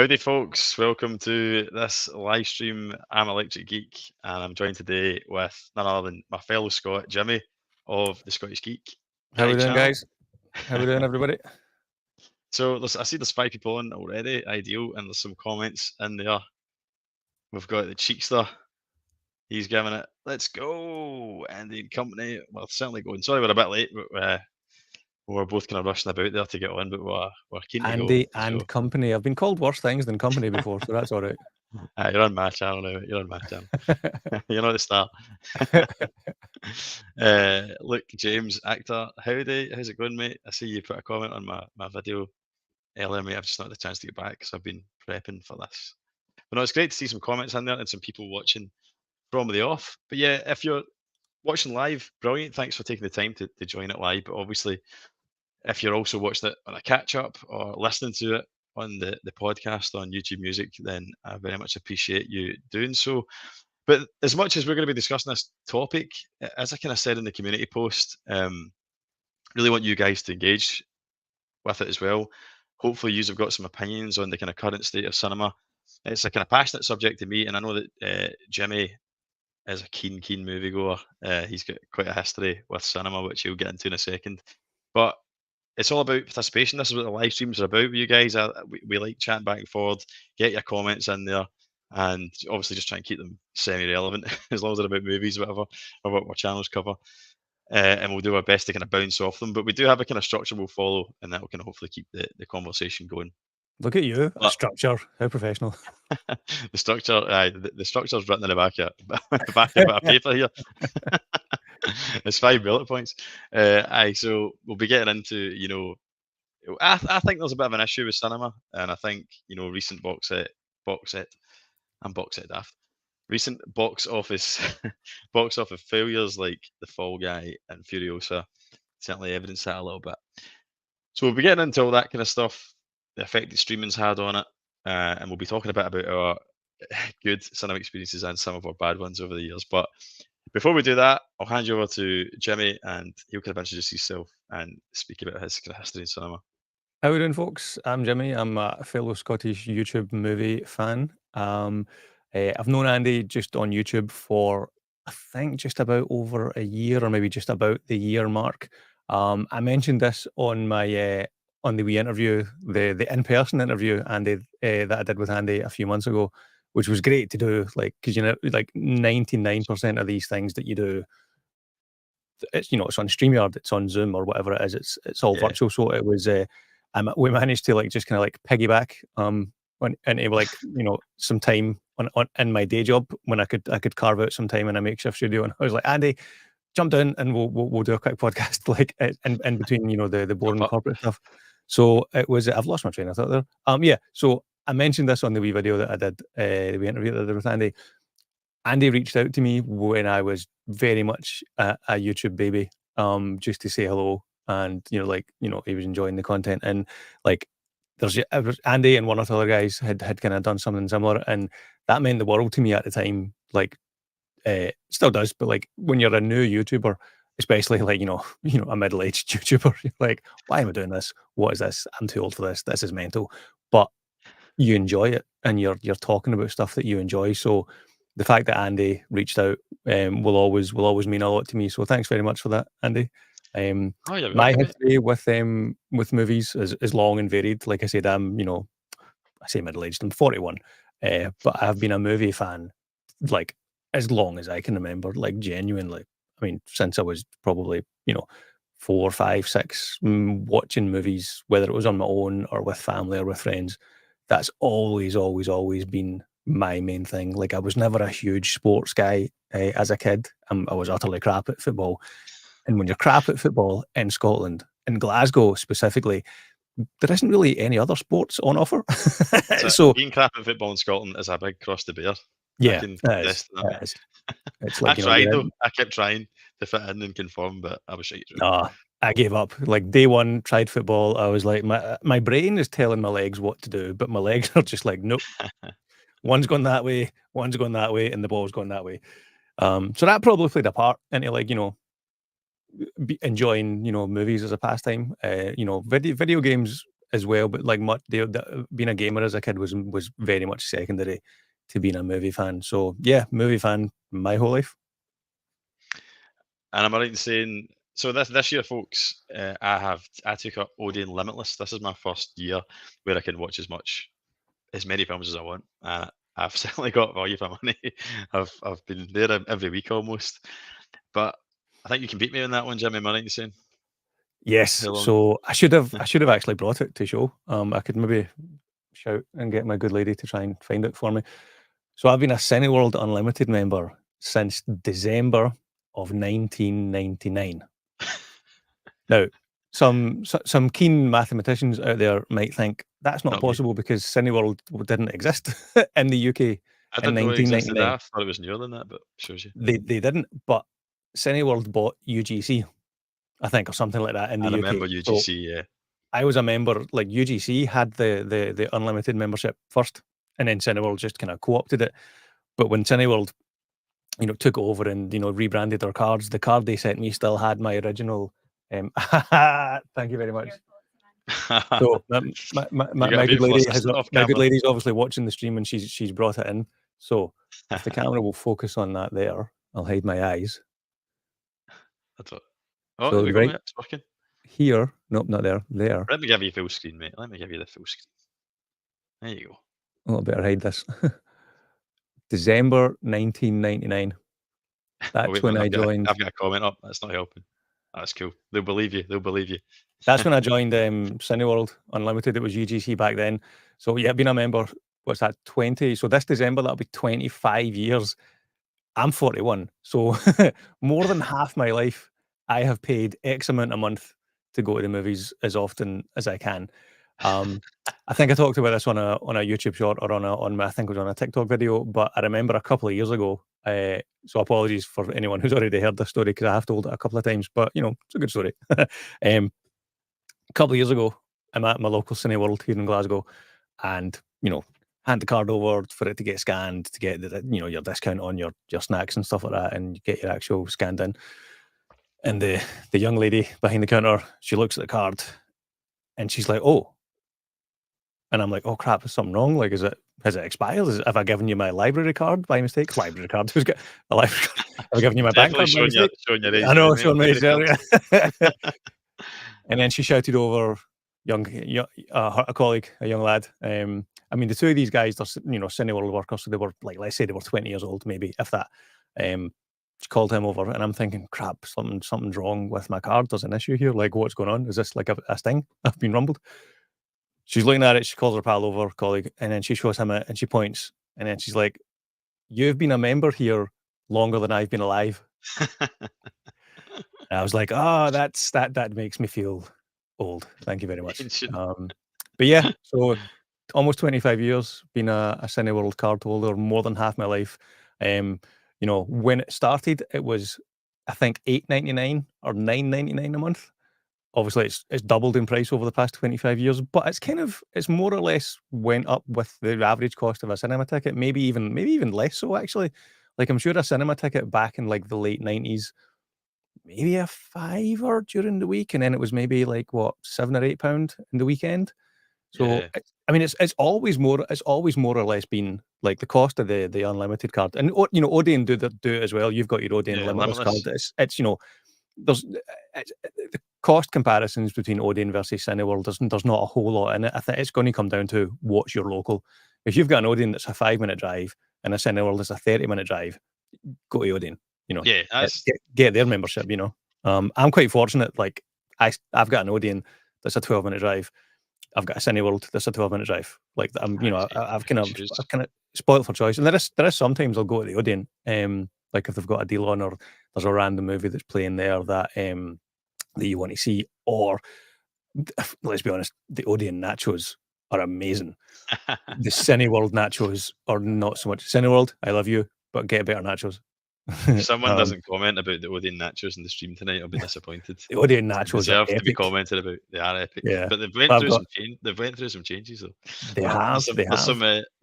Howdy, folks. Welcome to this live stream. I'm Electric Geek, and I'm joined today with none other than my fellow Scot, Jimmy, of the Scottish Geek How we doing, channel. guys? How we doing, everybody? So I see there's 5 people on already, ideal, and there's some comments in there. We've got the Cheekster. He's giving it, let's go, Andy and company. Well, certainly going. Sorry, we're a bit late, but we're both kind of rushing about there to get on, but we're keen to Andy go. and company. I've been called worse things than company before, so that's all right. You're on my channel now. You're on my channel. You're not the star. Look, James, actor, howdy. How's it going, mate? I see you put a comment on my video earlier, mate. I've just not had a chance to get back because I've been prepping for this. But no, it's great to see some comments in there and some people watching from the off. But yeah, if you're watching live, brilliant. Thanks for taking the time to join it live. But obviously, if you're also watching it on a catch up or listening to it on the podcast on YouTube Music, then I very much appreciate you doing so. But as much as we're going to be discussing this topic, as I kind of said in the community post, really want you guys to engage with it as well. Hopefully, you have got some opinions on the kind of current state of cinema. It's a kind of passionate subject to me, and I know that Jimmy is a keen moviegoer. He's got quite a history with cinema, which he'll get into in a second. But it's all about participation. This is what the live streams are about with you guys. We like chatting back and forward. Get your comments in there, and obviously just try and keep them semi-relevant as long as they're about movies, whatever, or what our channels cover. And we'll do our best to kind of bounce off them. But we do have a kind of structure we'll follow, and that will kind of hopefully keep the conversation going. Look at you, a structure. How professional. The structure, the structure's written in the back of a bit of paper here. It's 5 bullet points. So we'll be getting into, I think there's a bit of an issue with cinema, and I think, recent box set daft. Recent box office failures like The Fall Guy and Furiosa certainly evidence that a little bit. So we'll be getting into all that kind of stuff, the effect that streaming's had on it, and we'll be talking a bit about our good cinema experiences and some of our bad ones over the years. But before we do that, I'll hand you over to Jimmy, and he'll kind of introduce himself and speak about his kind of history in cinema. How we doing, folks? I'm Jimmy. I'm a fellow Scottish YouTube movie fan. I've known Andy just on YouTube for, I think, just about over a year, or maybe just about the year mark. I mentioned this on my on the wee interview, the in-person interview, Andy, that I did with Andy a few months ago, which was great to do. Like, because 99% of these things that you do, it's it's on StreamYard, it's on Zoom or whatever it is. It's all virtual. So it was. We managed to just kind of piggyback into some time on in my day job when I could carve out some time in a makeshift studio, and I was like, Andy, jump down and we'll do a quick podcast in between the boring corporate stuff. So it was, I've lost my train of thought there. So I mentioned this on the wee video that I did, the wee interview that I did with Andy. Andy reached out to me when I was very much a YouTube baby, just to say hello. And he was enjoying the content, and Andy and one of the other guys had kind of done something similar, and that meant the world to me at the time. Still does, but when you're a new YouTuber, especially a middle-aged YouTuber, you're like, why am I doing this? What is this? I'm too old for this. This is mental. But you enjoy it, and you're talking about stuff that you enjoy. So the fact that Andy reached out will always mean a lot to me. So thanks very much for that, Andy. My history with movies is long and varied. Like I said, I'm I say middle-aged. I'm 41, but I've been a movie fan as long as I can remember. Genuinely, I mean, since I was probably 4, 5, 6, watching movies, whether it was on my own or with family or with friends. That's always been my main thing. I was never a huge sports guy as a kid. I was utterly crap at football. And when you're crap at football in Scotland, in Glasgow specifically, there isn't really any other sports on offer. So being crap at football in Scotland is a big cross to bear. Yeah, I can contest that. It's I tried though. I kept trying to fit in and conform, but I was shite. I gave up. Day one, tried football. I was like, my brain is telling my legs what to do, but my legs are just like, nope. One's going that way, one's going that way, and the ball's going that way. So that probably played a part into enjoying movies as a pastime. Video games as well, but like much being a gamer as a kid was very much secondary to being a movie fan. So yeah, movie fan my whole life. And am I right in saying so? This year, folks, I took up Odeon Limitless. This is my first year where I can watch as many films as I want, and I've certainly got value for money. I've been there every week almost, but I think you can beat me on that one, Jimmy. Am I right in saying Yes, how long? so I should have actually brought it to show. I could maybe shout and get my good lady to try and find it for me. So I've been a Cineworld Unlimited member since December of 1999. Now, some keen mathematicians out there might think that's not Not me. possible because Cineworld didn't exist in the UK I in didn't know it existed. 1999. I thought it was newer than that, but shows you. They didn't, but Cineworld bought UGC, I think, or something like that in I the UK. remember So UGC. Yeah. I was a member, like UGC had the unlimited membership first, and then Cineworld just kind of co-opted it. But when Cineworld, took over and rebranded their cards, the card they sent me still had my original. Thank you very much. So You got a my good beautiful lady has assistant off my good camera. lady's obviously watching the stream and she's brought it in. So if the camera will focus on that there, I'll hide my eyes. I thought, oh, there So we go. right Yeah, it's working. here, nope, not there, there. Let me give you full screen, mate. Let me give you the full screen. There you go. Oh, I better hide this. December 1999. Oh That's wait, when man, I joined. I've got a comment up. That's not helping. That's cool. They'll believe you. They'll believe you. That's when I joined Cineworld Unlimited. It was UGC back then. So yeah, been a member. What's that? 20. So this December that'll be 25 years. I'm 41, so more than half my life, I have paid X amount a month to go to the movies as often as I can. Um, I think I talked about this on a YouTube short or on my, I think it was on a TikTok video, but I remember a couple of years ago. So apologies for anyone who's already heard this story because I have told it a couple of times, but it's a good story. A couple of years ago, I'm at my local Cineworld here in Glasgow, and hand the card over for it to get scanned to get your discount on your snacks and stuff like that, and you get your actual scanned in. And the young lady behind the counter, she looks at the card, and she's like, "Oh," and I'm like, "Oh crap, is something wrong? Like, has it expired? Have I given you my library card by mistake? Library card? Who's got a library card? Have I given you my bank Definitely card by mistake?" showing your age I now, know, mate. showing my age Library there. cards. Yeah. And then she shouted over a colleague, a young lad. I mean, the two of these guys, they're Cineworld workers, so they were like, let's say they were 20 years old, maybe if that. She called him over, and I'm thinking, crap, something's wrong with my card. There's an issue here. Like, what's going on? Is this like a sting? I've been rumbled. She's looking at it. She calls her pal over, colleague, and then she shows him it, and she points, and then she's like, "You've been a member here longer than I've been alive." And I was like, "Oh, that makes me feel old. Thank you very much." Ancient. But yeah, so almost 25 years, been a Cineworld card holder, more than half my life. When it started, it was, I think, 8.99 or 9.99 a month. Obviously, it's doubled in price over the past 25 years, but it's more or less went up with the average cost of a cinema ticket, maybe even less so actually. Like I'm sure a cinema ticket back in like the late 90s, maybe a fiver during the week, and then it was maybe like what, £7 or £8 in the weekend. So, Yeah. I mean, it's always more or less been like the cost of the unlimited card, and Odeon do it as well. You've got your Odeon Yeah. Limitless card. Limitless. It's there's the cost comparisons between Odeon versus Cineworld. There's not a whole lot in it. I think it's going to come down to what's your local. If you've got an Odeon that's a 5 minute drive and a Cineworld that's a 30 minute drive, go to Odeon. Yeah. Get, That's get, get their membership. I'm quite fortunate. Like I've got an Odeon that's a 12 minute drive. I've got a Cineworld that's a 12 minute drive. Like I've kind pick and of choose. I've kind of spoiled for choice. And there is sometimes I'll go to the Odeon, like if they've got a deal on or there's a random movie that's playing there that you want to see. Or let's be honest, the Odeon nachos are amazing. The Cineworld nachos are not so much. Cineworld, I love you, but get better nachos. If someone Um, doesn't comment about the Odeon nachos in the stream tonight, I'll be disappointed. the Odeon They nachos are deserve to be epic. commented about. They are epic, Yeah, but they've but went I've through got some change. They've went through some changes though. they But have, they have.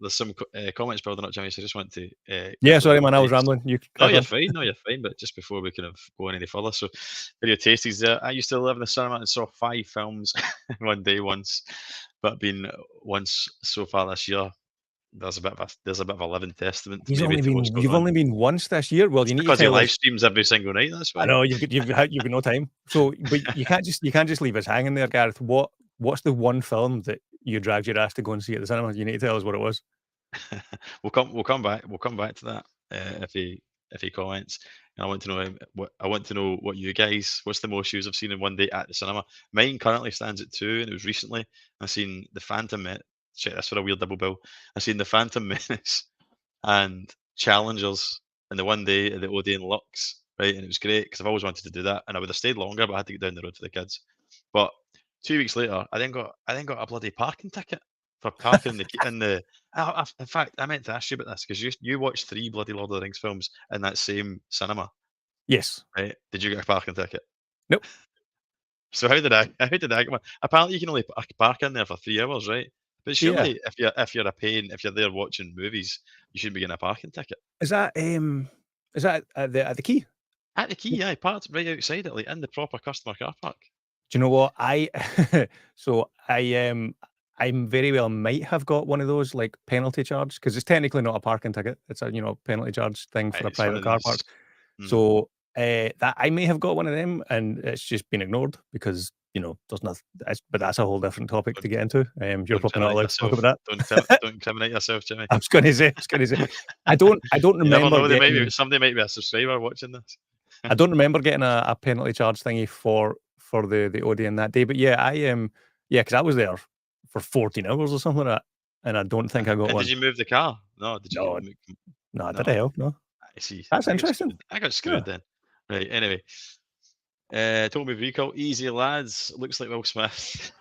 there's some comments building up, Jimmy. So I just want to Yeah, quickly sorry, give man, I was praise. rambling. You No, crack you're on. fine. No, you're fine. But just before we kind of go on any further, so video tasties there. I used to live in the cinema and saw 5 films in one day once, but been once so far this year. There's a bit of a living testament maybe to what's going You've on. only been once this year? Well, It's you need to because he tell live us. streams every single night. That's I why. know you've got no time. So, but you can't just leave us hanging there, Gareth. What's the one film that you dragged your ass to go and see at the cinema? You need to tell us what it was. We'll come back to that if he comments. And I want to know what you guys, what's the most yous have seen in one day at the cinema. Mine currently stands at 2, and it was recently. I seen the Phantom Menace. Check this for a weird double bill. I seen the Phantom Menace and Challengers in the one day at the Odeon Lux, right? And it was great because I've always wanted to do that, and I would have stayed longer, but I had to get down the road for the kids. But 2 weeks later, I then got a bloody parking ticket for parking in the. In fact, I meant to ask you about this because you watched 3 bloody Lord of the Rings films in that same cinema, Yes. right? Did you get a parking ticket? Nope. So how did I? How did I get one? Apparently, you can only park in there for 3 hours, right? But Yeah. surely, if you're a paying, if you're there watching movies, you should be getting a parking ticket. Is that at the Key? At the Key, I parked right outside it, like in the proper customer car park. Do you know what? So I very well might have got one of those like penalty charge because it's technically not a parking ticket. It's a penalty charge thing for a It's one private of car these. park. Mhm. So that I may have got one of them and it's just been ignored because there's nothing. But that's a whole different topic to Don't get into. You're don't probably not incriminate allowed to talk yourself. about that. Don't incriminate yourself, Jimmy. I was going to say, I don't You never remember know. They might getting be somebody might be a subscriber watching this. I don't remember getting a penalty charge thingy for the Odeon that day, but yeah, because I was there for 14 hours or something like that, and I don't think I got And did one. you move the car? No. Did you get? No, no, did I No. help? No. I see. That's I got interesting. screwed. I got Yeah. screwed then. Right. Anyway, Total Movie Recall. Easy lads. Looks like Will Smith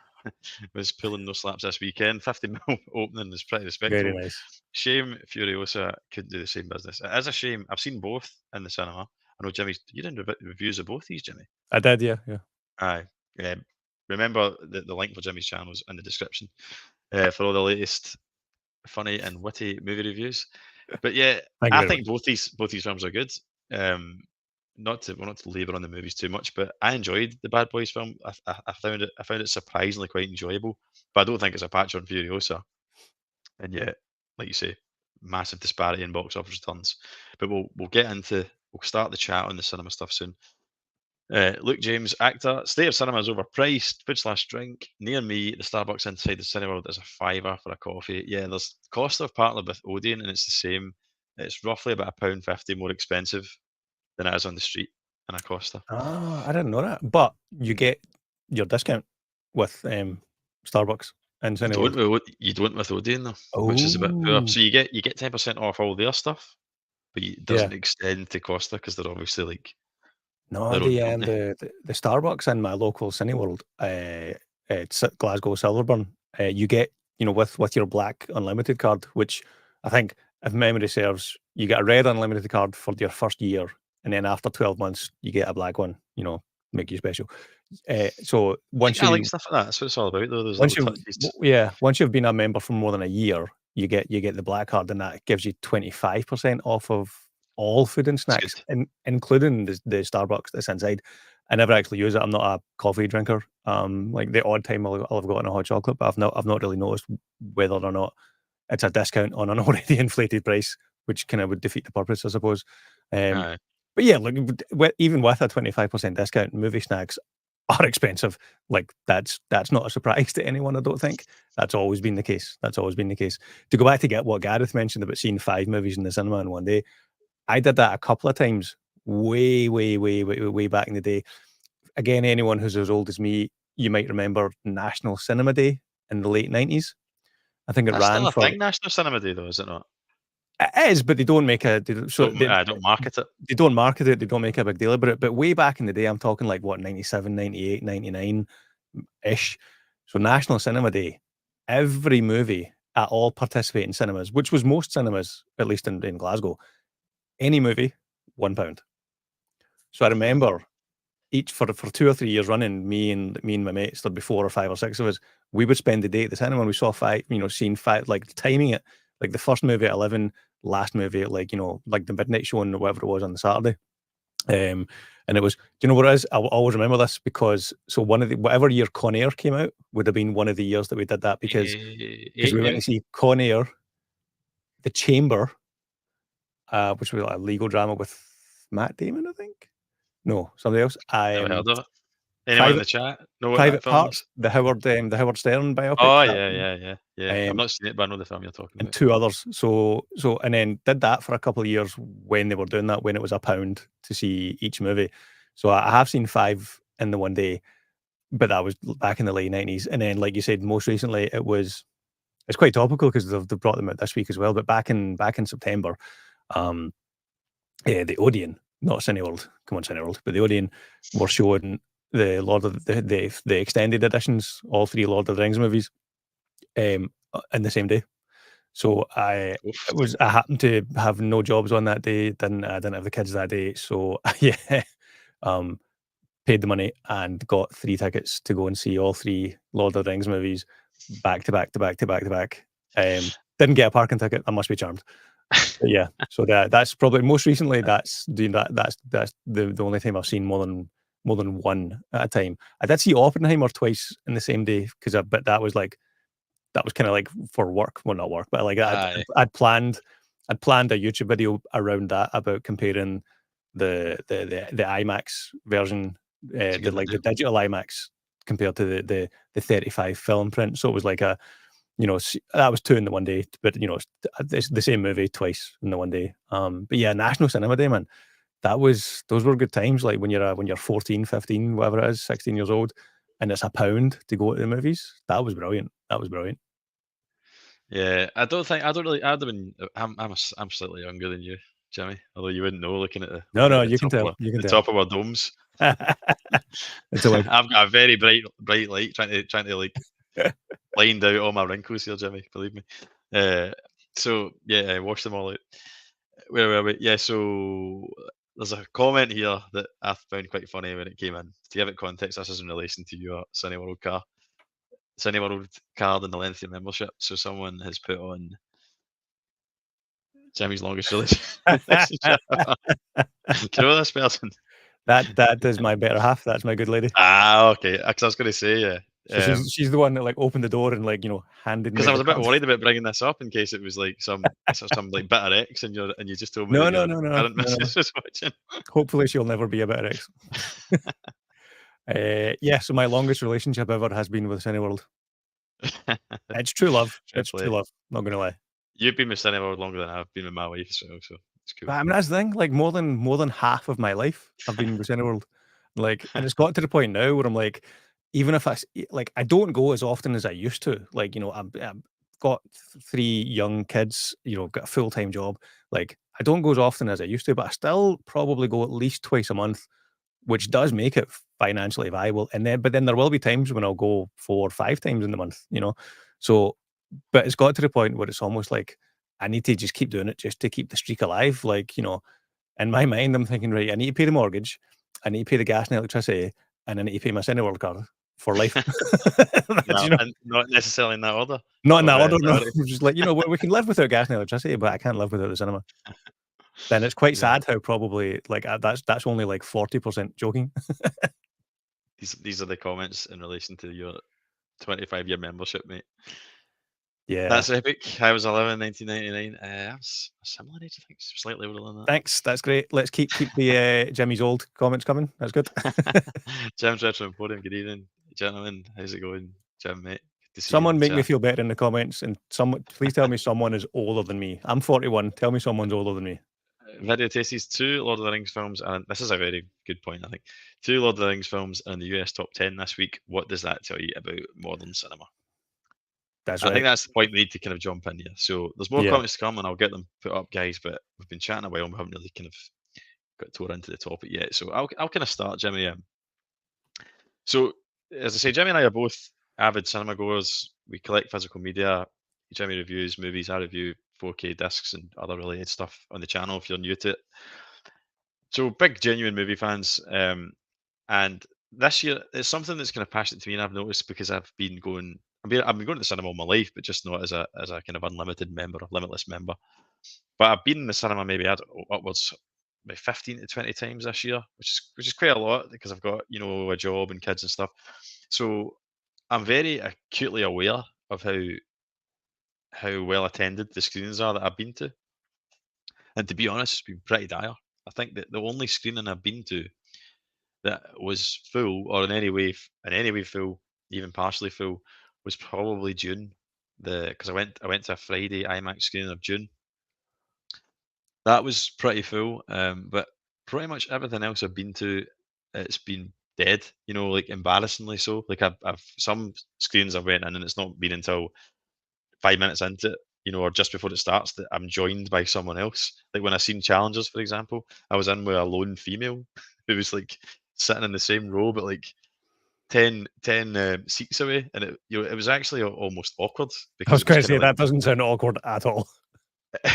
was pulling no slaps this weekend. 50 mil opening is pretty Very respectable. nice. Shame Furiosa couldn't do the same business. It is a shame. I've seen both in the cinema. I know Jimmy. You did reviews of both these, Jimmy. I did, yeah, yeah. Aye. Remember the link for Jimmy's channel is in the description for all the latest funny and witty movie reviews. But yeah, Thank you I very much. think both these films are good. Not to labour on the movies too much, but I enjoyed the Bad Boys film. I found it surprisingly quite enjoyable. But I don't think it's a patch on Furiosa. And yet, like you say, massive disparity in box office returns. But we'll start the chat on the cinema stuff soon. Luke James, actor. State of cinema is overpriced. Food/drink. Near me, the Starbucks inside the Cineworld is a fiver for a coffee. Yeah, there's cost of partner with Odeon, and it's the same. It's roughly about £1.50 more expensive than it is on the street in a Costa. Ah, I didn't know that. But you get your discount with Starbucks in Cineworld. You don't with Odeon though, which is a bit poor. Oh, So you get 10% off all their stuff, but it yeah. doesn't extend to Costa because they're obviously like No, their own company. the Starbucks in my local Cineworld, it's at Glasgow Silverburn. You get, with your black unlimited card, which I think, if memory serves, you get a red unlimited card for your first year, and then after 12 months, you get a black one. Make you special. So See, I like stuff like that. That's what it's all about, though. Those little touches. once you've been a member for more than a year, you get the black card, and that gives you 25% off of all food and It's snacks, good. including the Starbucks that's inside. I never actually use it. I'm not a coffee drinker. Like the odd time I'll have gotten a hot chocolate, but I've not really noticed whether or not it's a discount on an already inflated price, which kind of would defeat the purpose, I suppose. Um, Aye. but yeah, look, even with a 25% discount, movie snacks are expensive. Like that's not a surprise to anyone, I don't think. That's always been the case. That's always been the case. To go back to get what Gareth mentioned about seeing 5 movies in the cinema in one day, I did that a couple of times way, way, way, way, way back in the day. Again, anyone who's as old as me, you might remember National Cinema Day in the late 90s. I think it That's ran still a for thing, National Cinema Day, though, is it not? it is, but they don't make a Don't market it. they don't market it, they don't make a big deal about it. But way back in the day, I'm talking like what, 97, 98, 99 ish. So National Cinema Day, every movie at all participating cinemas, which was most cinemas, at least in Glasgow, any movie £1. So I remember each for 2 or 3 years running, me and my mates, there'd be 4 or 5 or 6 of us, we would spend the day at the cinema and we saw 5, seeing 5, like timing it, like the first movie at 11, last movie at like, like the midnight showing or whatever it was on the Saturday. And it was, do you know what it is? I'll always remember this because so one of the whatever year Con Air came out would have been one of the years that we did that because 8 we went to maybe? see Con Air, The Chamber, which was like a legal drama with Matt Damon, I think. No, somebody else. Never heard of it. Anyone in Private the chat know what that Private film Parts, is? the Howard Stern biopic. Oh, That yeah, one. yeah, yeah, yeah. I've Um, not seen it, but I know the film you're talking and about. 2 others. And then did that for a couple of years when they were doing that, when it was £1 to see each movie. So I have seen 5 in the one day, but that was back in the late 90s. And then, like you said, most recently it's quite topical because they've brought them out this week as well. But back in September, um, the Odeon, not Cineworld, come on Cineworld, but the Odeon were showing the Lord of the extended editions, all 3 Lord of the Rings movies, in the same day. So Oof. I happened to have no jobs on that day. I didn't have the kids that day. So yeah, um, paid the money and got 3 tickets to go and see all 3 Lord of the Rings movies back to back to back to back to back. Didn't get a parking ticket. I must be charmed. But yeah, so that's probably most recently. That's doing that. That's the only time I've seen more than one at a time. I did see Oppenheimer twice in the same day but that was kind of like for work. Well, not work, but like Aye. I'd planned a YouTube video around that about comparing the IMAX version, It's a the good like the video. digital IMAX compared to the 35 film print. So it was like that was 2 in the one day, but it's the same movie twice in the one day. But yeah, National Cinema Day, man. Those were good times. Like when you're 14, 15, whatever it is, 16 years old, and it's £1 to go to the movies. That was brilliant. That was brilliant. Yeah, I don't think I don't really. I'd have been. I'm slightly younger than you, Jimmy. Although you wouldn't know looking at No, no, the you can top of tell. You can the tell. top of our domes. It's a I've got a very bright light trying to like blind out all my wrinkles here, Jimmy. Believe me. So yeah, I washed them all out. Where were we? Yeah, so there's a comment here that I found quite funny when it came in. To give it context, this is in relation to your Cineworld card and the length of your membership. So someone has put on Jimmy's longest relationship. Do you know this person? that is my better half. That's my good lady. Ah, okay. Because I was going to say, yeah. So she's the one that like opened the door and like handed Because me I was the a bit card. worried about bringing this up in case it was like some like bitter ex, and you just told me No, that no, your no, no, current no, no. missus was watching. Hopefully she'll never be a better ex. Yeah, so my longest relationship ever has been with Cineworld. It's true love. Fair It's true play. love. Not gonna lie. You've been with Cineworld longer than I've been with my wife, so it's cool. But I mean, that's the thing. Like more than half of my life, I've been with Cineworld. Like, and it's got to the point now where I'm like, even if like, I don't go as often as I used to. Like, I've got 3 young kids. Got a full time job. Like, I don't go as often as I used to, but I still probably go at least twice a month, which does make it financially viable. But then there will be times when I'll go 4 or 5 times in the month. So, but it's got to the point where it's almost like I need to just keep doing it just to keep the streak alive. Like, in my mind, I'm thinking, right, I need to pay the mortgage, I need to pay the gas and electricity, and I need to pay my Cineworld card for life. That's, No, and not necessarily in that order not in of that order, no. priority. Just like, we can live without gas and electricity, but I can't live without the cinema. Then it's quite Yeah, sad how probably like that's only like 40% joking. these are the comments in relation to your 25-year membership, mate. Yeah. That's epic. I was 11 1999. I was a similar age, I think, slightly older than Thanks. That's great. Let's keep the Jimmy's old comments coming. That's good. that. Jim's Retro Emporium, good evening, gentlemen. How's it going, Jim, mate? Good to see you in Someone the make me chat. feel better in the comments, and please tell me someone is older than me. I'm 41. Tell me someone's older than me. Video Tasties, 2 Lord of the Rings films, and this is a very good point, I think. 2 Lord of the Rings films in the US top 10 this week. What does that tell you about modern cinema? That's I think right. that's the point we need to kind of jump in here. So there's more Yeah. comments to come, and I'll get them put up, guys. But we've been chatting a while, and we haven't really kind of got tore into the topic yet. So I'll kind of start, Jimmy. So as I say, Jimmy and I are both avid cinema goers. We collect physical media. Jimmy reviews movies. I review 4K discs and other related stuff on the channel. If you're new to it, So big genuine movie fans, and this year it's something that's kind of passionate to me, and I've noticed because I've been going to the cinema all my life, but just not as a kind of unlimited member, limitless member. But I've been in the cinema maybe upwards maybe 15 to 20 times this year, which is quite a lot because I've got a job and kids and stuff. So I'm very acutely aware of how well attended the screenings are that I've been to, and to be honest, it's been pretty dire. I think that the only screening I've been to that was full or in any way full, even partially full, was probably June. Because I went to a Friday IMAX screening of June. That was pretty full, but pretty much everything else I've been to, it's been dead. Like embarrassingly so. Like I've some screens I've went in and it's not been until 5 minutes into it, or just before it starts that I'm joined by someone else. Like when I seen Challengers, for example, I was in with a lone female who was like sitting in the same row, but like 10 seats away, and it was actually almost awkward I because was it was going to kind say of like that doesn't sound awkward at all.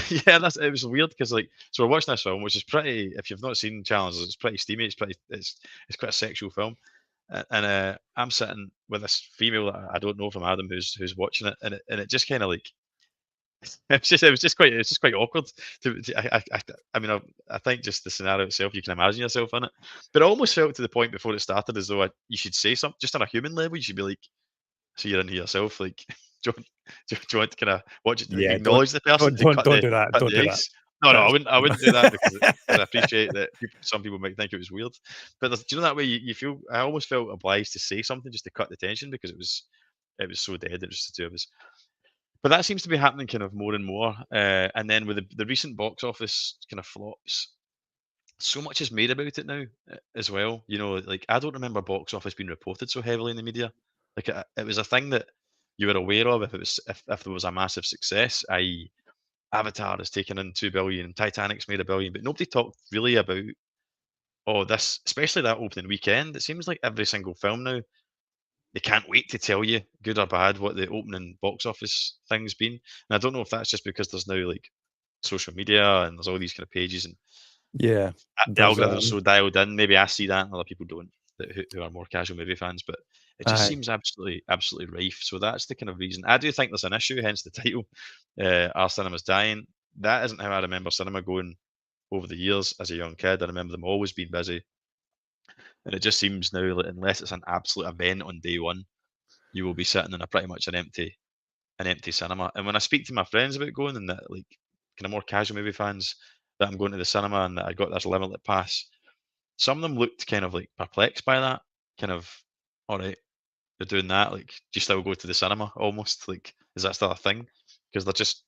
yeah, it was weird because like so we're watching this film, which is pretty. If you've not seen Challengers, it's pretty steamy. It's quite a sexual film, and I'm sitting with this female that I don't know from Adam who's watching it, and it just kind of like it was just quite awkward. I mean, I think just the scenario itself, you can imagine yourself in it, but it almost felt to the point before it started as though you should say something just on a human level. You should be like, "So you're into yourself, like, do you want to kind of watch it, Yeah, acknowledge the person to don't do that. cut Don't the do that. ice?" No, no, That's I wouldn't do that because I appreciate that some people might think it was weird, but do you know that way you feel? I almost felt obliged to say something just to cut the tension because it was so dead. It was just the two of us. But that seems to be happening kind of more and more. And then with the recent box office kind of flops, so much is made about it now as well. Like I don't remember box office being reported so heavily in the media. Like it was a thing that you were aware of if there was a massive success, i.e., Avatar has taken in 2 billion, Titanic's made 1 billion, but nobody talked really about this, especially that opening weekend. It seems like every single film now they can't wait to tell you, good or bad, what the opening box office thing's been. And I don't know if that's just because there's now like social media and there's all these kind of pages and yeah. the There's algorithm's so dialed in. Maybe I see that and other people don't, who are more casual movie fans. But it just aye. seems absolutely rife. So that's the kind of reason. I do think there's an issue, hence the title. Our cinema's dying. That isn't how I remember cinema going over the years as a young kid. I remember them always being busy, and it just seems now that unless it's an absolute event on day one, you will be sitting in a pretty much an empty cinema. And when I speak to my friends about going and that like kind of more casual movie fans that I'm going to the cinema and that I got this limited pass, some of them looked kind of like perplexed by that. Kind of, all right, you're doing that. Like, do you still go to the cinema almost? Like, is that still a thing? Because they're just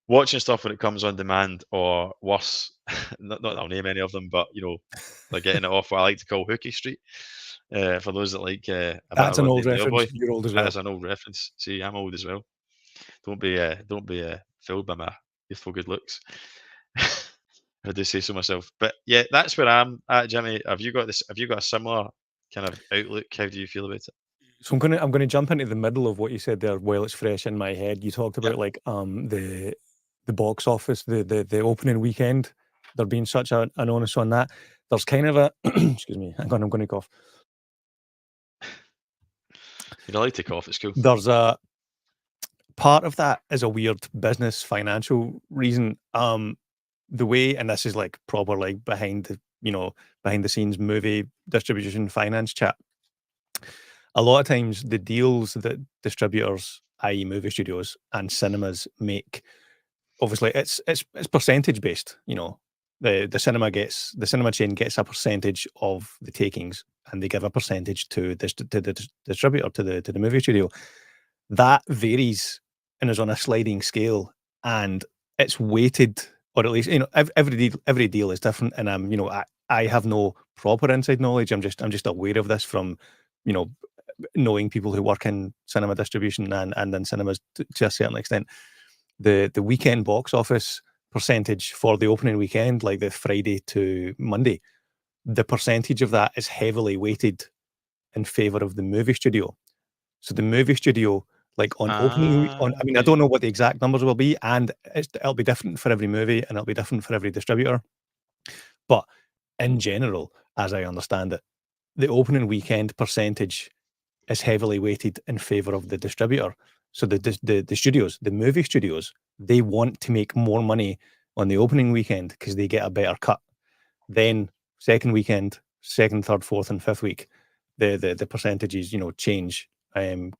watching stuff when it comes on demand, or worse, not that I'll name any of them, but they're getting it off what I like to call Hookie Street. For those that like a bit That's of an old Rodney Blair reference. boy, You're old as that well. is an old reference. See, I'm old as well. Don't be fooled by my youthful good looks. I do say so myself. But yeah, that's where I'm at, Jimmy. Have you got this? Have you got a similar kind of outlook? How do you feel about it? So I'm gonna jump into the middle of what you said there while it's fresh in my head. You talked Yeah. about like the box office, the opening weekend, there being such an onus on that. There's kind of a excuse me, hang on, I'm gonna cough. You're allowed to take off. It's cool. There's a part of that is a weird business financial reason. The way, and this is like proper like behind the scenes movie distribution finance chat. A lot of times the deals that distributors, i.e. movie studios and cinemas make, obviously it's percentage based. The cinema chain gets a percentage of the takings and they give a percentage to the distributor, to the movie studio. That varies and is on a sliding scale, and it's weighted, or at least every deal is different. And I have no proper inside knowledge. I'm just aware of this from you know knowing people who work in cinema distribution and in cinemas to a certain extent. The weekend box office percentage for the opening weekend, like the Friday to Monday, the percentage of that is heavily weighted in favor of the movie studio. So the movie studio, like on opening week, I mean, I Okay. don't know what the exact numbers will be, and it'll be different for every movie, and it'll be different for every distributor. But in general, as I understand it, the opening weekend percentage is heavily weighted in favor of the distributor. So the studios, the movie studios, they want to make more money on the opening weekend because they get a better cut. Then second weekend, second, third, fourth, and fifth week, the percentages, change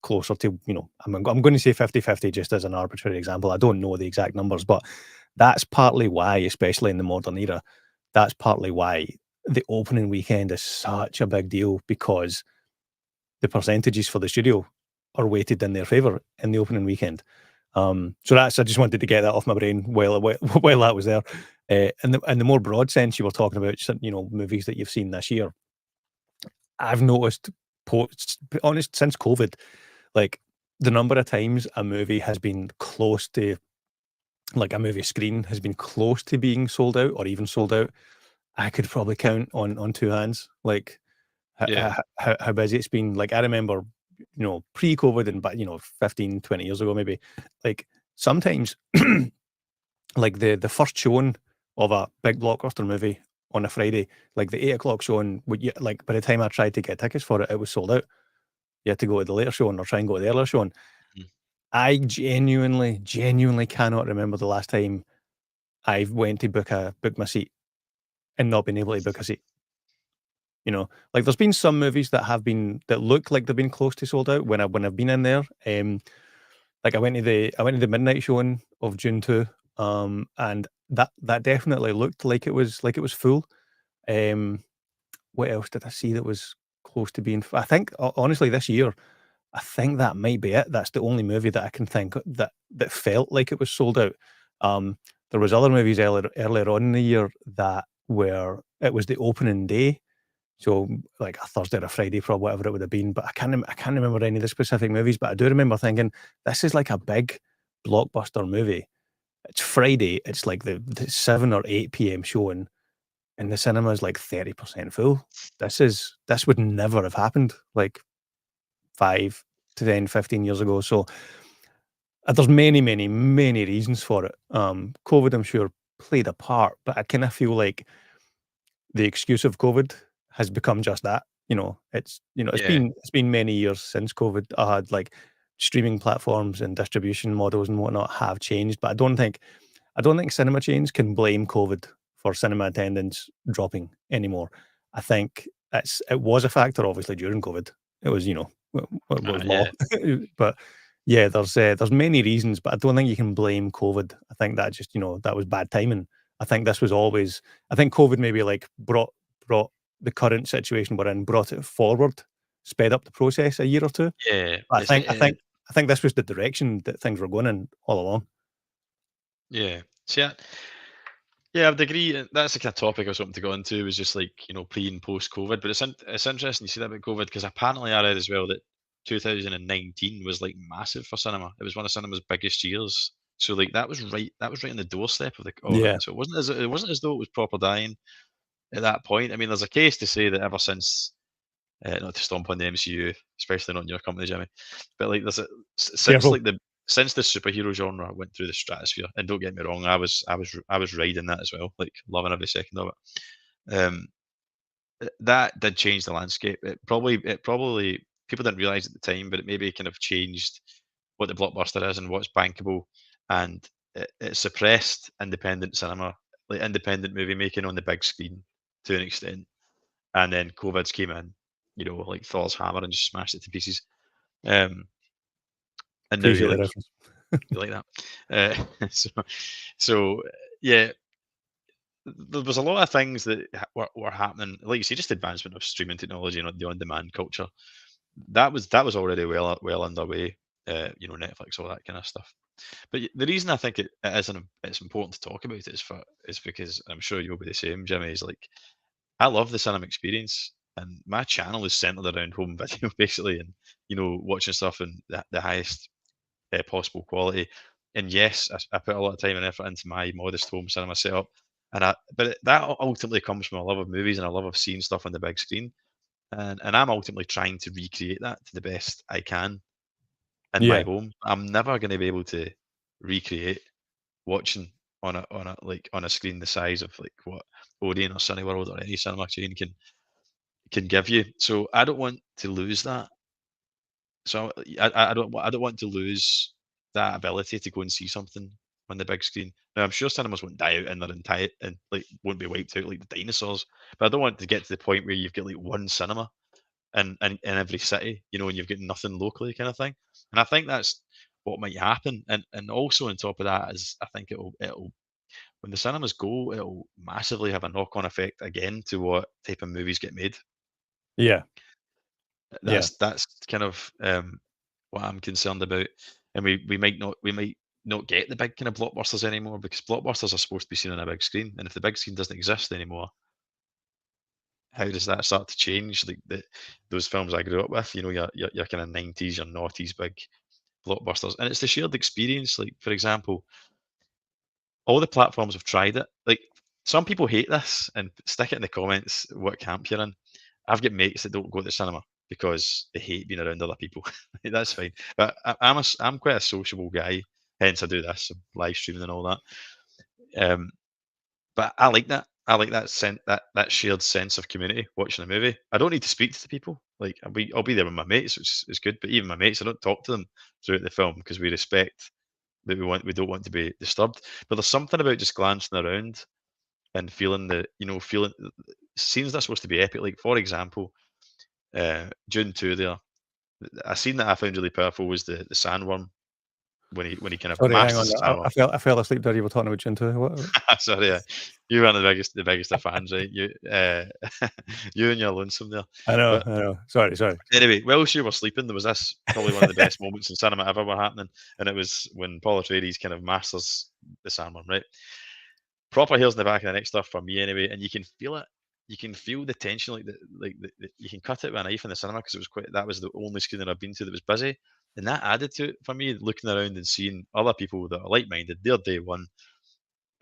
closer to, I'm going to say 50-50 just as an arbitrary example. I don't know the exact numbers, but that's partly why, especially in the modern era, that's partly why the opening weekend is such a big deal because the percentages for the studio are weighted in their favor in the opening weekend. So that's I just wanted to get that off my brain while that was there. In the more broad sense, you were talking about movies that you've seen this year. I've noticed, to be honest, since COVID, like the number of times a movie has been close to, like a movie screen has been close to being sold out or even sold out. I could probably count on two hands. Like Yeah, how busy it's been. Like I remember, pre-COVID and but 15, 20 years ago maybe, like sometimes like the first showing of a big blockbuster movie on a Friday, like the 8 o'clock showing, would you like by the time I tried to get tickets for it, it was sold out. You had to go to the later showing or try and go to the earlier showing. mhm. I genuinely cannot remember the last time I went to book my seat and not been able to book a seat. Like there's been some movies that look like they've been close to sold out when I've been in there. Like I went to the midnight showing of June 2, and that definitely looked like it was full. Um, what else did I see that was close to being? I think honestly this year, I think that might be it. That's the only movie that I can think that felt like it was sold out. There was other movies earlier on in the year that were it was the opening day, so, like a Thursday or a Friday for whatever it would have been, but I can't remember any of the specific movies, but I do remember thinking, "This is like a big blockbuster movie." It's Friday, it's like the 7 or 8 p.m. showing, and the cinema is like 30% full. This would never have happened, like, 5 to 10, 15 years ago, so, there's many, many, many reasons for it. COVID, I'm sure, played a part, but I kinda feel like the excuse of COVID has become just that. It's Yeah, been many years since COVID. I had like streaming platforms and distribution models and whatnot have changed, but I don't think cinema chains can blame COVID for cinema attendance dropping anymore. I think it was a factor obviously during COVID. It was, what was law. yeah, But yeah, there's many reasons, but I don't think you can blame COVID. I think that just, that was bad timing. I think this was always I think COVID maybe like brought the current situation we're in, brought it forward, sped up the process a year or two. yeah. But I It's think I think I think this was the direction that things were going in all along. yeah. See, yeah, I would agree. That's the kind of topic I was hoping to go into was just like pre and post COVID. But it's interesting you see that about COVID because apparently I read as well that 2019 was like massive for cinema. It was one of cinema's biggest years. So like that was right on the doorstep of it. Yeah. So it wasn't as though it was proper dying at that point. I mean, there's a case to say that ever since not to stomp on the MCU, especially not in your company, Jimmy. But like, since Careful. like since the superhero genre went through the stratosphere, and don't get me wrong, I was riding that as well, like loving every second of it. That did change the landscape. It probably people didn't realize at the time, but it maybe kind of changed what the blockbuster is and what's bankable, and it suppressed independent cinema, like independent movie making on the big screen to an extent. And then COVID's came in, like Thor's hammer and just smashed it to pieces. Um, and now Appreciate you the like reference. you like that. So yeah, there was a lot of things that were happening. Like you say, just advancement of streaming technology and the on-demand culture. That was already well underway. Netflix, all that kind of stuff. But the reason I think it's important to talk about it is because I'm sure you'll be the same, Jimmy. Is like I love the cinema experience, and my channel is centered around home video, basically, and watching stuff in the highest possible quality. And yes, I put a lot of time and effort into my modest home cinema setup, but that ultimately comes from a love of movies and a love of seeing stuff on the big screen, and I'm ultimately trying to recreate that to the best I can in my Yeah. home. I'm never going to be able to recreate watching. on a screen the size of like what Odeon or Cineworld or any cinema chain can give you. So I don't want to lose that. So I don't want to lose that ability to go and see something on the big screen. Now I'm sure cinemas won't die out in their entire and like won't be wiped out like the dinosaurs, but I don't want to get to the point where you've got like one cinema in every city, and you've got nothing locally kind of thing. And I think that's what might happen. And also on top of that is I think it'll when the cinemas go, it'll massively have a knock-on effect again to what type of movies get made. Yeah, yeah. That's kind of what I'm concerned about. And we might not get the big kind of blockbusters anymore because blockbusters are supposed to be seen on a big screen. And if the big screen doesn't exist anymore, how does that start to change? Like those films I grew up with, your kind of 90s, your noughties big blockbusters. And it's the shared experience. Like, for example, all the platforms have tried it. Like some people hate this and stick it in the comments what camp you're in. I've got mates that don't go to the cinema because they hate being around other people. That's fine. But I'm quite a sociable guy, hence I do this live streaming and all that. But I like that. I like that shared sense of community watching a movie. I don't need to speak to the people. Like I'll be there with my mates, which is good. But even my mates, I don't talk to them throughout the film because we respect that we don't want to be disturbed. But there's something about just glancing around and feeling feeling scenes that's supposed to be epic. Like for example, June 2 there. A scene that I found really powerful was the sandworm when he kind of Sorry, hang masters on. the sandworm. I fell asleep there. You were talking about June 2. What? Sorry, you weren't the biggest of fans, right? You and your lonesome there. I know, But I know. Sorry, sorry. anyway, whilst you were sleeping, there was this probably one of the best moments in cinema ever were happening, and it was when Paul Atreides kind of masters the sandworm, right? Proper hairs in the back of the neck stuff for me anyway, and you can feel it. You can feel the tension, you can cut it with a knife in the cinema because that was the only screen that I've been to that was busy, and that added to it for me. Looking around and seeing other people that are like-minded, their day one,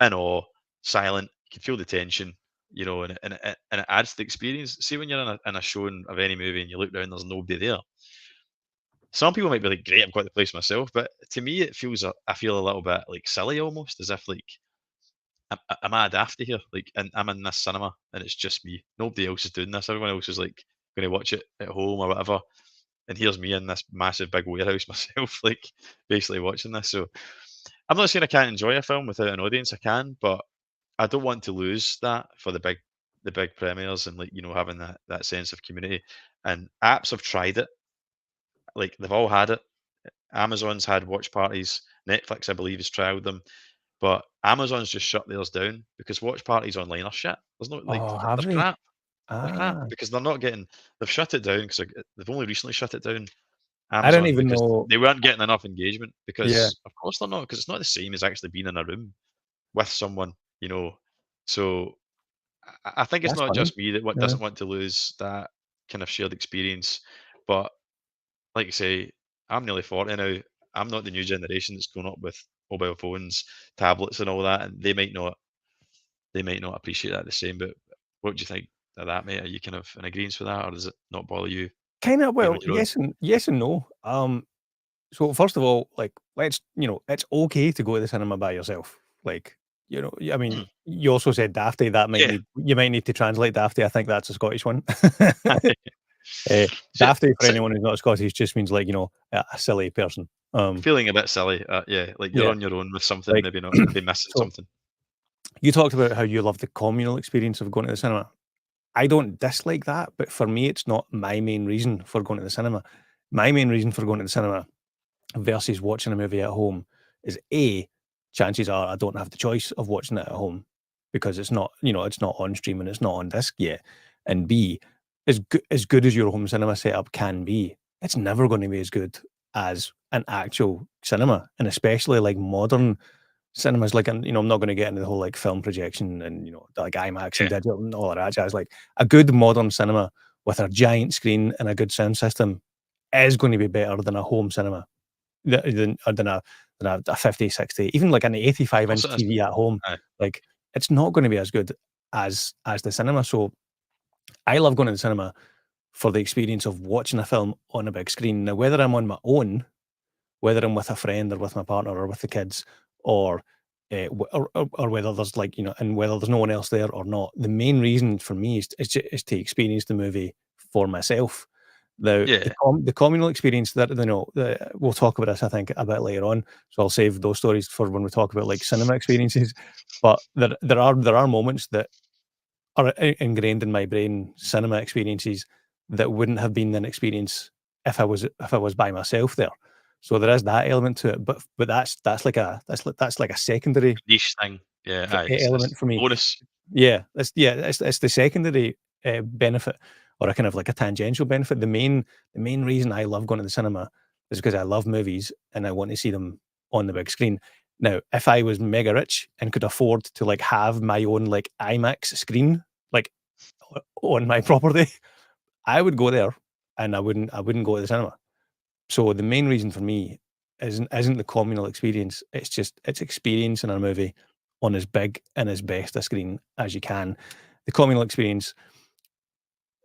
in awe, silent. You can feel the tension, and it adds to the experience. See, when you're in a showing of any movie and you look down, there's nobody there. Some people might be like, "Great, I've got the place myself," but to me, I feel a little bit like silly, almost as if like, am I daft here? Like, and I'm in this cinema and it's just me. Nobody else is doing this. Everyone else is like going to watch it at home or whatever. And here's me in this massive big warehouse myself, like basically watching this. So I'm not saying I can't enjoy a film without an audience. I can, but I don't want to lose that for the big premieres and like having that sense of community. And apps have tried it, like they've all had it. Amazon's had watch parties. Netflix, I believe, has trialed them, but Amazon's just shut theirs down because watch parties online are shit. There's no like Oh, have they're they? crap. They're crap Ah, because they're not getting. They've shut it down because they've only recently shut it down. I don't Amazon even because know. they weren't getting enough engagement Yeah, because of course they're not because it's not the same as actually being in a room with someone, you know. So I think it's that's not funny. just me that Yeah. doesn't want to lose that kind of shared experience, but like you say, I'm nearly 40 now. I'm not the new generation that's grown up with mobile phones, tablets, and all that, and they might not appreciate that the same. But what do you think of that, mate? Are you kind of in agreement with that, or does it not bother you Kinda, being on well, your own? yes and no. So first of all, like, it's okay to go to the cinema by yourself. Like, I mean, Mhm. you also said dafty. Yeah. You might need to translate dafty. I think that's a Scottish one. So, Dafty for so anyone who's not Scottish just means like, a silly person. feeling a bit silly. Yeah, like you're Yeah, on your own with something, like maybe not, maybe missing so something. you talked about how you love the communal experience of going to the cinema. I don't dislike that, but for me, it's not my main reason for going to the cinema. My main reason for going to the cinema versus watching a movie at home is A, chances are I don't have the choice of watching it at home because it's not on stream and it's not on disc yet. And B, as good as your home cinema setup can be, it's never going to be as good as an actual cinema, and especially like modern cinemas. Like, and I'm not going to get into the whole like film projection and like IMAX and Yeah, digital and all of that jazz. Like a good modern cinema with a giant screen and a good sound system is going to be better than a home cinema than a 50, 60, even like an of 85 course inch it is. TV at home. Aye. Like, it's not gonna be as good as the cinema. So I love going to the cinema for the experience of watching a film on a big screen. Now, whether I'm on my own, whether I'm with a friend or with my partner or with the kids, or or whether there's like, and whether there's no one else there or not. The main reason for me is to experience the movie for myself. Yeah, The communal experience that, we'll talk about this, I think, a bit later on. So I'll save those stories for when we talk about like cinema experiences. But there are moments that are ingrained in my brain, cinema experiences that wouldn't have been an experience if I was by myself there. So there is that element to it, but that's like a secondary niche thing. Yeah, aye, it's element for me. bonus. It's the secondary benefit, or a kind of like a tangential benefit. The main reason I love going to the cinema is because I love movies and I want to see them on the big screen. Now, if I was mega rich and could afford to like have my own like IMAX screen, like on my property, I would go there, and I wouldn't go to the cinema. So the main reason for me isn't the communal experience. It's experiencing a movie on as big and as best a screen as you can. The communal experience,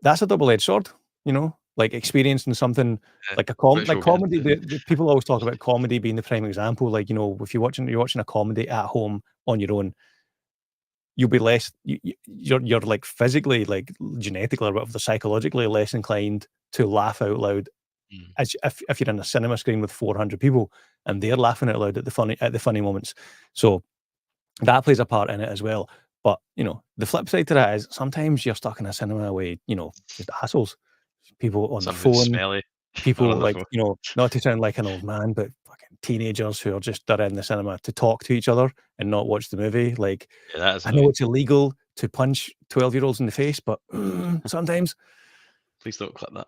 that's a double-edged sword, like experiencing something like like Which we'll get comedy. into. The people always talk about comedy being the prime example. Like, if you're watching a comedy at home on your own, you'll be less you're like physically, like genetically or whatever, psychologically less inclined to laugh out loud Mm. as if you're in a cinema screen with 400 people and they're laughing out loud at the funny moments. So that plays a part in it as well. But, the flip side to that is sometimes you're stuck in a cinema with, just assholes, people on their Something phone, smelly or people on the like, phone. not to sound like an old man, but fucking teenagers who are just there in the cinema to talk to each other and not watch the movie. Like, Yeah, that is I know annoying. it's illegal to punch 12-year-olds in the face, but sometimes. Please don't clip that.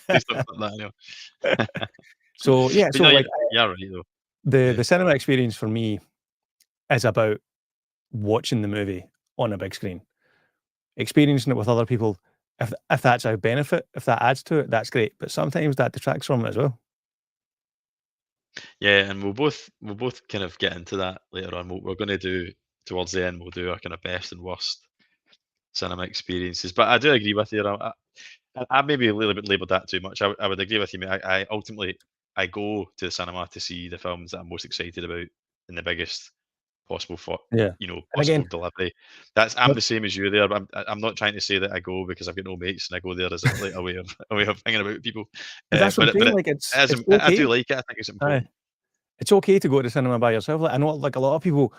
Please don't clip that anyway. So yeah, But so no, like you're right though. the Yeah. cinema experience for me is about watching the movie on a big screen, experiencing it with other people. If that's a benefit, if that adds to it, that's great. But sometimes that detracts from it as well. Yeah, and we'll both kind of get into that later on. We're going to do towards the end. We'll do our kind of best and worst cinema experiences. But I do agree with you. I maybe a little bit labelled that too much. I would agree with you, mate. I ultimately I go to the cinema to see the films that I'm most excited about in the biggest possible for Yeah, and possible again, delivery. I'm but the same as you there. But I'm not trying to say that I go because I've got no mates and I go there as like a way of hanging about with people. but that's what I'm saying. Like, it's I do okay. like it. I think it's Aye, important. it's okay to go to the cinema by yourself. Like, I know, like a lot of people,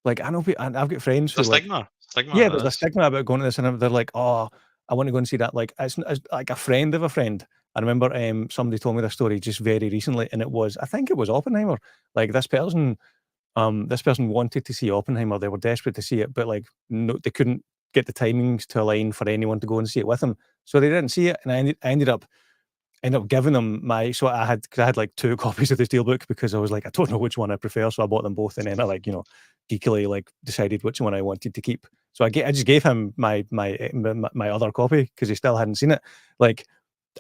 like I know, and I've got friends who There's a like. stigma Yeah, on there's a this. stigma about going to the cinema. They're like, "Oh, I want to go and see that." Like, it's like a friend of a friend. I remember, somebody told me this story just very recently, and I think it was Oppenheimer. Like, this person wanted to see Oppenheimer. They were desperate to see it, but like, no, they couldn't get the timings to align for anyone to go and see it with them. So they didn't see it, and I ended up giving them my. So because I had like two copies of the Steelbook because I was like, I don't know which one I prefer, so I bought them both, and then I like, geekily like decided which one I wanted to keep. So I just gave him my other copy because he still hadn't seen it. Like,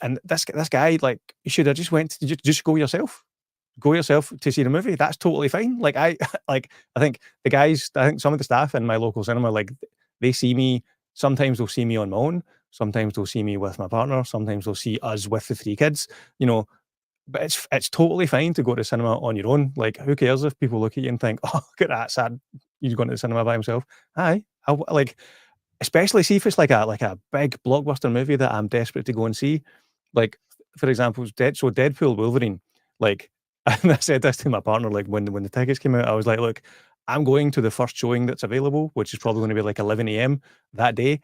and this guy, like, you should have just went to just go yourself. Go yourself to see the movie. That's totally fine. Like, like, I think some of the staff in my local cinema, like, they see me. Sometimes they'll see me on my own. Sometimes they'll see me with my partner. Sometimes they'll see us with the three kids. You know, but it's totally fine to go to cinema on your own. Like, who cares if people look at you and think, "Oh, look at that sad. He's going to the cinema by himself." Aye, like, especially see if it's like a big blockbuster movie that I'm desperate to go and see. Like, for example, Deadpool Wolverine. Like, and I said this to my partner, like, when the tickets came out, I was like, "Look, I'm going to the first showing that's available, which is probably going to be like 11 a.m. that day.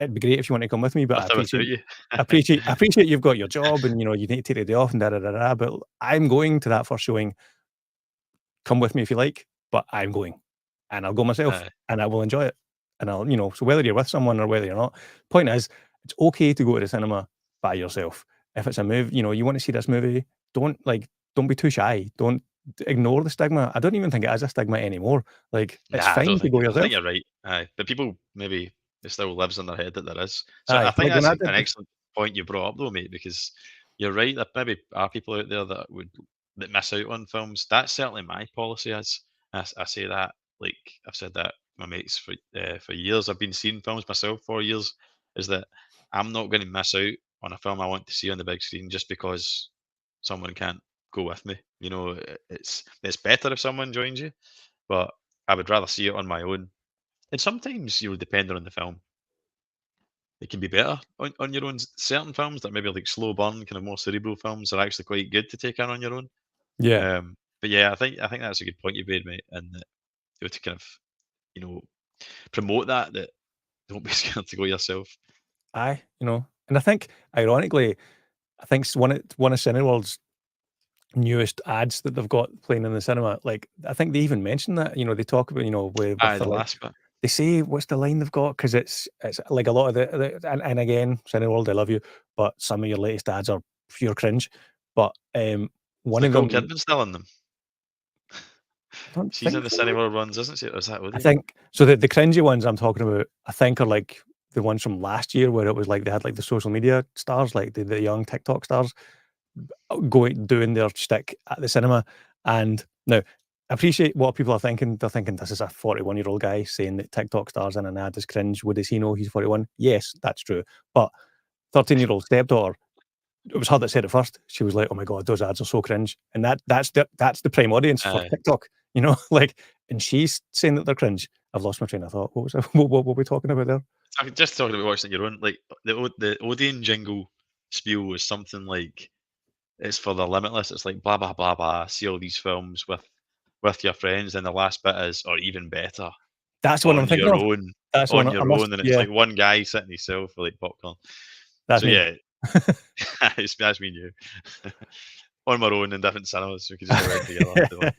It'd be great if you want to come with me, but I With or appreciate without you. I appreciate you've got your job and you need to take the day off and da da da da. But I'm going to that first showing. Come with me if you like, but I'm going, and I'll go myself, Aye. and I will enjoy it. And so whether you're with someone or whether you're not, point is, it's okay to go to the cinema by yourself. If it's a movie, you want to see this movie, don't be too shy. Don't ignore the stigma. I don't even think it is a stigma anymore. Like, it's Nah, I don't fine to think go it is. I think yourself. you're right. Aye, but people maybe it still lives in their head that there is. So I Aye, think like when that's I an did. excellent point you brought up, though, mate. Because you're right. There maybe are people out there that miss out on films. That's certainly my policy. Is I say that like I've said that to my mates for years. I've been seeing films myself for years. Is that I'm not going to miss out on a film I want to see on the big screen just because someone can't go with me. You know, it's better if someone joins you, but I would rather see it on my own. And sometimes, depending on the film, it can be better on your own. Certain films that maybe like slow burn, kind of more cerebral films, are actually quite good to take in on your own. Yeah. But yeah, I think that's a good point you made, mate, and that, to kind of you know promote that don't be scared to go yourself. Aye, and I think ironically, I think one of Cineworld's newest ads that they've got playing in the cinema, like, I think they even mention that, they talk about, with Aye, the, the like last bit. they say what's the line they've got because it's like a lot of and again, Cineworld, I love you, but some of your latest ads are pure cringe. But, Is one of Nicole them Kidman still in them? I don't She's in think the so. Cineworld ones, isn't she? Or is that I Odeon? think so the cringy ones I'm talking about, I think are like the ones from last year where it was like they had like the social media stars, like the young TikTok stars going doing their shtick at the cinema. And now, I appreciate what people are thinking. They're thinking this is a 41-year-old guy saying that TikTok stars in an ad is cringe. What does he know? He's 41. Yes, that's true. But 13-year-old stepdaughter, it was her that said it first. She was like, "Oh my god, those ads are so cringe," and that's the prime audience for Aye. TikTok. Like, and she's saying that they're cringe. I've lost my train of thought. What was what were we talking about there? Just talking about watching your own, like the Odeon jingle spiel was something like it's for the limitless. It's like blah blah blah blah. See all these films with your friends, and the last bit is or even better That's the one I'm thinking of. That's the one on I your must. own, and it's Yeah, like one guy sitting himself with like popcorn. that's So me. yeah, that's me and you on my own in different cinemas. We could just all went together if they want.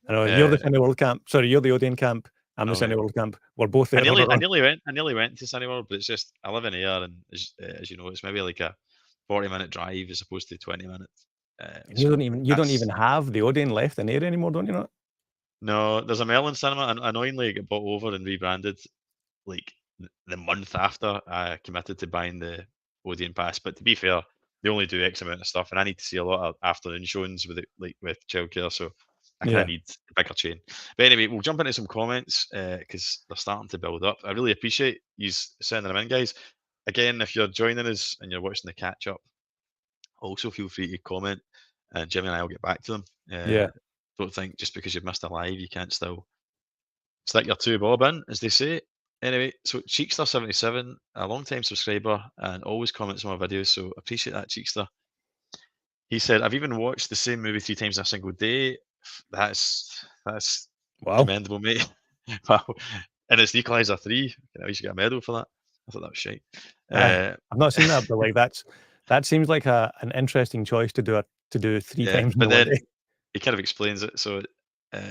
I know you're the Uh, Cineworld camp. Sorry, you're the Odeon camp. I'm the all right. Cineworld camp. We're both I there on nearly, our I own. nearly went, I nearly went to Cineworld, but it's just I live in here, and as you know, it's maybe like a 40-minute drive as opposed to 20 minutes. And So you don't even that's have the Odeon left in there anymore, don't you not? no. There's a Merlin cinema, and annoyingly, it got bought over and rebranded like the month after I committed to buying the Odeon pass. But to be fair, they only do X amount of stuff, and I need to see a lot of afternoon showings with it, like with childcare. So I kind of Yeah, need a bigger chain. But anyway, we'll jump into some comments because they're starting to build up. I really appreciate you sending them in, guys. Again, if you're joining us and you're watching the catch up, also feel free to comment, and Jimmy and I will get back to them. yeah, Don't think just because you've missed a live, you can't still stick your two bob in, as they say. Anyway, so Cheekster77, a long time subscriber and always comments on my videos, so appreciate that, Cheekster. He said, I've even watched the same movie 3 times in a single day. That's wow. commendable, mate. Wow. And it's the Equalizer 3. You should get a medal for that. I thought that was shite. Aye, Uh, I've not seen that, but like that seems like an interesting choice to do 3 yeah, times in but the one then day. he kind of explains it. So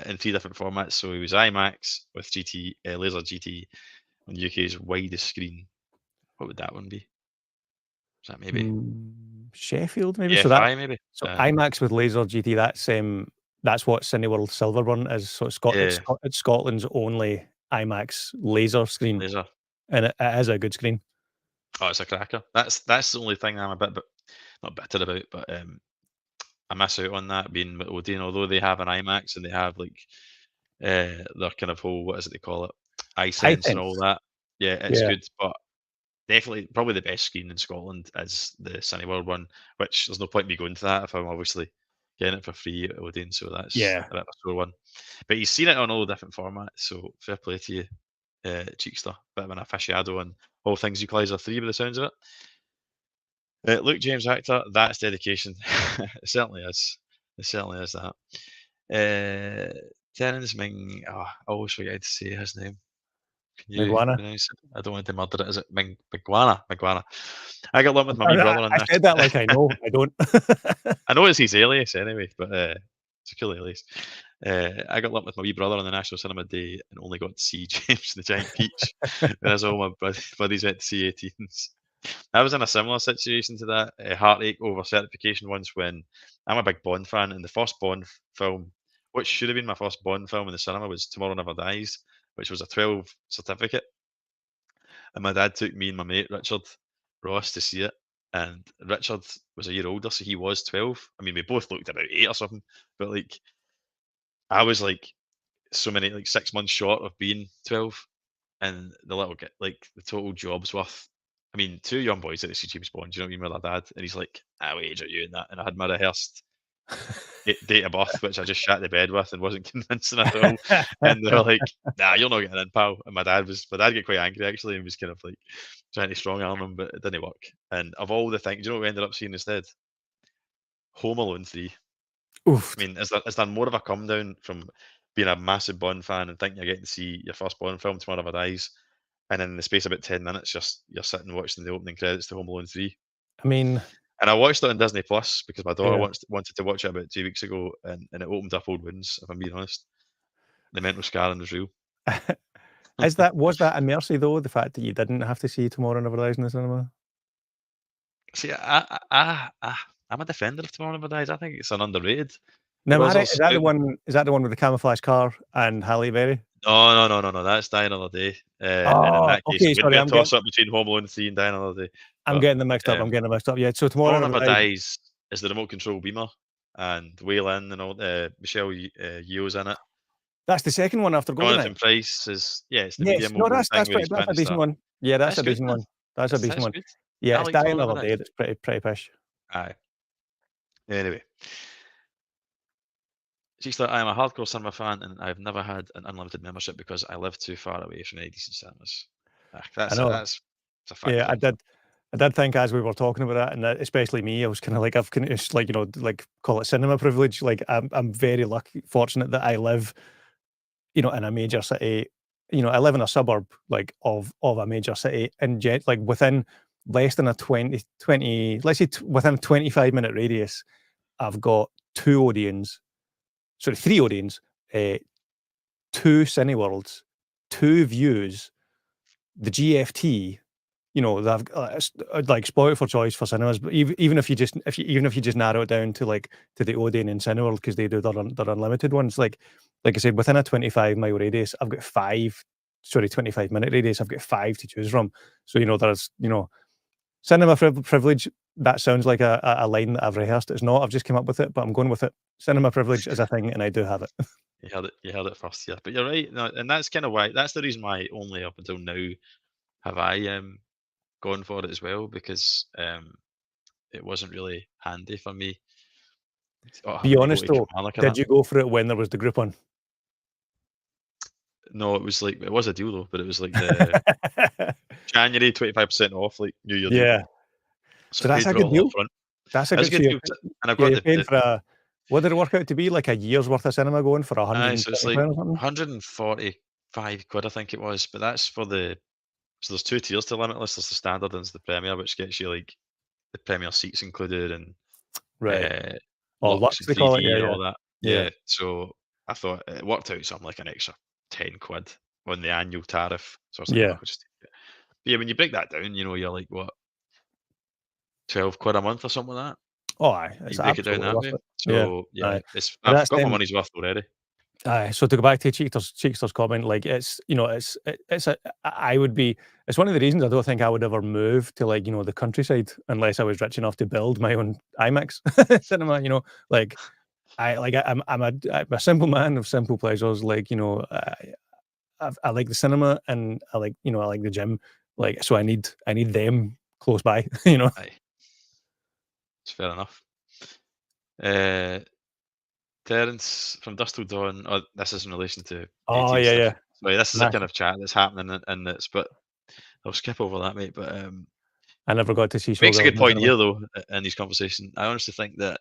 in three different formats. So he was IMAX with GT, Laser GT on UK's widest screen. What would that one be? Is that maybe Sheffield maybe? EFI maybe? So IMAX with Laser GT, that's what Cineworld Silverburn is. So Yeah, It's Scotland's only IMAX laser screen, laser. and it is a good screen. Oh, it's a cracker. That's the only thing I'm a bit, but not bitter about, but I miss out on that being with Odeon. Although they have an IMAX and they have like their kind of whole what is it they call it, iSense and all Hisense. that. Yeah, it's Yeah, good, but definitely probably the best screen in Scotland is the Cineworld one. Which there's no point in me going to that if I'm obviously getting it for free at Odeon. So that's yeah. a bit of a sore one. But he's seen it on all the different formats, so fair play to you, Cheekster. Bit of an aficionado on all things Equalizer 3 by the sounds of it. Luke James Actor, that's dedication. It certainly is. It certainly is that. Terence Ming, I always forget to say his name. Can you Miguana. pronounce it? I don't want to murder it. Is it Miguana? Miguana. I got along with my wee I brother on I this. said that like I know, I don't. I know it's his alias anyway, but it's a cool alias. I got lumped with my wee brother on the National Cinema Day and only got to see James and the Giant Peach, whereas all my buddies went to see 18s. I was in a similar situation to that, heartache over certification once when I'm a big Bond fan, and the first Bond film, which should have been my first Bond film in the cinema, was Tomorrow Never Dies, which was a 12 certificate. And my dad took me and my mate Richard Ross to see it. And Richard was a year older, so he was 12. I mean, we both looked about 8 or something, but like I was like so many, like 6 months short of being 12. And the little get like the total job's worth. I mean, two young boys at the see James Bond, you know what I mean, with their dad, and he's like, "Ah, what age are you?" And that, and I had my rehearsed date of birth, which I just shat the bed with and wasn't convincing at all. And they were like, "Nah, you're not getting in, pal." And my dad get quite angry actually, and was kind of like trying to strong arm him, but it didn't work. And of all the things, do you know what we ended up seeing instead? Home Alone 3. Oof. I mean, is there more of a come down from being a massive Bond fan and thinking you're getting to see your first Bond film, Tomorrow Never Dies, and in the space of about 10 minutes, you're sitting watching the opening credits to Home Alone 3. I mean, And I watched it on Disney Plus because my daughter yeah. wanted to watch it about 2 weeks ago, and it opened up old wounds, if I'm being honest. The mental scarring was real. Was that a mercy though, the fact that you didn't have to see Tomorrow Never Dies in the cinema? See, I'm a defender of Tomorrow Never Dies. I think it's an underrated. Now, am I right? Is Is that the one with the camouflage car and Halle Berry? no. That's Die Another Day. And in Oh, that case, okay, it would sorry, be a toss up between Home Alone 3 and Die Another Day. I'm But getting them mixed up. I'm um, getting them mixed up. Yeah, so Tomorrow Tomorrow Never Never Dies. Dies is the remote control beamer, and Waylon and all. Michelle Yeoh's in it. That's the second one after Goldeneye. Jonathan Price is it's the Yes, media no, mogul thing where he's that's trying a to decent start. one. Yeah, that's That's a good, decent man. one. That's a decent That's one. good. Yeah, I it's like Die Tomorrow Another Never Day. Dies. That's pretty pish. Aye. Anyway, she's like, I am a hardcore cinema fan, and I've never had an unlimited membership because I live too far away from any decent cinemas. I know. That's a fact Yeah, for him. I did think as we were talking about that, and especially me, I was kind of like, I've kind of like, like call it cinema privilege. Like I'm very lucky, fortunate that I live, in a major city. I live in a suburb like of a major city, and yet like within less than a 20 let's say within a 25-minute radius, I've got two Odeons, sorry, three Odeons, uh, two Cineworlds, two Views, the GFT. They've like spoiled for choice for cinemas. But even if you just narrow it down to like to the Odeon and Cineworld because they do their unlimited ones, like I said, within a 25-mile radius, I've got 25-minute radius, I've got five to choose from. So there's cinema privilege. That sounds like a line that I've rehearsed. It's not. I've just come up with it, but I'm going with it. Cinema privilege is a thing, and I do have it. You heard it first here, but you're right, no, and that's kind of why. That's the reason why only up until now have I gone for it as well, because it wasn't really handy for me Be having to go honest to though, Kilmarnock and did that. you go for it when there was the group on? No, it was like it was a deal though, but it was like the January 25% off, like New Year deal. Yeah. So So I that's paid a for it good all up deal. front. That's a It was good a so good you're deal, and I've yeah, got you're paying the for what did it work out to be? Like a year's worth of cinema going for aye, so it's 120 like pound or something? 145 quid, I think it was, but that's for so there's two tiers to Limitless. There's the standard and there's the Premier, which gets you like the Premier seats included and Right. uh, Or Lux Lux and they call it. 3D Yeah, and yeah. all that. Yeah. Yeah, so I thought it worked out something like an extra 10 quid on the annual tariff. So I was like, oh, Yeah. I'll just take it. But yeah, when you break that down, you're like, what, 12 quid a month or something like that? Oh, aye. You It's break it down absolutely that worth way. it. Yeah. So yeah, Aye. But I've that's got my money's worth already. aye. So to go back to Cheekster's comment, like it's one of the reasons I don't think I would ever move to like, the countryside unless I was rich enough to build my own IMAX cinema, like I'm a simple man of simple pleasures. Like, I like the cinema and I like the gym. Like, so I need them close by, Aye, it's fair enough. Uh, Terence from Dust Till Dawn. Oh, this is in relation to Oh, 18 yeah, stuff. yeah. Sorry, this is a Nah, kind of chat that's happening in this, but I'll skip over that, mate. But I never got to see makes a Showgirls good in the point cinema. here, though, in these conversations. I honestly think that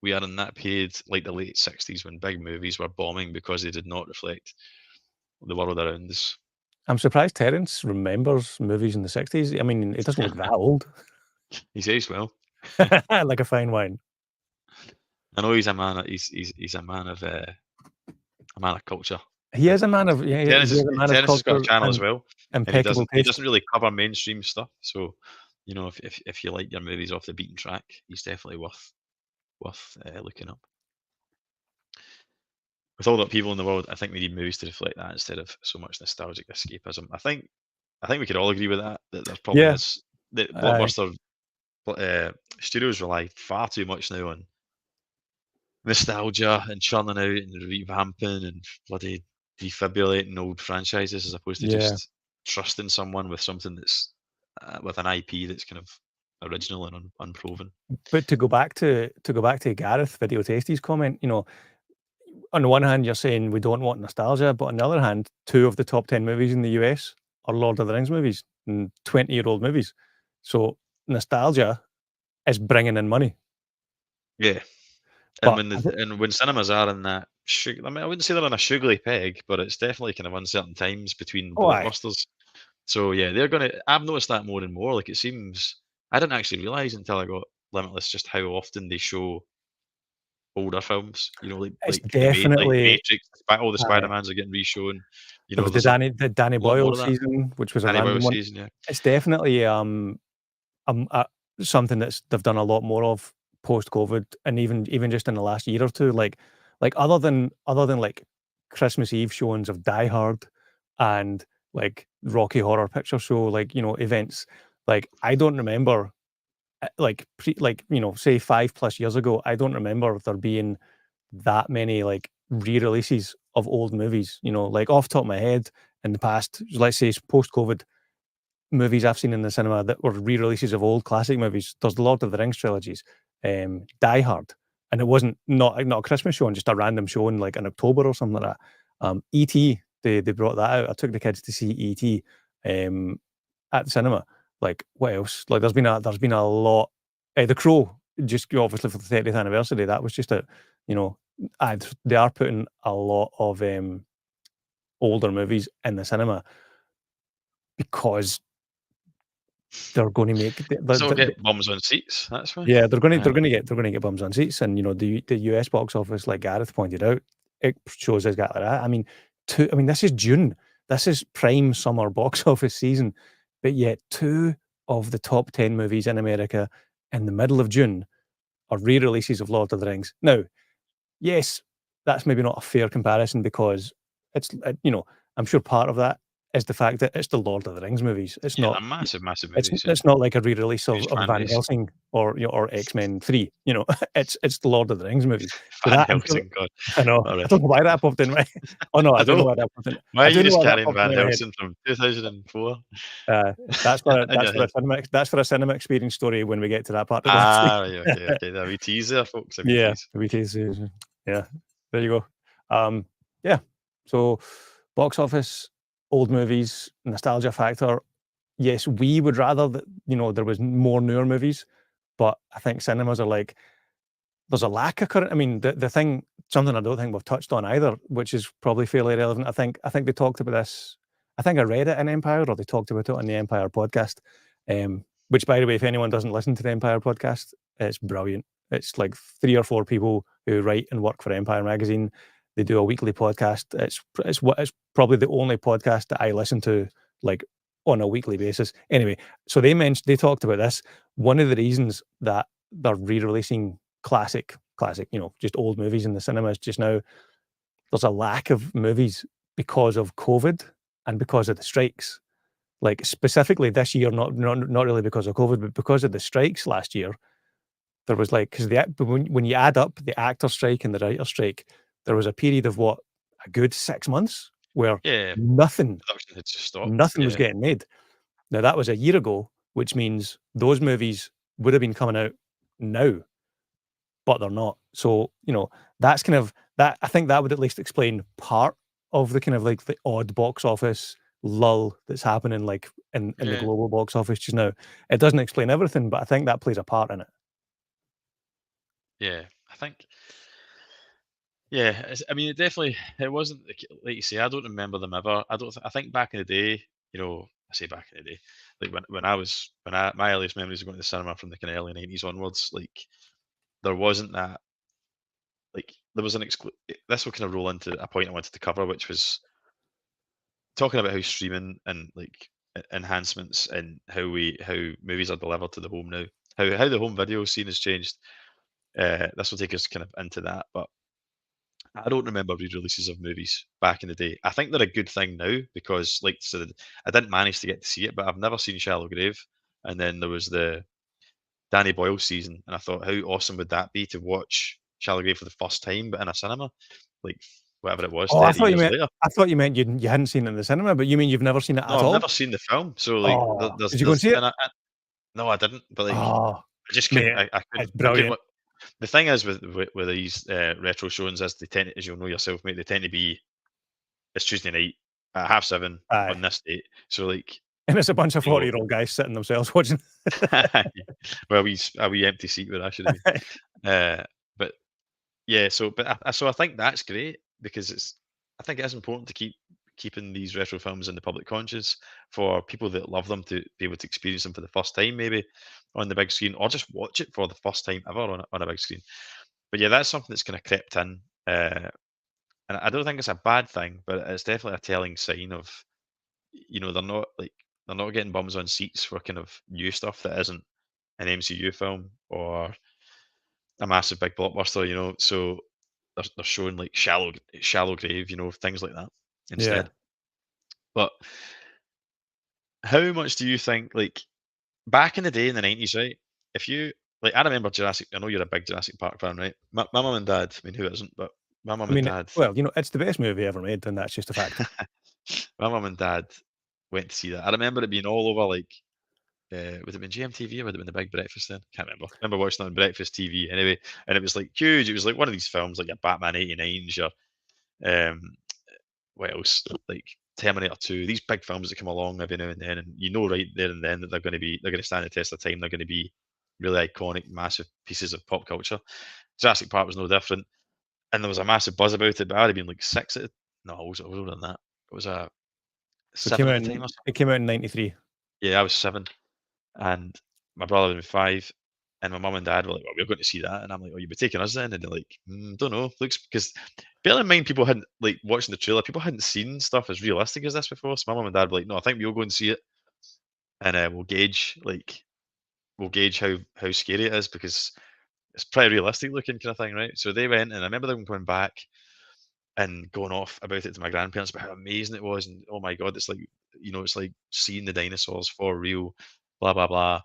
we are in that period, like the late 60s, when big movies were bombing because they did not reflect the world around us. I'm surprised Terence remembers movies in the 60s. I mean, it doesn't look that old. He's aged well. Like a fine wine. I know he's a man. He's a man of culture. He is a man of yeah, he is a man of Terence has got a culture channel as and well, and impeccable he taste. doesn't really cover mainstream stuff. So, if you like your movies off the beaten track, he's definitely worth looking up. With all the people in the world, I think we need movies to reflect that instead of so much nostalgic escapism. I think we could all agree with that. That there probably Yeah, is that aye, blockbuster studios rely far too much now on nostalgia and churning out and revamping and bloody defibrillating old franchises as opposed to yeah. just trusting someone with something that's with an IP that's kind of original and unproven. But to go back to Gareth Video Tasties comment, on the one hand, you're saying we don't want nostalgia, but on the other hand, 2 of the top 10 movies in the US are Lord of the Rings movies and 20-year-old movies. So nostalgia is bringing in money. Yeah, and But I thi when cinemas are in that I mean, I wouldn't say they're on a sugary peg, but it's definitely kind of uncertain times between oh, aye. blockbusters. So yeah, they're gonna. I've noticed that more and more. Like it seems, I didn't actually realize until I got Limitless just how often they show older films. You know, It's like the definitely Matrix, all the aye. Spider-Mans are getting reshown. You There know, was there's a The Danny lot more Boyle of that. season, which was a Danny Boyle random one. season, yeah. It's definitely, something that's they've done a lot more of post-COVID, and even just in the last year or 2, like, other than, like, Christmas Eve showings of Die Hard and, like, Rocky Horror Picture Show, like, events, like, I don't remember, say 5 plus years ago, I don't remember there being that many, like, re-releases of old movies, like, off the top of my head, in the past, let's say, post-COVID movies I've seen in the cinema that were re-releases of old classic movies. There's the Lord of the Rings trilogies, Die Hard, and it wasn't not a Christmas show, and just a random show in like in October or something like that. E.T. They brought that out. I took the kids to see E.T. Um, at the cinema. Like what else? Like there's been a lot. The Crow, just obviously for the 30th anniversary. That was just a you know, they are putting a lot of older movies in the cinema because they're going to make So get bums on seats. That's why. yeah, they're gonna Uh, they're gonna get they're gonna get bums on seats, and the US box office, like Gareth pointed out, it shows exactly that. This is June. This is prime summer box office season, but yet 2 of the top 10 movies in America in the middle of June are re-releases of Lord of the Rings. Now, yes, that's maybe not a fair comparison because I'm sure part of that is the fact that it's the Lord of the Rings movies. It's yeah, they're not massive, massive it's movies. Yeah, it's not like a re-release huge of fan Van base. Helsing or X-Men 3, it's the Lord of the Rings movies. So Van that I'm sure Helsing, God. I know. All I right. don't know why that popped in my oh, no, I I do know know. why that popped in Why I are do you know just why that carrying popped in Van my head. Helsing from 2004 That's for a in that's your for a head? cinema experience story when we get to that part of the Ah, right, okay, okay. A wee tease there, folks. A wee Yeah, tease. yeah, there you go. Yeah, so box office, old movies, nostalgia factor. Yes, we would rather that, there was more newer movies, but I think cinemas are like, there's a lack of current. I mean, the thing, something I don't think we've touched on either, which is probably fairly relevant. I think they talked about this. I think I read it in Empire, or they talked about it on the Empire podcast. Which, by the way, if anyone doesn't listen to the Empire podcast, it's brilliant. It's like 3 or 4 people who write and work for Empire magazine. They do a weekly podcast. It's probably the only podcast that I listen to like on a weekly basis. Anyway, so they talked about this. One of the reasons that they're re-releasing classic, just old movies in the cinemas just now. There's a lack of movies because of COVID and because of the strikes. Like specifically this year, not really because of COVID, but because of the strikes last year. There was like because when you add up the actor strike and the writer strike, there was a period of what, a good 6 months where Yeah, nothing production had just stopped. nothing was Yeah, getting made. Now that was a year ago, which means those movies would have been coming out now, but they're not. So, that's kind of that. I think that would at least explain part of the kind of like the odd box office lull that's happening like in the yeah, global box office just now. It doesn't explain everything, but I think that plays a part in it. yeah. I think. Yeah, I mean, it wasn't like you say. I don't remember them ever. I don't. I think back in the day, I say back in the day, like my earliest memories of going to the cinema from the kind of early '90s onwards. Like there wasn't that. Like there was an This will kind of roll into a point I wanted to cover, which was talking about how streaming and like enhancements and how movies are delivered to the home now. How the home video scene has changed. This will take us kind of into that, but I don't remember re-releases of movies back in the day. I think they're a good thing now because, like, so I didn't manage to get to see it, but I've never seen Shallow Grave. And then there was the Danny Boyle season, and I thought, how awesome would that be to watch Shallow Grave for the first time, but in a cinema, like whatever it was, Oh, I 30 thought you years meant later. I thought you meant you hadn't seen it in the cinema, but you mean you've never seen it No, at I've all? never seen the film, so like, Oh, did you go and there's, see it? and No, I didn't. But like, Oh, I just couldn't. mate, I it's couldn't. I could. brilliant. What the thing is with these retro showings is they tend, as you'll know yourself, mate. They tend to be it's Tuesday night at 7:30 on Aye. this date. So like, And it's a bunch of you know, 40-year-old guys sitting themselves watching. well, a wee empty seat where I should have been. But yeah, so I think that's great because I think it is important to keeping these retro films in the public conscious for people that love them to be able to experience them for the first time, maybe on the big screen, or just watch it for the first time ever on a big screen. But yeah, that's something that's kind of crept in, and I don't think it's a bad thing, but it's definitely a telling sign of they're not getting bums on seats for kind of new stuff that isn't an MCU film or a massive big blockbuster, So they're showing like shallow grave, things like that Yeah. instead. But how much do you think like back in the day in the 90s, right? If you like, I remember Jurassic. I know you're a big Jurassic Park fan, right? My mum and dad. I mean, who isn't? But my mum I and mean, dad. well, it's the best movie ever made, and that's just a fact. My mum and dad went to see that. I remember it being all over like would it have been GMTV or would it have been the Big Breakfast then? Can't remember. I remember watching it on Breakfast TV anyway, and it was like huge. It was like one of these films like your Batman 89s, your um, what else? Like Terminator 2. These big films that come along every now and then, and right there and then that they're going to stand the test of time. They're going to be really iconic, massive pieces of pop culture. Jurassic Park was no different, and there was a massive buzz about it. But I'd have been like six at no, I was older than that. It was a So it came 7 at out the time in or it something. came out in '93. Yeah, I was 7, and my brother was 5, and my mum and dad were like, "Well, we're going to see that," and I'm like, "Oh, you'll be taking us then?" And they're like, "Don't know." Looks because bear in mind, people hadn't like watching the trailer. People hadn't seen stuff as realistic as this before. So my mum and dad were like, "No, I think we'll go and see it, and we'll gauge how scary it is because it's pretty realistic looking kind of thing, right?" So they went, and I remember them coming back and going off about it to my grandparents about how amazing it was, and oh my god, it's like it's like seeing the dinosaurs for real, blah blah blah.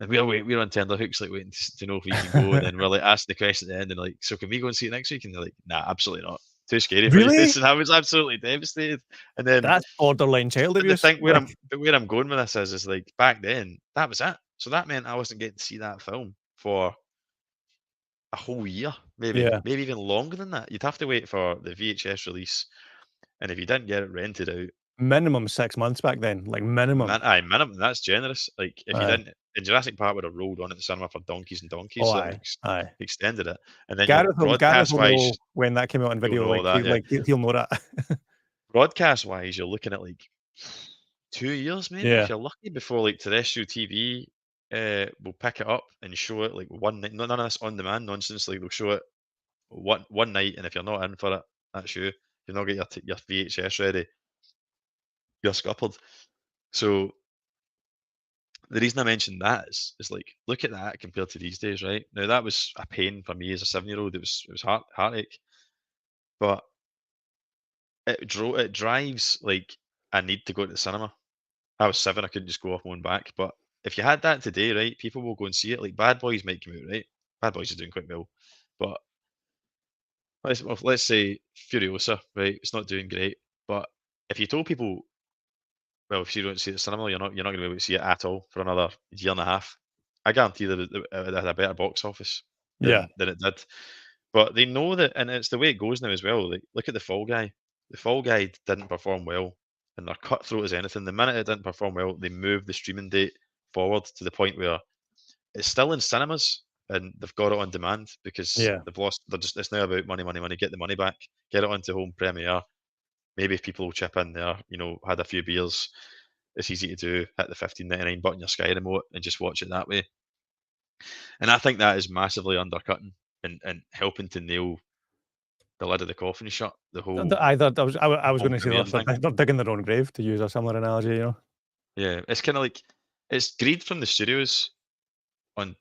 And we're on tenterhooks, like waiting to know if we can go, and then we're like asking the question at the end, and like, so can we go and see it next week? And they're like, nah, absolutely not, too scary for you. Really? And I was absolutely devastated. And then That's borderline child but the abuse. thing Like, where I'm going with this is like back then that was it. So that meant I wasn't getting to see that film for a whole year, yeah, maybe even longer than that. You'd have to wait for the VHS release, and if you didn't get it rented out, minimum 6 months back then. Like minimum. minimum, that's generous. Like if you Aye. didn't, and Jurassic Park would have rolled on at the cinema for donkeys and donkeys, Oh, so that aye, aye. extended it. And then Gareth broadcast will wise, know when that came out on you'll video. know Like that, yeah. he'll know that. Broadcast wise, you're looking at like 2 years maybe if Yeah, you're lucky before like terrestrial TV will pick it up and show it like one night. None of this on demand nonsense. Like they'll show it one night, and if you're not in for it, that's you. If you've not got your VHS ready, you're scuppered. So the reason I mentioned that is like look at that compared to these days, right? Now that was a pain for me as a 7-year-old. It was heartache, but it drives like a need to go to the cinema. I was 7, I couldn't just go off my own back. But if you had that today, right, people will go and see it. Like Bad Boys might come out, right? Bad Boys is doing quite well, but let's say Furiosa, right? It's not doing great, but if you told people, well, if you don't see it at cinema, you're not going to be able to see it at all for another year and a half. I guarantee that it had a better box office yeah. than it did. But they know that, and it's the way it goes now as well. Like, look at the Fall Guy. The Fall Guy didn't perform well, and they're cutthroat as anything. The minute it didn't perform well, they moved the streaming date forward to the point where it's still in cinemas and they've got it on demand because Yeah. they've lost. They're just it's now about money, money, money. Get the money back. Get it onto home premiere. Maybe if people will chip in there, had a few beers. It's easy to do. Hit the 15.99 button your Sky remote and just watch it that way. And I think that is massively undercutting and helping to nail the lid of the coffin shut. The whole I was home going to say premiere thing. they're digging their own grave, to use a similar analogy. Yeah, it's kind of like it's greed from the studios on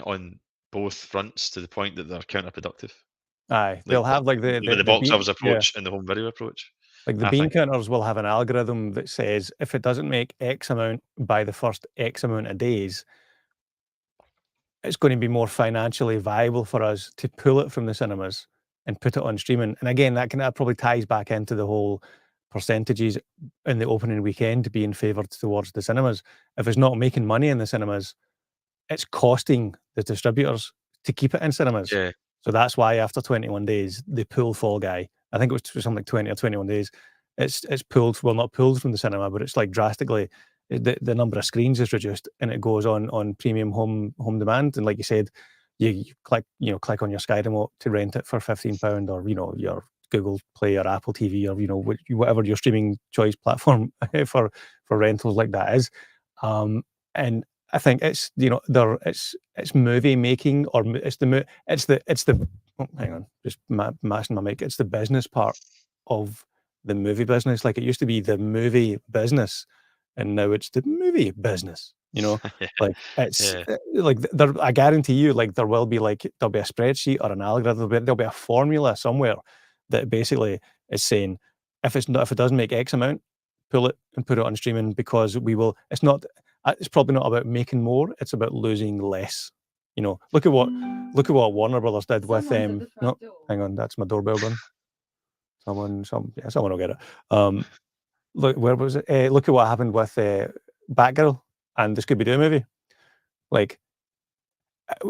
on both fronts to the point that they're counterproductive. Aye, Like they'll have like the with the the the box bean office yeah, approach and the home video approach. like the I bean think. counters will have an algorithm that says if it doesn't make X amount by the first X amount of days, it's going to be more financially viable for us to pull it from the cinemas and put it on streaming. And again, that probably ties back into the whole percentages in the opening weekend being favoured towards the cinemas. If it's not making money in the cinemas, it's costing the distributors to keep it in cinemas. Yeah. So that's why after 21 days, they pull Fall Guy. I think it was something like 20 or 21 days. It's pulled, well, not pulled from the cinema, but it's like drastically the number of screens is reduced, and it goes on premium home demand. And like you said, you click on your Sky remote to rent it for £15, or your Google Play or Apple TV, or whatever your streaming choice platform for rentals like that is. And I think it's it's movie making, or it's the oh, hang on, just mashing my mic. It's the business part of the movie business. Like, it used to be the movie business, and now it's the movie business. Yeah. Like, it's Yeah. like there. I guarantee you, like, there'll be a spreadsheet or an algorithm. There'll be a formula somewhere that basically is saying, if it doesn't make X amount, pull it and put it on streaming, because we will. It's not. It's probably not about making more. It's about losing less. Look at what Warner Brothers did with no, hang on, that's my doorbell done. Someone will get it. Look, where was it? Look at what happened with Batgirl and the Scooby Doo movie. Like,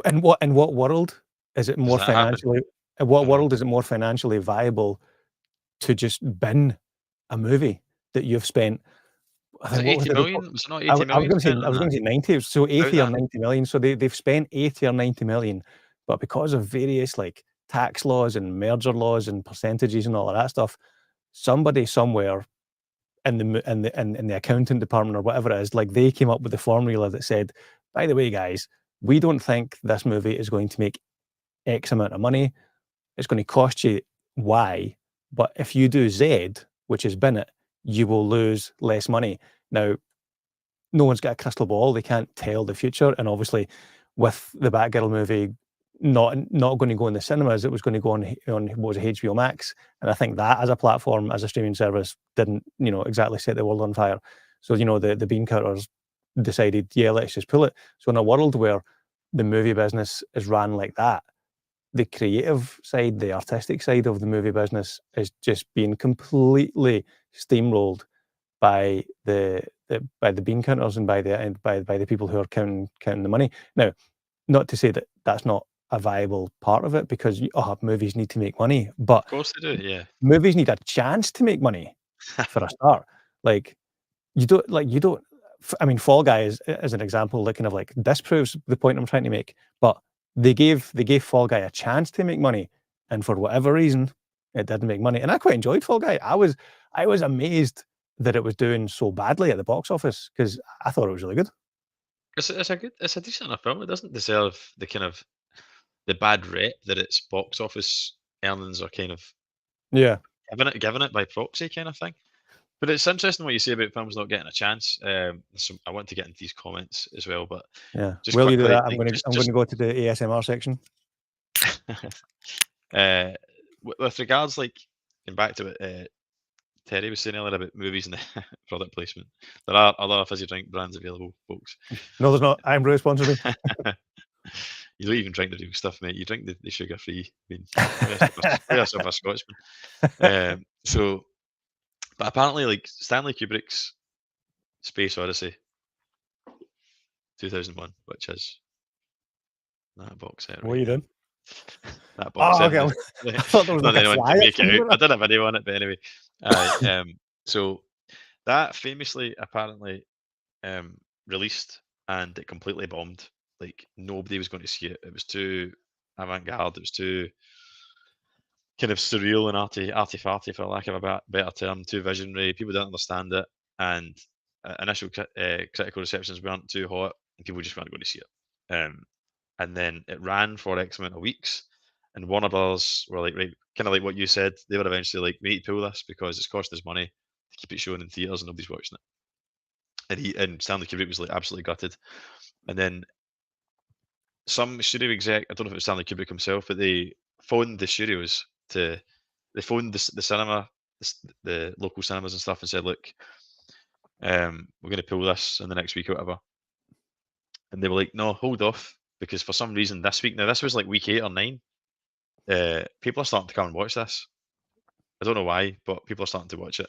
in what world is it Does more that happen? financially? In what I know. world is it more financially viable to just bin a movie that you've spent? I Was think, it what was 80 the report? million? Was it not I 80 I was million gonna say spent I on was that? gonna say 90, so About 80 or that? 90 million. So they've spent 80 or 90 million, but because of various, like, tax laws and merger laws and percentages and all of that stuff, somebody somewhere in the accounting department or whatever it is, like, they came up with the formula that said, "By the way, guys, we don't think this movie is going to make X amount of money. It's gonna cost you Y, but if you do Z, which is bin it, you will lose less money." Now, no one's got a crystal ball. They can't tell the future. And obviously, with the Batgirl movie not going to go in the cinemas, it was going to go on what was it, HBO Max. And I think that, as a platform, as a streaming service, didn't exactly set the world on fire. So the bean counters decided, yeah, let's just pull it. So in a world where the movie business is ran like that, the creative side, the artistic side of the movie business is just being completely steamrolled by the bean counters, and by the people who are counting the money. Now, not to say that that's not a viable part of it, because movies need to make money, but Of course they do, yeah. movies need a chance to make money for a start. Like, you don't. I mean, Fall Guy is an example that kind of like disproves the point I'm trying to make. But they gave Fall Guy a chance to make money, and for whatever reason, it didn't make money. And I quite enjoyed Fall Guy. I was amazed that it was doing so badly at the box office, because I thought it was really good. It's a decent enough film. It doesn't deserve the kind of the bad rep that its box office earnings are kind of Yeah, giving it by proxy kind of thing. But it's interesting what you say about films not getting a chance. So I want to get into these comments as well, but yeah. just Will you do quickly, that? I'm like gonna I'm just gonna go to the ASMR section. uh, with regards, like, going back to what Terry was saying earlier about movies and the product placement, there are other fizzy drink brands available, folks. No, there's not. Brew sponsor me. You don't even drink the real stuff, mate. You drink the sugar free. I mean, play yourself a Scotsman. So, but apparently, like Stanley Kubrick's Space Odyssey 2001, which is that box set What are right you there. doing? That box Oh, set. okay. I thought there was Not like a anyone fly can up make it out. somewhere. I did a video on it, but anyway. So that famously, apparently, released, and it completely bombed. Like, nobody was going to see it. It was too avant-garde. It was too kind of surreal and arty-farty, for lack of a better term, too visionary. People didn't understand it, and initial critical receptions weren't too hot, and people just weren't going to see it. And then it ran for X amount of weeks, and Warner Brothers were like, right, kind of like what you said. They were eventually like, we need to pull this because it's costing us money to keep it shown in theaters and nobody's watching it. And Stanley Kubrick was like absolutely gutted. And then some studio exec, I don't know if it was Stanley Kubrick himself, but they phoned the studios to, they phoned the cinema, the local cinemas and stuff, and said, look, we're going to pull this in the next week or whatever. And they were like, no, hold off, because for some reason this week, now this was like week 8 or 9, people are starting to come and watch this. I don't know why, but people are starting to watch it.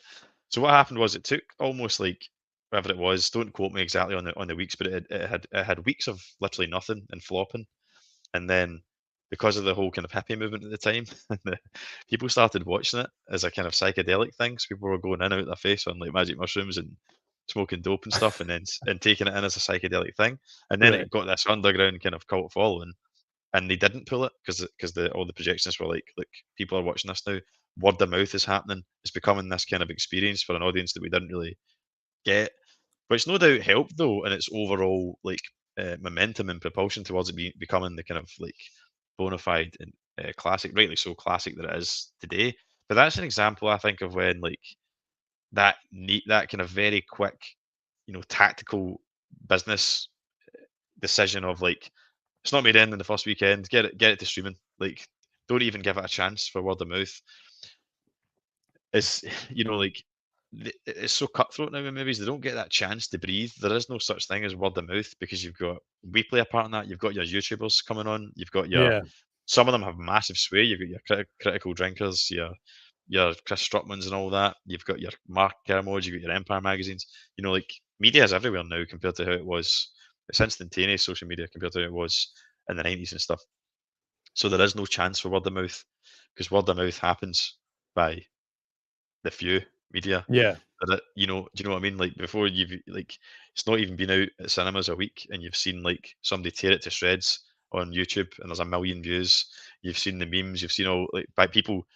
So what happened was it took almost like whatever it was. Don't quote me exactly on the weeks, but it had weeks of literally nothing and flopping, and then because of the whole kind of hippie movement at the time, the people started watching it as a kind of psychedelic thing. So people were going in and out their face on like magic mushrooms and smoking dope and stuff, and then and taking it in as a psychedelic thing. And then Right. it got this underground kind of cult following, and they didn't pull it because all the projectionists were like people are watching this now. Word of mouth is happening. It's becoming this kind of experience for an audience that we didn't really get, which no doubt helped though in its overall like momentum and propulsion towards it becoming the kind of like bona fide and classic, rightly so classic that it is today. But that's an example I think of when like that kind of very quick, tactical business decision of like it's not made in the first weekend, get it to streaming, like don't even give it a chance for word of mouth. It's like it's so cutthroat now in movies. They don't get that chance to breathe. There is no such thing as word of mouth because we play a part in that. You've got your YouTubers coming on. You've got your Yeah. some of them have massive sway. You've got your critical drinkers, your Chris Struckmans and all that. You've got your Mark Kermode. You've got your Empire magazines. Like media is everywhere now compared to how it was. It's instantaneous social media compared to how it was in the 90s and stuff. So there is no chance for word of mouth because word of mouth happens by the few media. Yeah. But do you know what I mean? Like before you've like it's not even been out at cinemas a week and you've seen like somebody tear it to shreds on YouTube and there's a million views. You've seen the memes, you've seen all like by people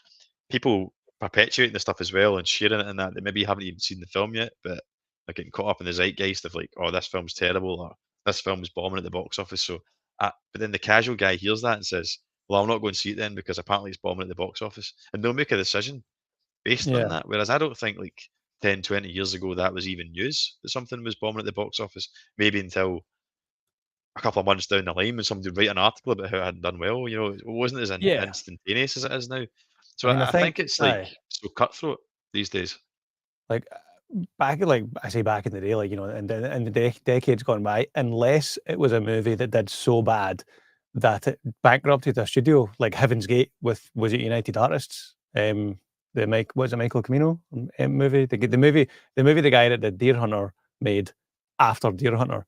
perpetuating the stuff as well and sharing it and that they maybe haven't even seen the film yet, but are getting caught up in the zeitgeist of like, oh, this film's terrible or this film's bombing at the box office. So, but then the casual guy hears that and says, well, I'm not going to see it then because apparently it's bombing at the box office, and they'll make a decision based on Yeah. that. Whereas I don't think like 10, 20 years ago that was even news that something was bombing at the box office. Maybe until a couple of months down the line when somebody would write an article about how it hadn't done well. It wasn't as Yeah. instantaneous as it is now. I So mean, I I think think it's like aye. so cutthroat these days. Like, like, I say back in the day, like, in the decades gone by, unless it was a movie that did so bad that it bankrupted a studio, like Heaven's Gate with, was it United Artists? Was it Michael Cimino movie? The movie the guy that did Deer Hunter made after Deer Hunter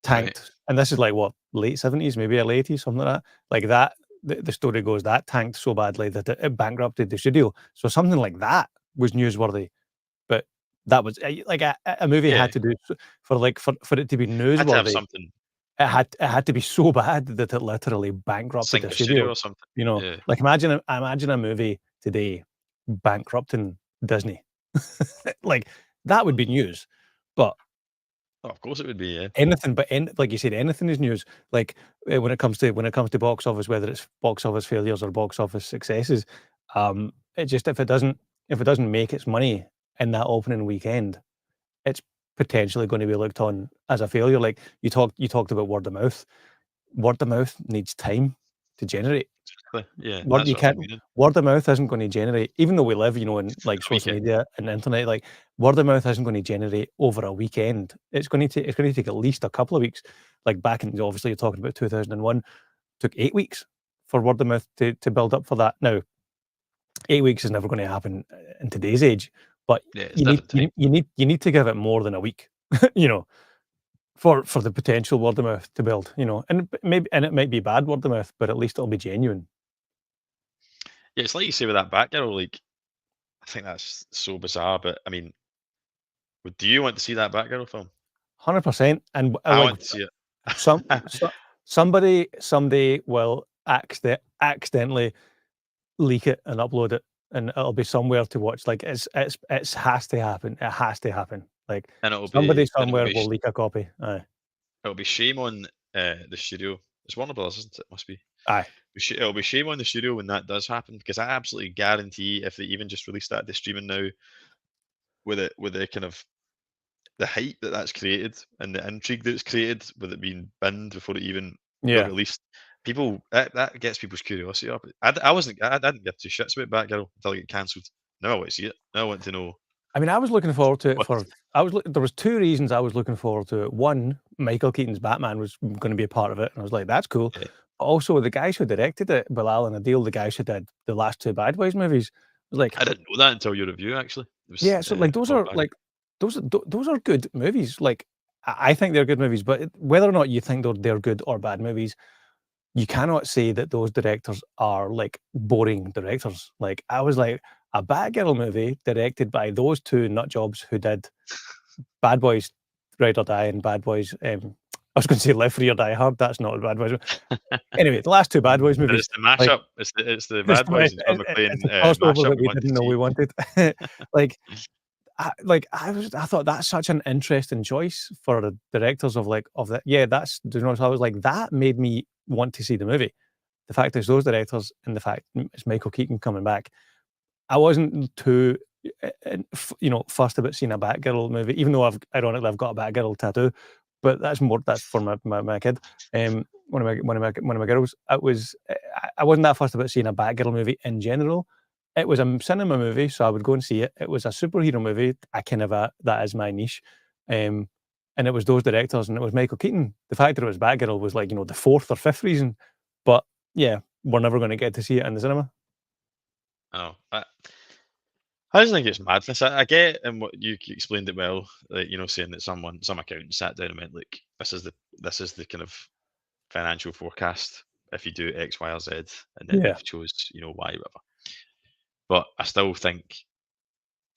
Right. tanked, and this is like what, late 70s, maybe early 80s, something like that. Like that, the story goes that tanked so badly that it bankrupted the studio. So something like that was newsworthy, but that was like a movie Yeah. had to do for like for it to be Had to have newsworthy. something It had to be so bad that it literally bankrupted sink the a studio studio. or something. Yeah. Like imagine a movie today bankrupting Disney. Like that would be news. But Oh, of course it would be. Yeah. anything, like you said, anything is news. Like when it comes to box office, whether it's box office failures or box office successes, it just if it doesn't make its money in that opening weekend, it's potentially going to be looked on as a failure. Like you talked about word of mouth. Word of mouth needs time to generate. Yeah. Word That's you what I'm can't meaning. Word of mouth isn't going to generate, even though we live, in like social Yeah. media and internet. Like word of mouth isn't going to generate over a weekend. It's going to take at least a couple of weeks. Like back in, obviously you're talking about 2001, took 8 weeks for word of mouth to build up for that. Now 8 weeks is never going to happen in today's age, but Yeah. It's you need different time. you need to give it more than a week. you know, for the potential word of mouth to build. And it might be bad word of mouth, but at least it'll be genuine. Yeah. It's like you say with that Batgirl. Like I think that's so bizarre, but I mean, do you want to see that Batgirl film? 100%. And I like want to see it. some somebody someday will accidentally leak it and upload it, and it'll be somewhere to watch. Like it's has to happen. It has to happen. Like and somebody somewhere will leak a copy. Aye. it'll be shame on the studio. It's Warner Brothers, isn't it? Must be. Aye. It'll be shame on the studio when that does happen because I absolutely guarantee if they even just release that to streaming now, with the kind of the hype that's created and the intrigue that's created with it being binned before it even got Yeah. released, people that gets people's curiosity up. I didn't give two shits about Batgirl until it got cancelled. Now I want to see it. Now I want to know I mean, I was looking forward to it what. for. There was two reasons I was looking forward to it. One, Michael Keaton's Batman was going to be a part of it, and I was like, "That's cool." Yeah, Also, the guys who directed it, Bilal and Adil, the guys who did the last two Bad Boys movies, I was like, I didn't know that until your review actually. It was Yeah, so, like, those Fall are, Guy. like those are good movies, like, I think they're good movies, but whether or not you think they're good or bad movies, you cannot say that those directors are, like, boring directors. Like, I was like, a Batgirl movie directed by those 2 nut jobs who did Bad Boys Ride or Die and Bad Boys, I was gonna say Live Free or Die Hard, that's not a Bad Boys. Anyway, the last 2 Bad Boys But movies, it's the like, mashup. It's the it's Bad Boys and John it's McClane a crossover mashup that we we want to didn't know we see. wanted. Like, I thought that's such an interesting choice for the directors of that. Yeah, that's, you know, so I was like, that made me want to see the movie. The fact it's those directors and the fact it's Michael Keaton coming back. I wasn't too, you know, fussed about seeing a Batgirl movie, even though ironically I've got a Batgirl tattoo, but that's for my kid. One of my girls. It was I wasn't that fussed about seeing a Batgirl movie in general. It was a cinema movie, so I would go and see it. It was a superhero movie. I kind of that is my niche. Um, and it was those directors, and it was Michael Keaton. The fact that it was Batgirl was like, you know, the fourth or fifth reason. But yeah, we're never going to get to see it in the cinema. Oh, I just think it's madness. I get, and what you explained it well, like, you know, saying that some accountant sat down and went, "Look, this is the kind of financial forecast if you do X, Y, or Z, and then Yeah, they've chose, you know, Y, whatever." But I still think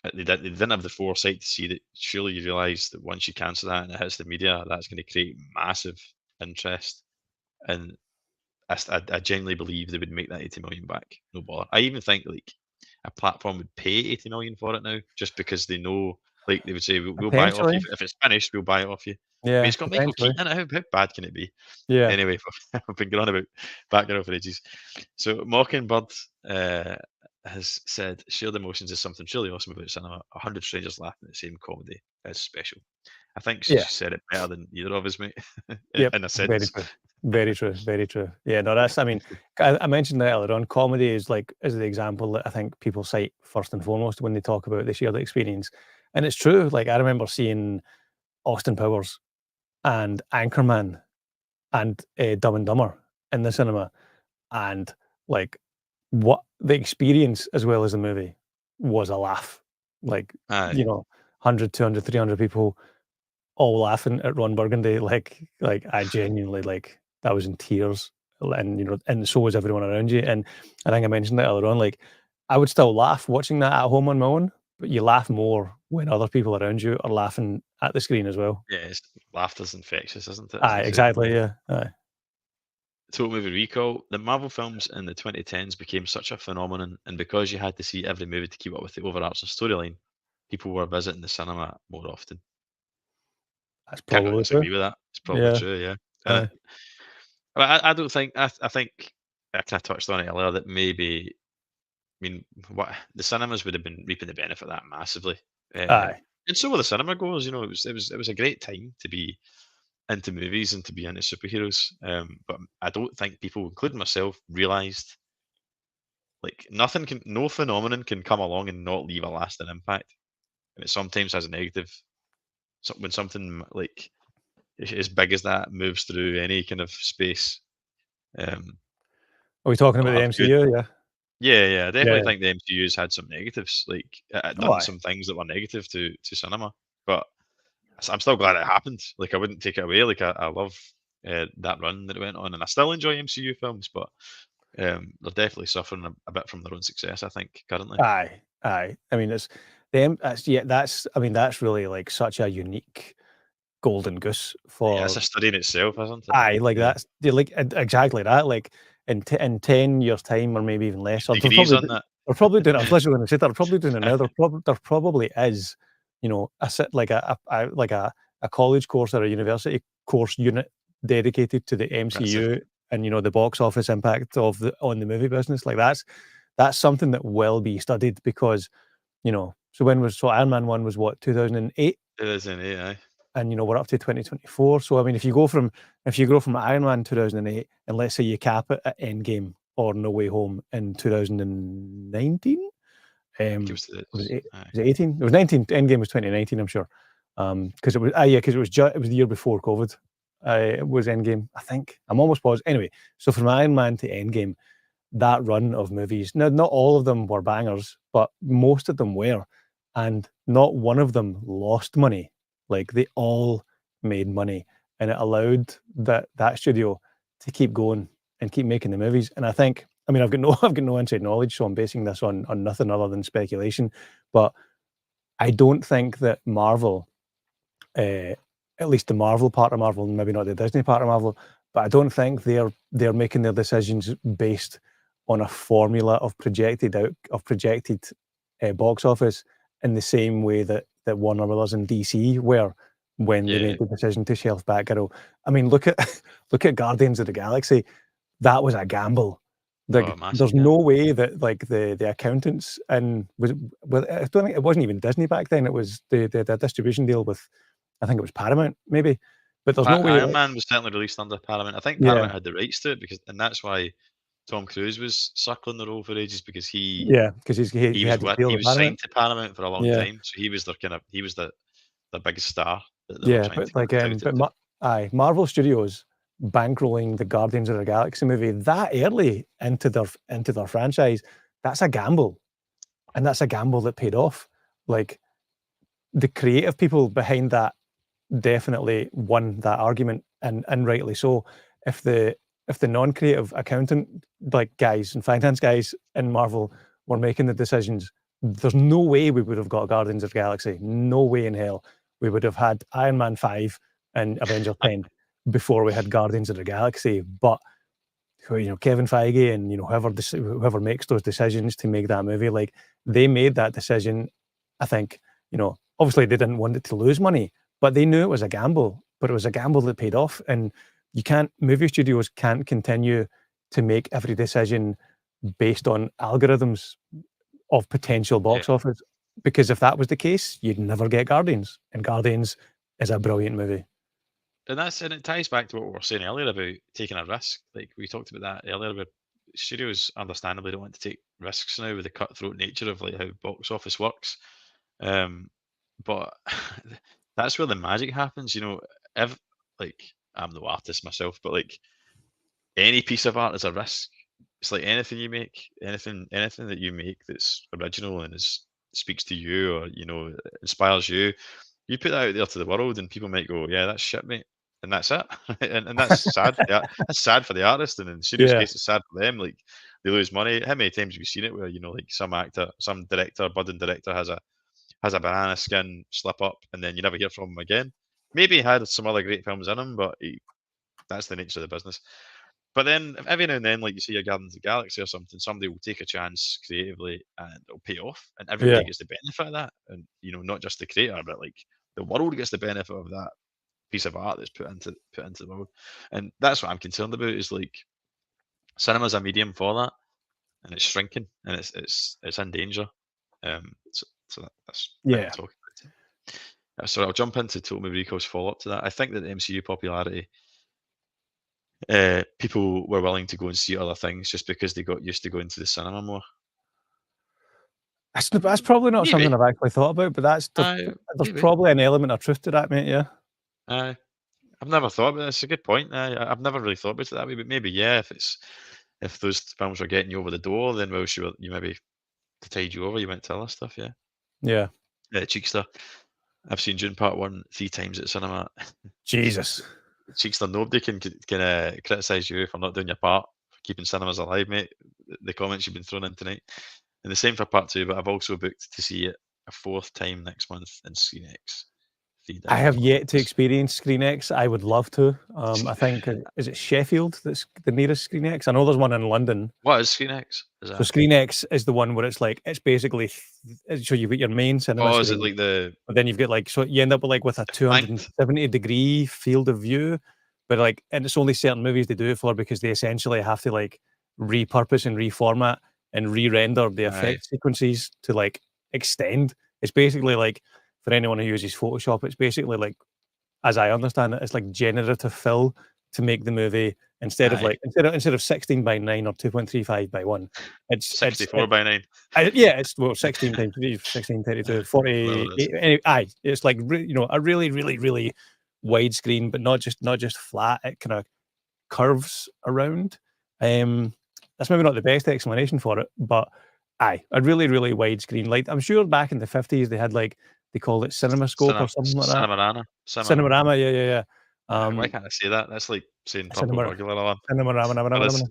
that they didn't have the foresight to see that. Surely you realise that once you cancel that and it hits the media, that's going to create massive interest, and I genuinely believe they would make that 80 million back. No bother. I even think like a platform would pay 80 million for it now, just because they know, like they would say, we'll buy it off you potentially. if it's finished. We'll buy it off you. I mean, Yeah, it's got Michael potentially. Keaton in it. How bad can it be? Yeah. Anyway, I've been going on about Batgirl for ages. So Mockingbird uh, has said, shared emotions is something truly awesome about cinema. 100 strangers laughing at the same comedy is special. I think she Yeah. said it better than either of us, mate, Yep. in a Very sense. true. Very true. Very true. Yeah, no, that's, I mean, I mentioned that earlier on. Comedy is like is the example that I think people cite first and foremost when they talk about the shared experience. And it's true. Like, I remember seeing Austin Powers and Anchorman and Dumb and Dumber in the cinema, and like what the experience as well as the movie was a laugh. Like, Aye. you know, 100, 200, 300 people all laughing at Ron Burgundy, like, I genuinely, like, I was in tears, and, you know, and so was everyone around you, and I think I mentioned that earlier on, like, I would still laugh watching that at home on my own, but you laugh more when other people around you are laughing at the screen as well. Yeah, laughter's infectious, isn't it, as Aye, they say? exactly, yeah, aye. Total Movie Recall. The Marvel films in the 2010s became such a phenomenon, and because you had to see every movie to keep up with the overarching storyline, people were visiting the cinema more often. That's Can't really probably true. disagree with that. It's probably Yeah, true, yeah. And aye. I don't think I think I kind of touched on it earlier that maybe I mean what the cinemas would have been reaping the benefit of that massively. Aye, And so were the cinema goers. You know, it was a great time to be into movies and to be into superheroes. But I don't think people, including myself, realised like no phenomenon can come along and not leave a lasting impact. And it sometimes has a negative. So when something like as big as that moves through any kind of space, um, are we talking about it'll the have good. MCU? Yeah. Yeah, yeah, I Yeah, definitely yeah. think the MCU's had some negatives, like Oh, done aye. some things that were negative to cinema. But I'm still glad it happened. Like I wouldn't take it away. Like I love that run that it went on, and I still enjoy MCU films. But they're definitely suffering a bit from their own success, I think, currently. Aye, aye. I mean, it's them that's yeah, that's I mean, that's really, like, such a unique golden goose Yeah, it's for a study in itself, isn't it? aye, like, Yeah. that's yeah, like, exactly that, like, in 10 years' time or maybe even less, or Degrees on that. they're probably doing I was literally gonna say they're probably doing it now, there probably is, you know, a sit like like a college course or a university course unit dedicated to the That's a MCU and, you know, the box office impact of the on the movie business, like, that's something that will be studied because, you know, so Iron Man 1 was what, 2008? it is an AI. And, you know, we're up to 2024. So, I mean, if you go from Iron Man 2008 and let's say you cap it at Endgame or No Way Home in 2019, Gives to was this. it Aye. was it 18? It was 19. Endgame was 2019, I'm sure. Because it was it was the year before COVID. It was Endgame, I think. I'm almost positive. Anyway, so from Iron Man to Endgame, that run of movies, now not all of them were bangers, but most of them were. and not one of them lost money. Like, they all made money, and it allowed that studio to keep going and keep making the movies. And I think, I mean, I've got no I've got no inside knowledge, so I'm basing this on nothing other than speculation. But I don't think that Marvel, uh, at least the Marvel part of Marvel, maybe not the Disney part of Marvel, but I don't think they're making their decisions based on a formula of projected box office in the same way that Warner Brothers and DC were when they Yeah. made the decision to shelf Batgirl. I mean, look at look at Guardians of the Galaxy. That was a gamble. Oh, Like, massive, there's yeah. no way that like the accountants and was well, I don't think it wasn't even Disney back then. It was the distribution deal with, I think it was Paramount, maybe. But there's no way Iron that, Man was certainly released under Paramount. I think yeah, Paramount had the rights to it and that's why Tom Cruise was circling the role for ages because yeah, because he had to deal he with was Paramount. signed to Paramount for a long Yeah, time, so he was their the biggest star that they were yeah, trying but to like, tout it to. Marvel Studios bankrolling the Guardians of the Galaxy movie that early into their franchise, that's a gamble, and that's a gamble that paid off. Like, the creative people behind that definitely won that argument, and rightly so. If the non-creative accountant like guys and finance guys in Marvel were making the decisions, there's no way we would have got Guardians of the Galaxy. No way in hell. We would have had Iron Man 5 and Avengers 10 before we had Guardians of the Galaxy. But Kevin Feige and whoever makes those decisions to make that movie, like, they made that decision. I think, obviously they didn't want it to lose money, but they knew it was a gamble. But it was a gamble that paid off, and movie studios can't continue to make every decision based on algorithms of potential Yeah. box office. Because if that was the case, you'd never get Guardians, and Guardians is a brilliant movie. And it ties back to what we were saying earlier about taking a risk. Like we talked about that earlier, where studios understandably don't want to take risks now with the cutthroat nature of like how box office works. Um, but that's where the magic happens. If like I'm no artist myself, but like any piece of art is a risk. It's like anything you make, anything that you make that's original and speaks to you or inspires you. You put that out there to the world, and people might go, "Yeah, that's shit, mate," and that's it. And that's sad. Yeah, that's sad for the artist, and in the studio's Yeah. case, it's sad for them. Like they lose money. How many times have you seen it where like some actor, some director, budding director has a banana skin slip up, and then you never hear from him again. Maybe he had some other great films in him, but that's the nature of the business. But then every now and then, like you see a Guardians of the Galaxy or something, somebody will take a chance creatively and it'll pay off, and Yeah. everybody gets the benefit of that. And not just the creator, but like the world gets the benefit of that piece of art that's put into the world. And that's what I'm concerned about. Is like cinema's a medium for that, and it's shrinking, and it's in danger. That's why I'm Yeah. talking about it. So I'll jump into Total Movie Recall's follow up to that. I think that the MCU popularity, people were willing to go and see other things just because they got used to going to the cinema more. That's probably not something Maybe. I've actually thought about, but there's Maybe. probably an element of truth to that, mate, yeah. I've never thought about it. It's a good point. I've never really thought about it that way, but maybe, yeah, if those films were getting you over the door, then well, sure, you maybe to tide you over, you might tell us stuff, yeah. Yeah. Cheekster. I've seen June Part 1 3 times at cinema. Jesus. Cheekster, nobody can criticise you for not doing your part for keeping cinemas alive, mate. The comments you've been thrown in tonight. And the same for Part 2, but I've also booked to see it a 4th time next month in ScreenX. 3 I have different yet to ones. experience ScreenX. I would love to. I think, is it Sheffield that's the nearest ScreenX? I know there's one in London. What is ScreenX? Is So that? ScreenX is the one where it's basically so you've got your main cinema Oh, is it screen, like the but then you've got like, so you end up with like with a banked? 270-degree field of view, but like, and it's only certain movies they do it for because they essentially have to like repurpose and reformat and re-render the Aye. effect sequences to like extend. It's basically like, for anyone who uses Photoshop, it's basically like, as I understand it, it's like generative fill to make the movie instead of Aye. like instead of 16 by 9 or 2.35 by 1. It's 64 by 9. yeah, it's well 16 times 3, 16, 32, Whatever it is. 48. Anyway, it's like a really, really, really wide screen, but not just flat. It kind of curves around. That's maybe not the best explanation for it, but Aye, a really, really widescreen. Like, I'm sure back in the 50s they had, like, they called it CinemaScope or something like that. Cinemarama. Cinerama, yeah, yeah, yeah. Why Um, can't I say that? That's like saying purple Cinema regular alarm. Cinerama, Or is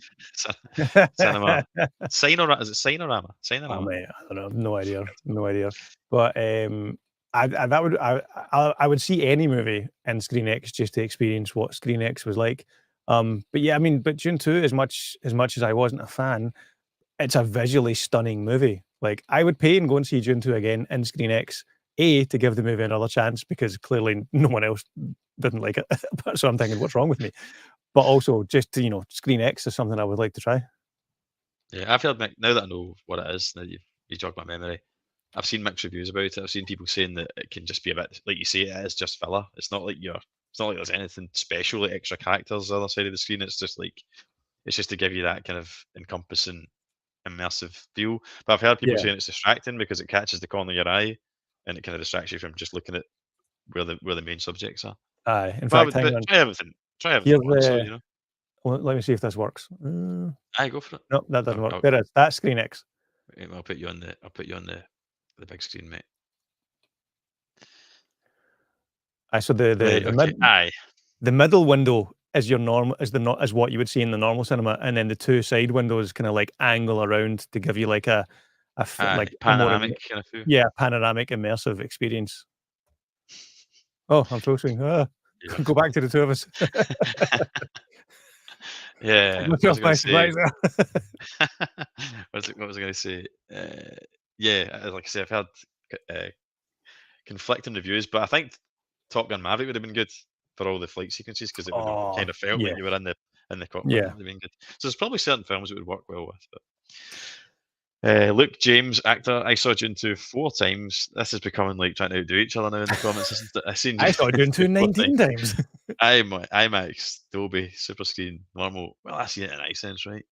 cinema Sinorama? Is it Sinorama? Oh, Sinorama? mate, I don't know, no idea, no idea. But, I that would I would see any movie in Screen X just to experience what Screen X was like. But yeah, I mean, but Dune 2, as much as I wasn't a fan, it's a visually stunning movie. Like, I would pay and go and see Dune 2 again in Screen X, A, to give the movie another chance because clearly no one else didn't like it. So I'm thinking, "What's wrong with me?" But also just to, Screen X is something I would like to try. Yeah, I've heard now that I know what it is, now you jog my memory. I've seen mixed reviews about it. I've seen people saying that it can just be a bit like you say, it is just filler. It's not like there's anything special like extra characters on the other side of the screen. It's just to give you that kind of encompassing, immersive feel. But I've heard people Yeah. saying it's distracting because it catches the corner of your eye and it kind of distracts you from just looking at where the main subjects are. Aye. In fact, But hang but on. try everything Here's once. So the well, let me see if this works. I go for it. No, that doesn't I'll, work. I'll, There it is. That's Screen X. I'll put you on the big screen, mate. Aye, so Right. Okay. Aye. the middle window is your norm is the not is what you would see in the normal cinema, and then the two side windows kinda, like, angle around to give you, like, Aye. like, a more Panoramic kind of feel. yeah, panoramic immersive experience. Oh, I'm frozen. Yeah. Go back to the 2 of us. Took Yeah. What was myself I going by to say? surprise there. What was I going to say? Yeah, like I say, I've had uh, conflicting reviews, but I think Top Gun Maverick would have been good for all the flight sequences because it would have Oh, kind of felt like yeah, you were in the cockpit. yeah. That would have been good. So there's probably certain films it would work well with. But Luke James, actor, I saw Dune 2 4 times. This is becoming like trying to outdo each other now in the comments, isn't it? I've seen I Dune saw Dune 2 4 times. 19 times. IMAX, Dolby, Super Screen, normal. Well, I seen it in iSense, right?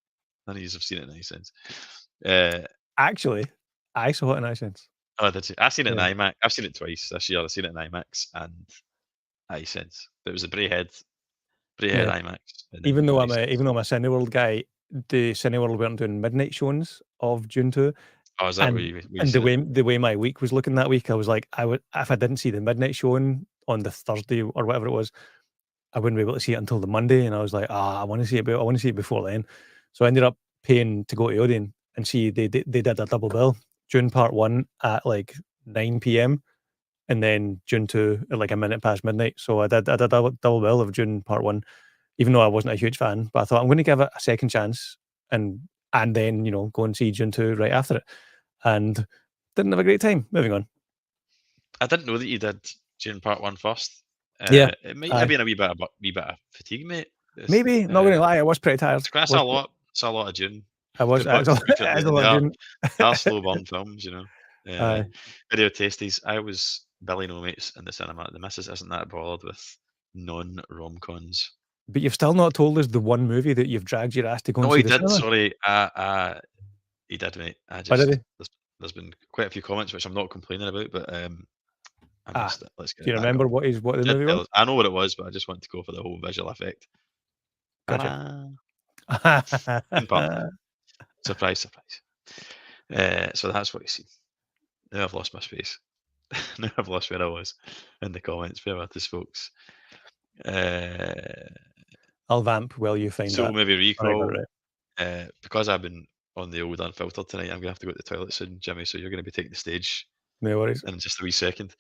None of you have seen it in iSense. Uh, Actually, I saw it in iSense. oh, did you? I've seen it in Yeah, IMAX. I've seen it twice this year. I've seen it in IMAX and iSense. But it was a Braehead yeah. IMAX, and then iSense. Even though I'm a Cineworld guy, the Cineworld weren't doing midnight showings of Dune 2, Oh, is that and where you seen it? the way my week was looking that week, I was like, I would if I didn't see the midnight showing on the Thursday or whatever it was, I wouldn't be able to see it until the Monday, and I was like, "Ah, I wanna see it before then." So I ended up paying to go to Odeon and see they did a double bill, Dune Part 1 at, like, 9 p.m. and then Dune 2 at, like, a minute past midnight. So I did a double bill of Dune Part 1, even though I wasn't a huge fan, but I thought, "I'm gonna give it a second chance and then, go and see Dune 2 right after it." And didn't have a great time. Moving on. I didn't know that you did Dune Part 1 first. Yeah. It might have Aye. been a wee bit of fatigue, mate. Maybe, not gonna lie, I was pretty tired. That's Was a lot. It's a lot of Dune. I was But to be fair, it is a they lot of are Dune. they are slow burn films, you know. Uh, Aye. Video tasties. I was Billy No Mates in the cinema. The missus isn't that bothered with non rom coms. But you've still not told us the one movie that you've dragged your ass to go and No, see he the did. cinema. Sorry, he did, mate. Oh, did he? There's been quite a few comments which I'm not complaining about, but I Ah, missed it. Let's get do it you back remember up. what the Did movie tell was? us. I know what it was, but I just want to go for the whole visual effect. Gotcha. Ta-da! In part one. Surprise, surprise. So that's what you see. Now I've lost my space. Now I've lost where I was in the comments. Bear with us, folks. Uh, I'll vamp while you find Soul that. Movie I got it Recall. right. Because I've been on the old unfiltered tonight, I'm gonna have to go to the toilet soon, Jimmy. So you're gonna be taking the stage No worries. in just a wee second.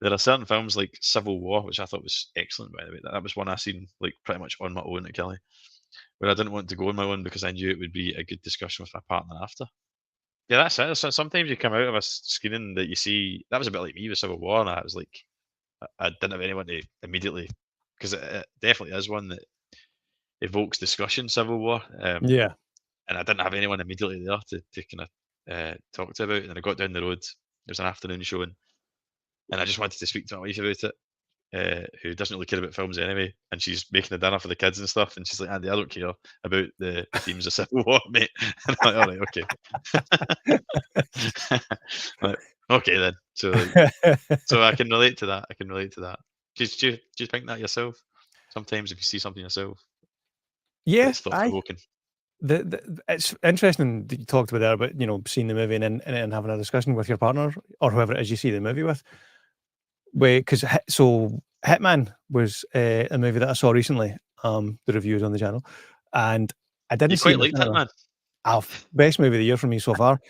There are certain films like Civil War, which I thought was excellent, by the way. That was one I seen like pretty much on my own at Kelly, where I didn't want to go on my own because I knew it would be a good discussion with my partner after. Yeah, that's it. So sometimes you come out of a screening that you see. That was a bit like me with Civil War, and I was like, I didn't have anyone to immediately, because it definitely is one that evokes discussion. Civil War, Yeah. and I didn't have anyone immediately there to kind of talk to about. And then I got down the road. There was an afternoon showing, and I just wanted to speak to my wife about it. Who doesn't really care about films anyway, and she's making the dinner for the kids and stuff, and she's like, Andy, I don't care about the themes of Civil War, mate. And I'm like, all right, okay. Like, okay then. So so I can relate to that. I can relate to that. Do you think that yourself? Sometimes if you see something yourself Yeah, that's thought aye. provoking. it's interesting that you talked about there about, seeing the movie and then having a discussion with your partner or whoever it is you see the movie with. Because so Hitman was a movie that I saw recently, the reviews on the channel, and I didn't You see it quite in the liked cinema. Hitman. Best movie of the year for me so far.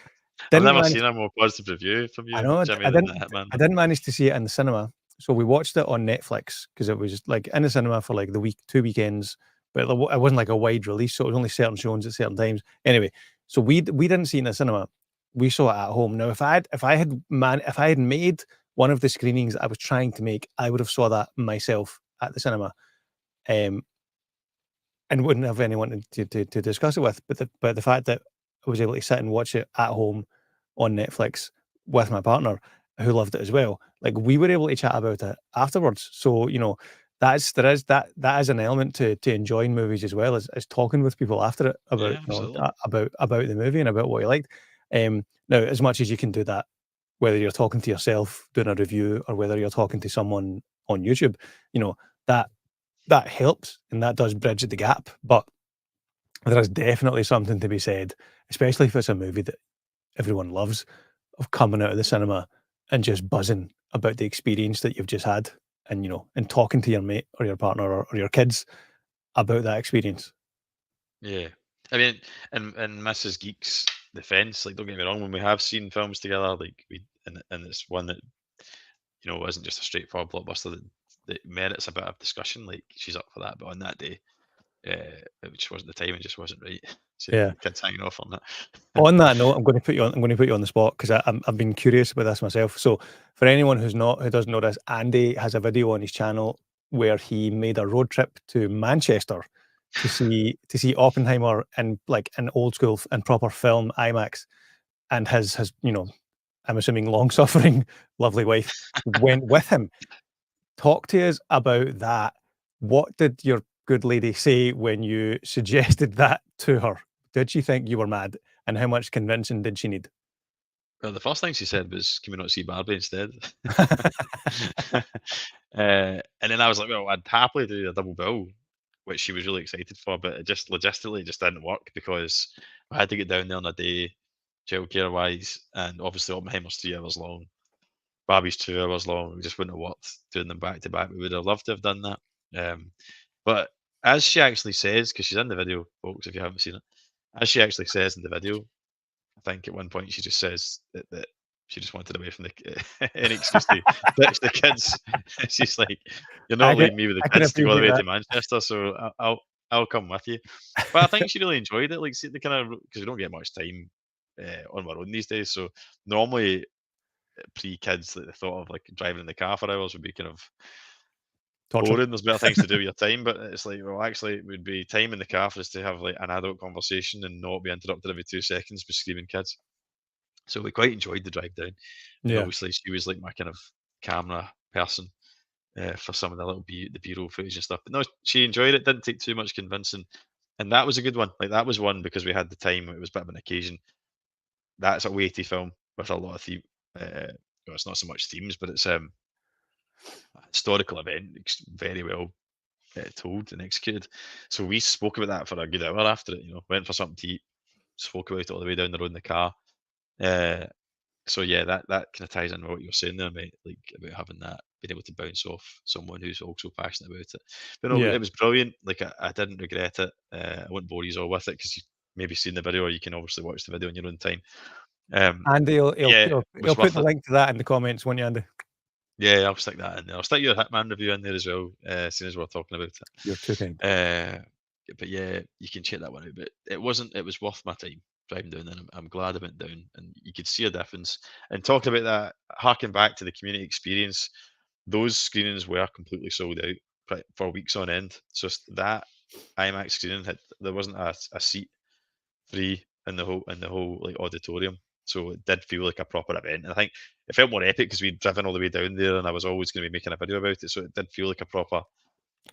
I've Didn't never manage seen a more positive review from I you, know Jimmy, I than didn't the Hitman I one. didn't manage to see it in the cinema, so we watched it on Netflix because it was, like, in the cinema for, like, the week 2 weekends, but it wasn't, like, a wide release, so it was only certain showings at certain times. Anyway, so we didn't see it in the cinema. We saw it at home. Now, if I had made one of the screenings I was trying to make, I would have saw that myself at the cinema, um, and wouldn't have anyone to discuss it with. But the fact that I was able to sit and watch it at home on Netflix with my partner, who loved it as well, like, we were able to chat about it afterwards. So, that is an element to enjoying movies as well as talking with people after it about, Yeah, absolutely. about the movie and about what you liked. Now, as much as you can do that, whether you're talking to yourself doing a review or whether you're talking to someone on YouTube, you know, that that helps and that does bridge the gap. But there is definitely something to be said, especially if it's a movie that everyone loves, of coming out of the cinema and just buzzing about the experience that you've just had and, and talking to your mate or your partner or your kids about that experience. Yeah. I mean, in Mrs. Geek's defense, like, don't get me wrong, when we have seen films together, like, and it's one that, isn't just a straightforward blockbuster that merits a bit of discussion, like, she's up for that. But on that day, it just wasn't the time, it just wasn't right. So Yeah. the kids hanging off on that. On that note, I'm going to put you on the spot because I've been curious about this myself. So, for anyone who doesn't know this, Andy has a video on his channel where he made a road trip to Manchester to see Oppenheimer in, like, an old school and proper film IMAX, and his I'm assuming long suffering lovely wife went with him. Talk to us about that. What did your good lady say when you suggested that to her? Did she think you were mad? And how much convincing did she need? Well, the first thing she said was, "Can we not see Barbie instead?" And then I was like, "Well, I'd happily do a double bill," which she was really excited for, but it just logistically it just didn't work because I had to get down there on a day, childcare wise, and obviously Oppenheimer's 3 hours long, Barbie's 2 hours long. It just wouldn't have worked doing them back to back. We would have loved to have done that. But as she actually says, because she's in the video, folks, if you haven't seen it, as she actually says in the video, I think at one point she just says that she just wanted away from the any excuse to ditch the kids. She's like, "You're I not can leaving me with the I can kids to go all the appreciate way that. to Manchester, so I'll come with you." But I think she really enjoyed it. Like, see, the kind of because we don't get much time on our own these days. So normally pre-kids, like the thought of like driving in the car for hours would be kind of Torture. boring. There's better things to do with your time, but it's like, well, actually, it would be time in the car for us to have like an adult conversation and not be interrupted every 2 seconds by screaming kids. So we quite enjoyed the drive down, and Yeah. obviously she was like my kind of camera person for some of the little the B-roll footage and stuff. But no, she enjoyed it. Didn't take too much convincing, and that was a good one. Like, that was one because we had the time. It was a bit of an occasion. That's a weighty film with a lot of theme. Well, it's not so much themes, but it's a historical event, very well told and executed. So we spoke about that for a good hour after it. Went for something to eat, spoke about it all the way down the road in the car. Uh, So yeah, that kind of ties in with what you were saying there, mate. Like, about having that, being able to bounce off someone who's also passionate about it. But no, Yeah. it was brilliant. Like, I didn't regret it. I won't bore you all with it because you maybe seen the video, or you can obviously watch the video in your own time. Andy, he'll Yeah, he'll it he'll he'll was put worth the it. link to that in the comments, won't you, Andy? Yeah, I'll stick that in there. I'll stick your Hitman review in there as well, as soon as we're talking about You're too kind. it. But yeah, you can check that one out. But it wasn't. It was worth my time driving down, and I'm glad I went down, and you could see a difference. And talking about that, harking back to the community experience, those screenings were completely sold out for weeks on end. So that IMAX screening there wasn't a seat free in the whole like auditorium. So it did feel like a proper event. And I think it felt more epic because we'd driven all the way down there, and I was always going to be making a video about it. So it did feel like a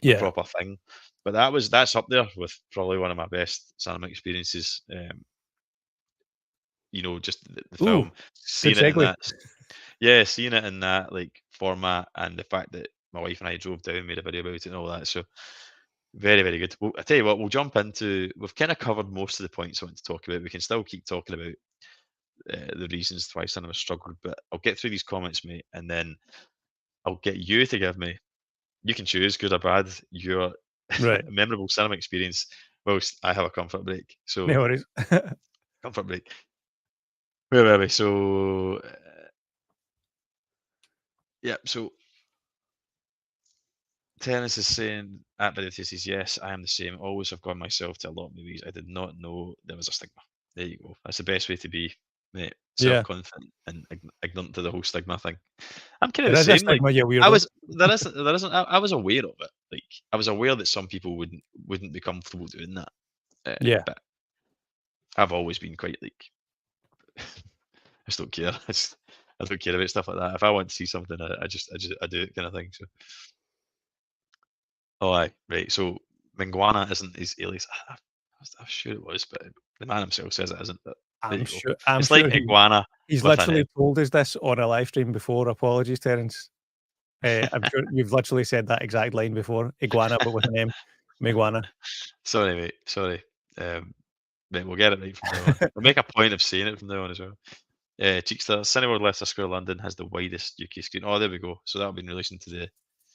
Yeah. proper thing. But that's up there with probably one of my best cinema experiences. Just the Ooh, film, good seeing it in segue. that, yeah, seeing it in that like format, and the fact that my wife and I drove down, made a video about it, and all that. So Very, very good. Well, I tell you what, we'll jump into. We've kind of covered most of the points I want to talk about. We can still keep talking about the reasons why cinema struggled, but I'll get through these comments, mate, and then I'll get you to give me. You can choose good or bad your Right. memorable cinema experience whilst I have a comfort break. So No worries. comfort break. Where were we? So yeah. So Terence is saying at Benedict says yes, I am the same. Always have gone myself to a lot of movies. I did not know there was a stigma. There you go. That's the best way to be, mate. Self Yeah. confident and ignorant to the whole stigma thing. I'm kind of There the is a same. Like stigma, you I weirdo. was there isn't I was aware of it. Like I was aware that some people wouldn't be comfortable doing that. Yeah. But I've always been quite like I just don't care. I don't care about stuff like that. If I want to see something, I do it kind of thing. So oh, aye, right. So Minguana isn't his alias. I'm sure it was, but the man himself says it isn't. But there I'm you go. sure I'm It's like sure iguana he's with an M. literally told us this on a live stream before. Apologies, Terence. I'm sure you've literally said that exact line before. Iguana, but with an M. Miguana. Sorry, mate. Sorry. Um, mate, we'll get it right from now on. We'll make a point of saying it from now on as well. Cheekster, Cineworld Leicester Square London has the widest UK screen. Oh, there we go. So that'll be in relation to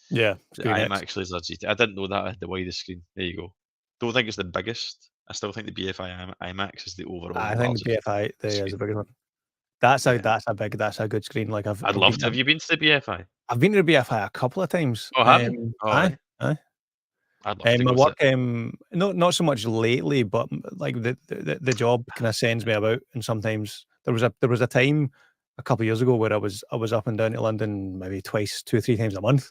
Yeah, the Screen X. IMAX laser GT. I didn't know that had the widest screen. There you go. Don't think it's the biggest. I still think the BFI IMAX is the overall I think the largest BFI there is screen. the biggest one. That's a Yeah. that's a good screen. Like I'd I've love been to. Have you been to the BFI? I've been to the BFI a couple of times. Oh, have you? Oh, Aye, aye. aye. I'd love to My go to work, it. not so much lately, but like the job kind of sends me about, and sometimes there was a time a couple of years ago where I was up and down to London maybe twice, 2 or 3 times a month,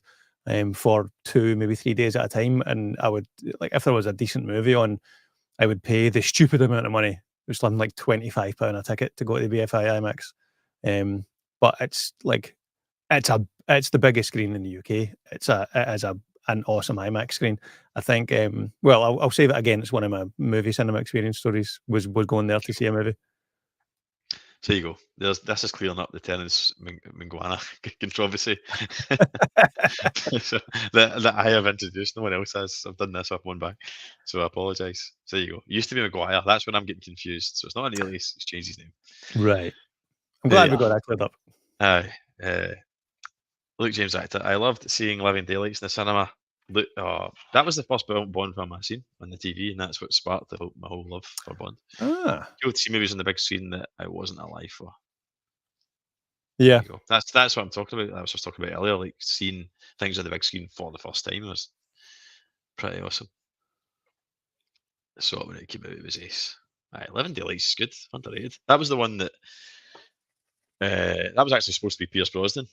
for 2, maybe 3 days at a time, and I would like if there was a decent movie on, I would pay the stupid amount of money. It was something like £25 a ticket to go to the BFI IMAX. But it's like it's the biggest screen in the UK. It is an awesome IMAX screen. I think, well, I'll say that again. It's one of my movie cinema experience stories was going there to see a movie. So there you go. This is clearing up the Terence Minguana controversy so, that I have introduced. No one else has. I've done this off one back, so I apologise. So there you go. It used to be Maguire. That's when I'm getting confused. So it's not an alias. He's changed his name. Right. I'm There glad you we are. got that cleared up. Aye. Luke James actor. I loved seeing Living Daylights in the cinema. Look, that was the first Bond film I seen on the TV, and that's what sparked my whole love for Bond. Ah, Cool to see movies on the big screen that I wasn't alive for. There yeah. you go. That's what I'm talking about. I was just talking about earlier, like seeing things on the big screen for the first time was pretty awesome. So when it came out, it was ace. Aye, 11 Daylights is good, underrated. That was the one that was actually supposed to be Pierce Brosnan,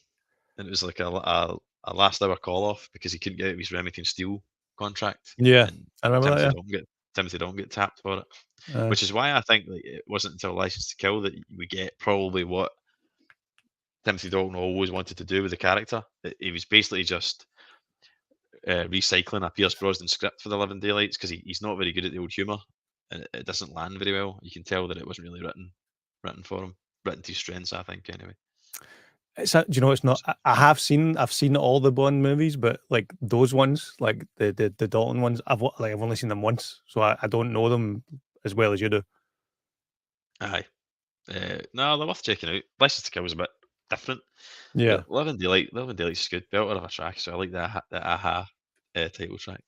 and it was like a last hour call off because he couldn't get out of his Remington Steel contract, Yeah. and I remember that, Timothy Dalton get tapped for it, yeah. Aye. which is why I think like it wasn't until License to Kill that we get probably what Timothy Dalton always wanted to do with the character. He was basically just recycling a Pierce Brosnan script for the Living Daylights because he's not very good at the old humour and it doesn't land very well. You can tell that it wasn't really written for him, written to his strengths, I think, anyway. Do you know, it's not. I've seen all the Bond movies, but like those ones, like the Dalton ones, I've only seen them once, so I don't know them as well as you do. Aye. No, they're worth checking out. License to Kill was a bit different, Yeah. but Living Daylights is good. Belter of a track, so I like the Aha title track.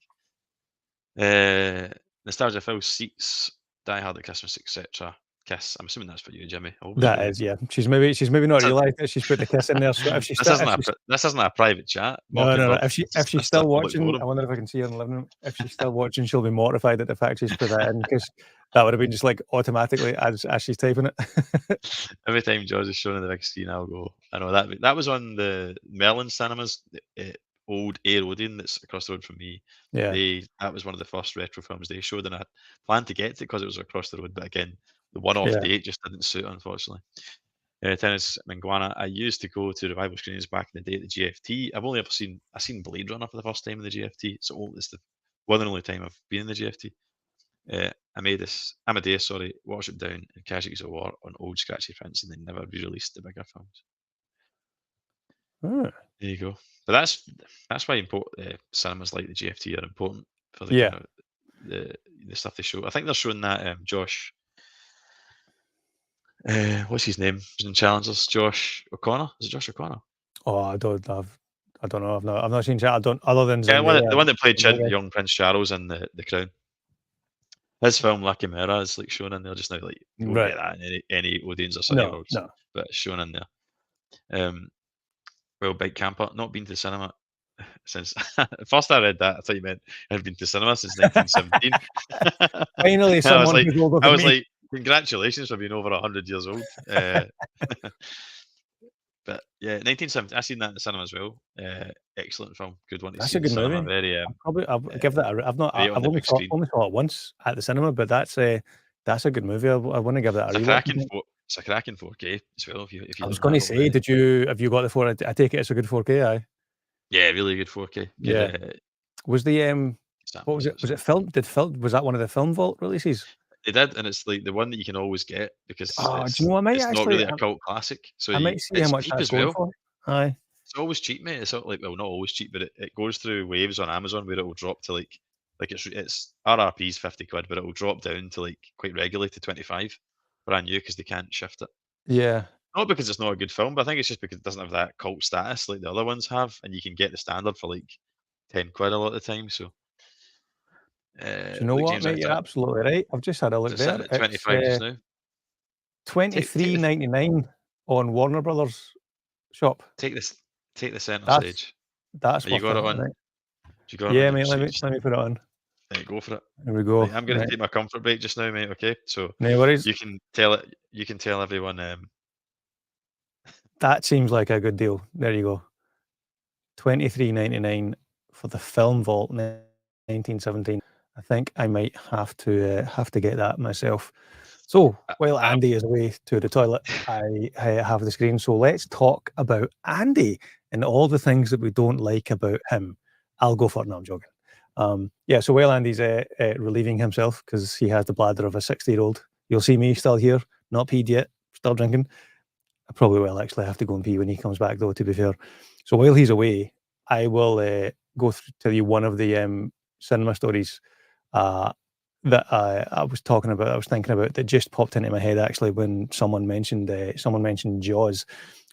Nostalgia Phil Seats, Die Hard at Christmas, etc. Kiss. I'm assuming that's for you, Jimmy. I hope so. That is, yeah. She's maybe not This realised that she's put the kiss in there. So if she's this still isn't this isn't a private chat. no, Mocking no, no. love. If she's This is a still public watching, I forum. wonder if I can see her in the living room. If she's still watching, she'll be mortified at the fact she's put that in because that would have been just like automatically as she's typing it. Every time George is shown on the big screen, I'll go. I know that was on the Merlin Cinemas, old Air Odeon that's across the road from me. Yeah, That was one of the first retro films they showed, and I had planned to get to because it was across the road. But again, the one-off yeah, date just didn't suit, unfortunately. Tennis Minguana. I used to go to revival screenings back in the day at the GFT. I've seen Blade Runner for the first time in the GFT. It's the one and only time I've been in the GFT. Amadeus, sorry, Wash It Down and Casualties of War on old scratchy prints, and they never re-released the bigger films. ah, There you go. But that's why cinemas like the GFT are important for the Yeah. kind of the stuff they show. I think they're showing that Josh. What's his name? Who's in Challengers? Josh O'Connor. Is it Josh O'Connor? Oh, I don't know. I've not seen chat. I don't other than Yeah, Zendaya. the one that played I don't know. young Prince Charles in the Crown. His film Lucky Mirror is like shown in there just now. Like you won't Right. get that in any Odeons or Sunny No, Worlds, no. but it's shown in there. Well, Big Camper, not been to the cinema since. First, I read that. I thought you meant I'd been to cinema since 1917. Finally, And someone who's older I than was me. like, congratulations for being over 100 years old. But yeah, 1970. I seen that in the cinema as well. Excellent film. Good one to That's see a in the good cinema. movie. Very I'll give that I've not. great on I've the big screen. only saw it once at the cinema, but that's a good movie. I want to give that a rewatch. It's a cracking 4K as well. If I you was done going that to say, already. have you got the 4? I take it it's a good 4K. Aye. Yeah, really good 4K. Good. Yeah. Was the That what was music it? as Was it well. film? Was that one of the Film Vault releases? They did, and it's like the one that you can always get because Oh, do you know? it's not really a cult classic. So I might see how it's much cheap that's as going well. for. Aye. It's always cheap, mate. It's not like, well, not always cheap, but it goes through waves on Amazon where it will drop to like it's RRP's 50 quid, but it will drop down to like quite regularly to 25 brand new because they can't shift it. Yeah. Not because it's not a good film, but I think it's just because it doesn't have that cult status like the other ones have, and you can get the standard for like 10 quid a lot of the time. So, Do you know look, what, James, mate? You're absolutely right. I've just had a is look it there. sitting at It's 25 just now? Take the $23.99 on Warner Brothers shop. take this take the center That's stage. that's Have you worth got it, it on? right? You got it on Yeah, your mate. screen? Let me put it on. Right, go for it. There we go. Right, I'm going to Right. take my comfort break just now, mate. Okay, so No worries. you can tell it. You can tell everyone. That seems like a good deal. There you go. $23.99 for the Film Vault 1917. I think I might have to get that myself. So while I, Andy is away to the toilet, I have the screen. So let's talk about Andy and all the things that we don't like about him. I'll go for it. No, I'm joking. Yeah. So while Andy's relieving himself because he has the bladder of a 60-year-old, you'll see me still here, not peed yet, still drinking. I probably will actually have to go and pee when he comes back, though, to be fair. So while he's away, I will go through tell you one of the cinema stories uh, that I was talking about. I was thinking about that just popped into my head actually when someone mentioned Jaws.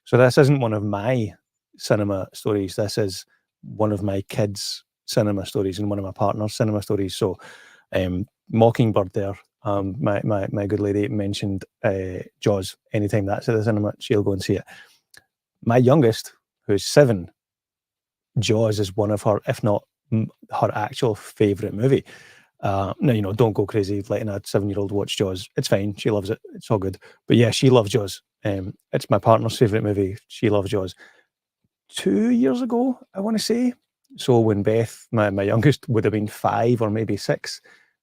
So this isn't one of my cinema stories. This is one of my kids' cinema stories and one of my partner's cinema stories. So Mockingbird there. My good lady mentioned Jaws. Anytime that's at the cinema, she'll go and see it. My youngest, who's 7, Jaws is one of her, if not her actual favourite movie. Now, don't go crazy letting a 7-year-old watch Jaws. It's fine. She loves it. It's all good. But yeah, she loves Jaws. It's my partner's favourite movie. She loves Jaws. 2 years ago, I want to say. So when Beth, my youngest, would have been 5 or maybe 6,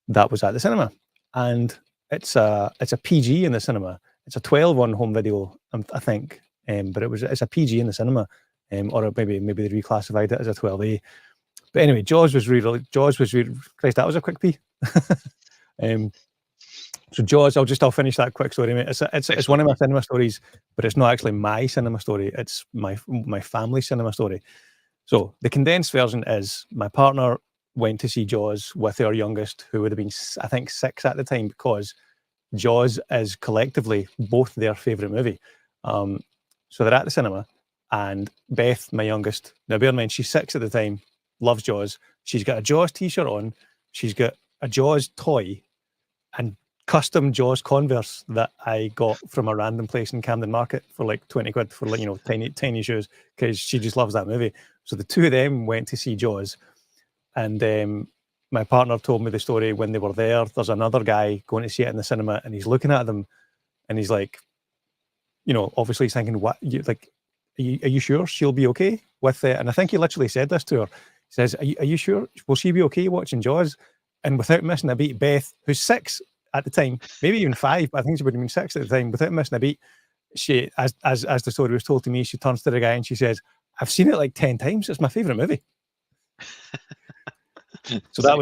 that was at the cinema. And it's a PG in the cinema. It's a 12 on home video, I think. But it's a PG in the cinema. Or maybe they reclassified it as a 12A. But anyway, Jaws was Christ, that was a quick pee. So Jaws, I'll finish that quick story, mate. It's one of my cinema stories, but it's not actually my cinema story. It's my family cinema story. So the condensed version is my partner went to see Jaws with our youngest, who would have been, I think, 6 at the time, because Jaws is collectively both their favourite movie. So they're at the cinema, and Beth, my youngest, now bear in mind, she's 6 at the time, loves Jaws. She's got a Jaws t-shirt on. She's got a Jaws toy and custom Jaws Converse that I got from a random place in Camden Market for like 20 quid for like, tiny shoes, because she just loves that movie. So the two of them went to see Jaws, and my partner told me the story when they were there. There's another guy going to see it in the cinema, and he's looking at them, and he's like, obviously he's thinking, what, are you sure she'll be okay with it? And I think he literally said this to her. He says, are you sure? Will she be okay watching Jaws? And without missing a beat, Beth, who's 6 at the time, maybe even 5, but I think she would have been 6 at the time, without missing a beat, she, as the story was told to me, she turns to the guy and she says, I've seen it like 10 times. It's my favourite movie. So that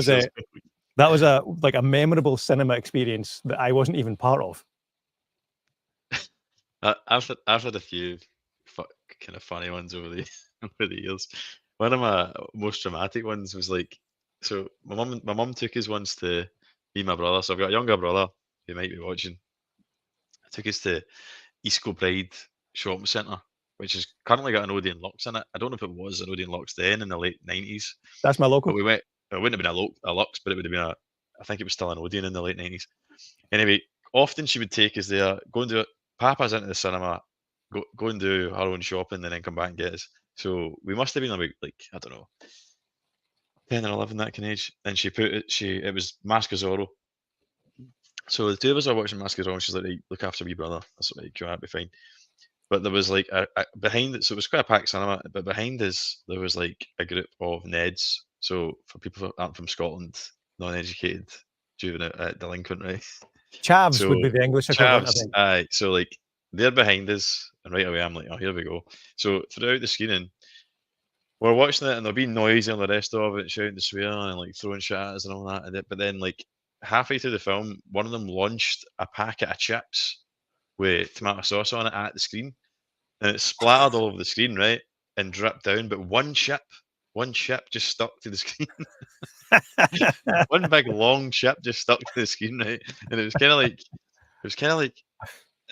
was a memorable cinema experience that I wasn't even part of. I've had a few kind of funny ones over the over the years. One of my most dramatic ones was like So my mum took us once to me and my brother. So I've got a younger brother who might be watching. I took us to East Kilbride Shopping Centre, which has currently got an Odeon Lux in it. I don't know if it was an Odeon Lux then in the late 90s, That's my but local. we went. It wouldn't have been a Lux, but it would have been a. I think it was still an Odeon in the late 90s. Anyway, often she would take us there, go and do it. Papa's into the cinema, go and do her own shopping, and then come back and get us. So we must have been about like I don't know, 10 or 11 that kind of age. And she put it. It was Mask of Zorro. So the two of us are watching Mask of Zorro. And she's like, right, look after me brother. That's right, that'll be fine. But there was like behind it, so it was quite a packed cinema. But behind us, there was like a group of Neds. So for people that aren't from Scotland, non-educated, juvenile, delinquent, right? Chavs would So be the English equivalent, I chavs, think. aye. So like they're behind us, and right away I'm like, oh, here we go. So throughout the screening, we're watching it, and there'll be noisy and the rest of it, shouting and swearing and like throwing shit at us and all that. But then like halfway through the film, one of them launched a packet of chips with tomato sauce on it at the screen, and it splattered all over the screen, right, and dripped down. But one chip just stuck to the screen. One big long chip just stuck to the screen, right, and it was kind of like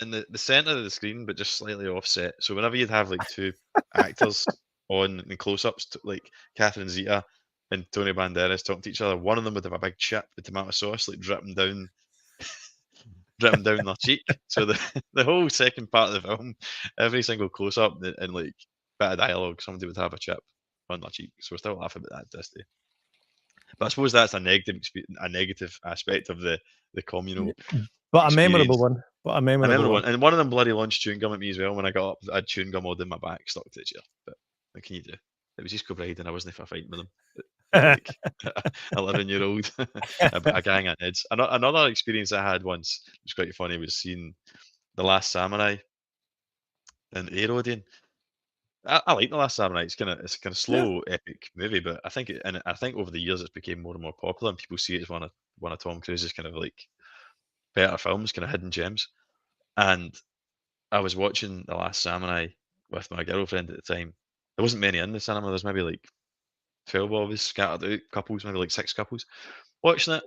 in the center of the screen, but just slightly offset. So whenever you'd have like two actors on in close-ups, like Catherine Zeta and Tony Banderas talking to each other, one of them would have a big chip with tomato sauce like dripping down their cheek. So the the whole second part of the film, every single close-up and like bit of dialogue, somebody would have a chip on their cheek. So we're still laughing about that to this day. But I suppose that's a negative aspect of the communal But a memorable experience. one. But a I memorable remember one. one, and one of them bloody launched chewing gum at me as well. When I got up, I had chewing gum all down my back, stuck to the chair. But what can you do? It was East Kilbride, and I wasn't for a fight with them. For like 11-year-old, a gang of Neds. Another experience I had once was quite funny. Was seeing The Last Samurai in Aerodin. I like The Last Samurai. It's kind of Yeah. slow, epic movie, but I think over the years it's became more and more popular, and people see it as one of Tom Cruise's kind of like better films, kind of hidden gems. And I was watching The Last Samurai with my girlfriend at the time. There wasn't many in the cinema. There's maybe like 12 of us scattered out, couples, maybe like 6 couples, watching it,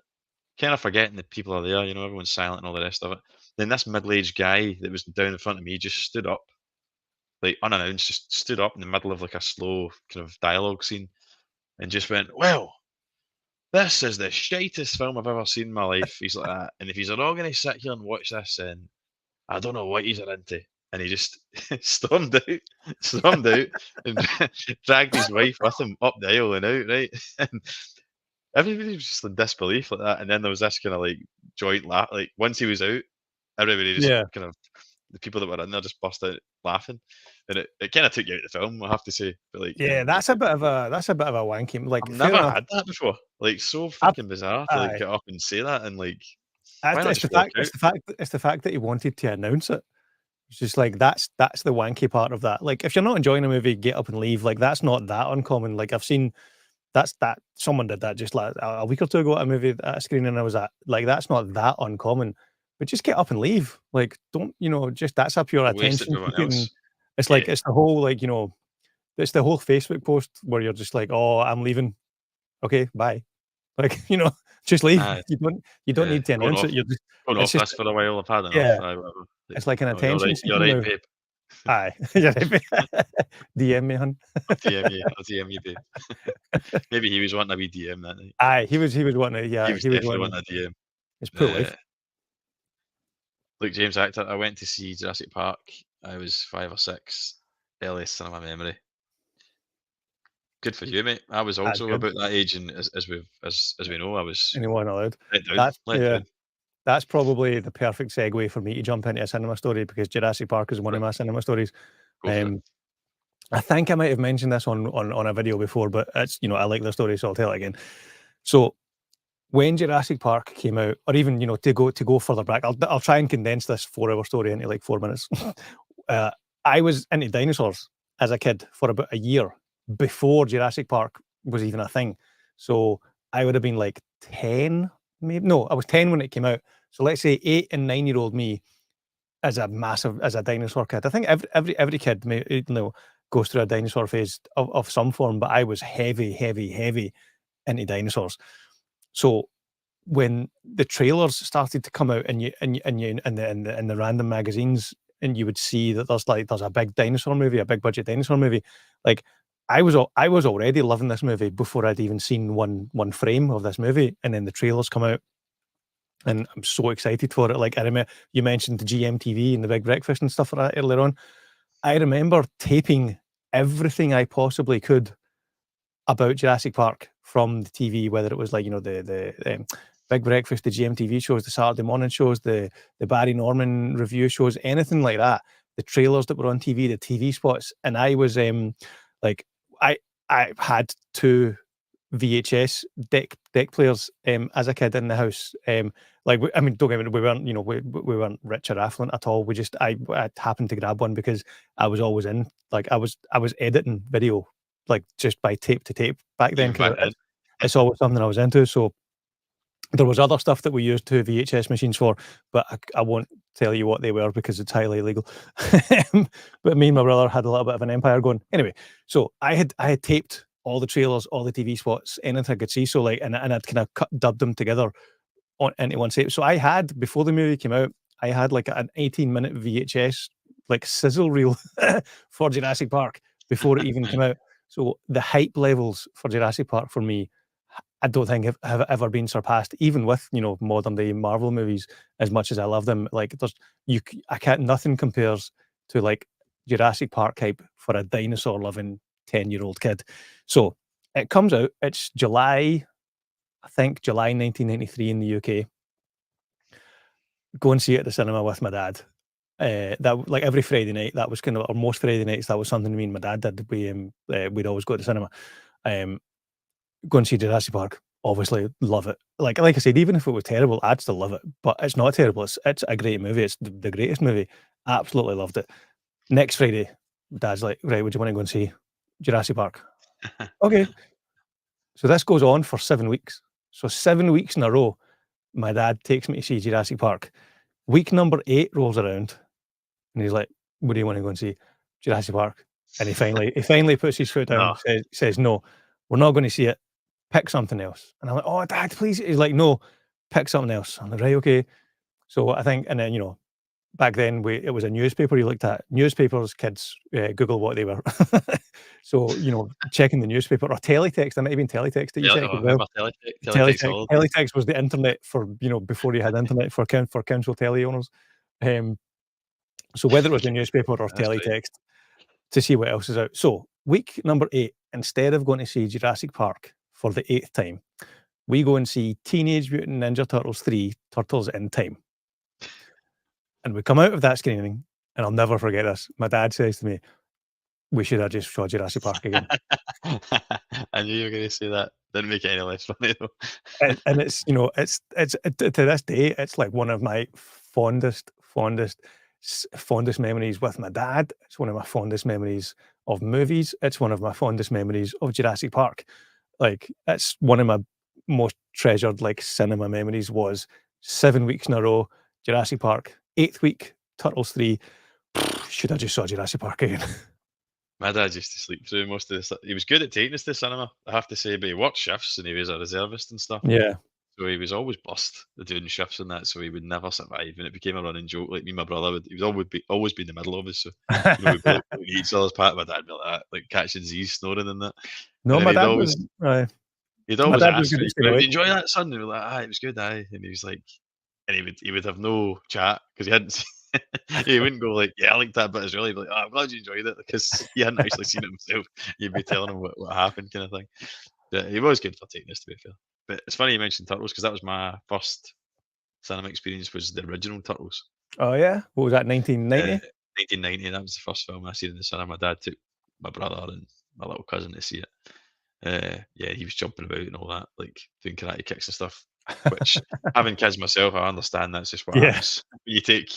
kind of forgetting that people are there, everyone's silent and all the rest of it. Then this middle-aged guy that was down in front of me just stood up, like unannounced, just stood up in the middle of like a slow kind of dialogue scene and just went, "Well, this is the shitest film I've ever seen in my life." He's like that. And if he's not going to sit here and watch this, then I don't know what he's into. And he just stormed out, and dragged his wife with him up the aisle and out, right? And everybody was just in disbelief like that. And then there was this kind of like joint laugh. Like once he was out, everybody just Yeah. kind of the people that were in there just burst out laughing, and it kind of took you out of the film, I have to say. But like, Yeah, that's a bit of a wanky. Like, I've fair never enough. had that before. Like, so I've, freaking bizarre to like aye. get up and say that, and like, why not It's the just walk fact. out? It's the fact that he wanted to announce it. It's just like that's the wanky part of that. Like, if you're not enjoying a movie, get up and leave. Like, that's not that uncommon. Like, I've seen that someone did that just like a week or two ago at a movie at a screening I was at. Like, that's not that uncommon. But just get up and leave. Like, don't just that's a pure Waste it attention for everyone seeking. else. It's Yeah. like it's the whole it's the whole Facebook post where you're just like, oh, I'm leaving. Okay, bye. Like, just leave. Aye. You don't Yeah. need to announce it. You're just Going it's off just this for a while. I've had enough. yeah. Aye, whatever. Like, It's like an oh, you're attention right. You're seeking right, move. babe. Aye. Yeah, DM me, hun. I'll DM you. I'll DM you, babe. Maybe he was wanting a wee DM that night. Aye, he was wanting to, He yeah, was he was definitely wanting wanting a DM. his poor Uh, wife. look, James Actor, I went to see Jurassic Park. I was 5 or 6. Earliest cinema memory. Good for you, mate. I was That's also good. about that age, and as we know, I was Anyone allowed. let down. That's Let down. that's probably the perfect segue for me to jump into a cinema story because Jurassic Park is one of my cinema stories. Go for it. I think I might have mentioned this on a video before, but it's I like the story, so I'll tell it again. So when Jurassic Park came out, or even to go further back, I'll try and condense this 4-hour story into like 4 minutes. I was into dinosaurs as a kid for about a year before Jurassic Park was even a thing. So I would have been like 10, maybe. No, I was 10 when it came out. So let's say 8 and 9-year-old me as a dinosaur kid. I think every kid goes through a dinosaur phase of some form, but I was heavy into dinosaurs. So when the trailers started to come out and the random magazines, and you would see that there's a big dinosaur movie, a big budget dinosaur movie, like I was already loving this movie before I'd even seen one frame of this movie, and then the trailers come out, and I'm so excited for it. Like I remember you mentioned the GMTV and the Big Breakfast and stuff like that earlier on. I remember taping everything I possibly could about Jurassic Park from the TV, whether it was like, the Big Breakfast, the GMTV shows, the Saturday morning shows, the Barry Norman review shows, anything like that, the trailers that were on TV, the TV spots, and I was, like, I I had 2 VHS deck players, as a kid in the house, like, I mean, don't get me wrong, we weren't, we weren't rich or affluent at all, we just I happened to grab one because I was always in, like, I was editing video, like, just by tape to tape back then, Even because back then. it's always something I was into, so there was other stuff that we used 2 VHS machines for, but I won't tell you what they were because it's highly illegal. But me and my brother had a little bit of an empire going. Anyway, so I had taped all the trailers, all the TV spots, anything I could see, so, like, and I'd kinda dubbed them together on into one tape. So I had, before the movie came out, I had, like, an 18-minute VHS, like, sizzle reel for Jurassic Park before it even came out. So the hype levels for Jurassic Park for me, I don't think have ever been surpassed, even with, modern day Marvel movies. As much as I love them, like, I can't, nothing compares to, like, Jurassic Park hype for a dinosaur loving 10-year-old kid. So it comes out. It's July, I think July 1993 in the UK. Go and see it at the cinema with my dad. That, like, every Friday night, that was kind of, or most Friday nights, that was something me and my dad did. We'd always go to the cinema. Um, Go and see Jurassic Park. Obviously, love it. Like I said, even if it was terrible, I'd still love it. But it's not terrible. It's a great movie. It's the greatest movie. Absolutely loved it. Next Friday, Dad's like, right, would you want to go and see Jurassic Park? Okay. So this goes on for 7 weeks. So 7 weeks in a row, my dad takes me to see Jurassic Park. Week number 8 rolls around, and he's like, "What do you want to go and see?" Jurassic Park. And he finally puts his foot No. down, says, "No, we're not going to see it. Pick something else." And I'm like, "Oh, Dad, please." He's like, "No, pick something else." I'm like, "Right, okay." So I think, and then, back then it was a newspaper you looked at. Newspapers, kids, Google what they were. So, checking the newspaper or teletext. There might have been teletext that you checked Oh, I as well. remember teletext all the time. Teletext was the internet for, before you had internet for council tele owners. Um, so whether it was the newspaper or That's right. teletext, to see what else is out. So week number 8, instead of going to see Jurassic Park for the 8th time, we go and see Teenage Mutant Ninja Turtles 3: Turtles in Time. And we come out of that screening, and I'll never forget this. My dad says to me, "We should have just saw Jurassic Park again." I knew you were gonna say that. Didn't make it any less funny though. And it's, it's to this day, it's like one of my fondest memories with my dad. It's one of my fondest memories of movies. It's one of my fondest memories of Jurassic Park. Like, it's one of my most treasured, like, cinema memories was 7 weeks in a row, Jurassic Park. 8th week, Turtles 3. Should I just saw Jurassic Park again? My dad used to sleep through most of this. He was good at taking us to the cinema, I have to say, but he worked shifts and he was a reservist and stuff. Yeah. So he was always bust doing shifts and that, so he would never survive. And it became a running joke. Like me and my brother he would always be in the middle of us. So we'd be like each other's part. My dad would be like that, like catching Z's snoring and that. No, And then my dad was, he'd my always dad was ask good me, at staying "Did awake. you enjoy that, son?" And we're like, "Aye, it was good, aye." And he was like, and he would have no chat because he hadn't. He wouldn't go like, "Yeah, I liked that bit as well." He'd be like, "Oh, I'm glad you enjoyed it," because he hadn't actually seen it himself. You'd be telling him what happened, kind of thing. Yeah, he was good for taking us, to be fair. But it's funny you mentioned Turtles because that was my first cinema experience was the original Turtles. Oh, yeah? What was that, Uh, 1990? 1990, that was the first film I seen in the cinema. My dad took my brother and my little cousin to see it. Yeah, he was jumping about and all that, like doing karate kicks and stuff. Which, having kids myself, I understand that's just what Yeah. happens when you take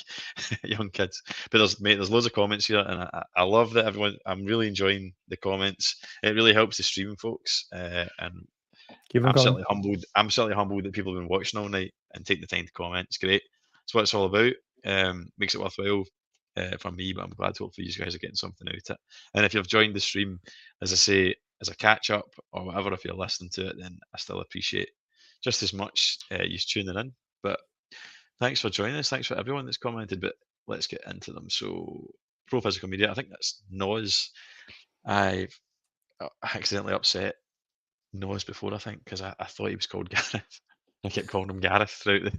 young kids. But there's loads of comments here, and I love that everyone. I'm really enjoying the comments. It really helps the streaming folks, and Keep 'em I'm coming. certainly humbled. I'm certainly humbled that people have been watching all night and take the time to comment. It's great. It's what it's all about. Makes it worthwhile for me, but I'm glad hopefully you guys are getting something out of it. And if you've joined the stream, as I say, as a catch up or whatever, if you're listening to it, then I still appreciate just as much you tuning in. But thanks for joining us. Thanks for everyone that's commented. But let's get into them. So, pro physical media. I think that's Noz. I've accidentally upset Noz before, I think, because I thought he was called Gareth. I kept calling him Gareth throughout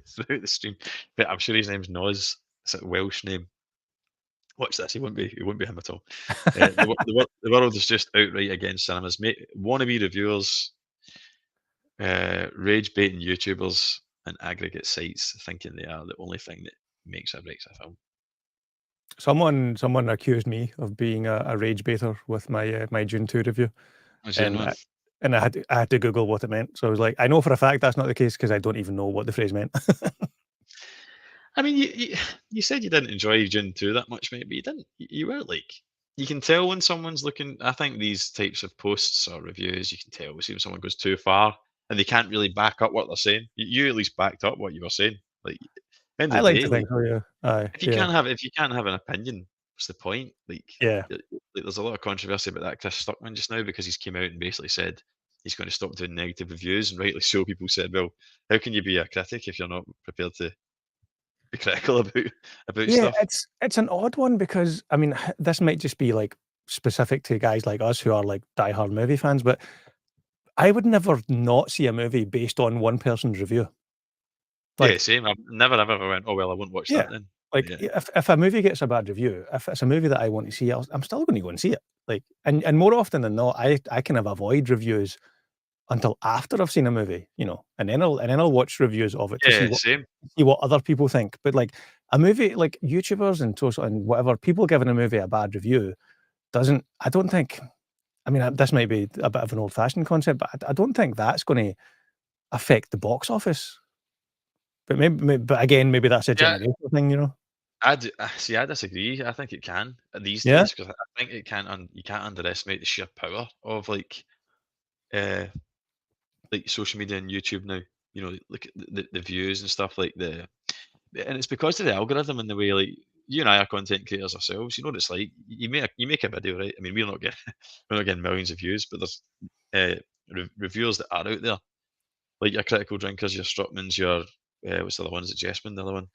the stream, but I'm sure his name's Noz. It's a Welsh name. Watch this. It won't be him at all. The world is just outright against cinemas. Mate, wannabe reviewers, rage baiting YouTubers, and aggregate sites thinking they are the only thing that makes or breaks a film. Someone accused me of being a rage baiter with my June 2 review, As you and know, I had to Google what it meant. So I was like, I know for a fact that's not the case because I don't even know what the phrase meant. I mean, you said you didn't enjoy June 2 that much, mate, but you didn't. You were like, you can tell when someone's looking. I think these types of posts or reviews, you can tell. See when someone goes too far and they can't really back up what they're saying. You at least backed up what you were saying. Like, end I of the like day, to like think so, yeah. Aye, if you yeah, can't have an opinion, what's the point? yeah. There's a lot of controversy about that Chris Stuckman just now because he's came out and basically said he's going to stop doing negative reviews, and rightly so. People said, "Well, how can you be a critic if you're not prepared to be critical about Yeah, stuff?" it's an odd one because, I mean, this might just be, like, specific to guys like us who are, like, diehard movie fans, but I would never not see a movie based on one person's review. Yeah, Like, same. I've never ever went, "Oh well, I won't watch yeah, that then." like, Yeah, if a movie gets a bad review, if it's a movie that I want to see, I'm still gonna go and see it. Like, and more often than not, I kind of avoid reviews until after I've seen a movie, you know, and then I'll watch reviews of it to yeah, same. see what other people think. But like a movie, like YouTubers and social and whatever, people giving a movie a bad review doesn't. I don't think. I mean, this might be a bit of an old-fashioned concept, but I don't think that's going to affect the box office. But but again, maybe that's a Yeah, generational thing, you know? see. I disagree. I think it can these Yeah, days because I think it can't. You can't underestimate the sheer power of uh, like social media and YouTube now. You know, look at the views and stuff like and it's because of the algorithm and the way like you and I are content creators ourselves. You know what it's like. You make a video, right? I mean, we're not getting we're not getting millions of views, but there's reviewers that are out there, like your critical drinkers, your Struckmans, your what's the other one? Is it Jessamine? The other one?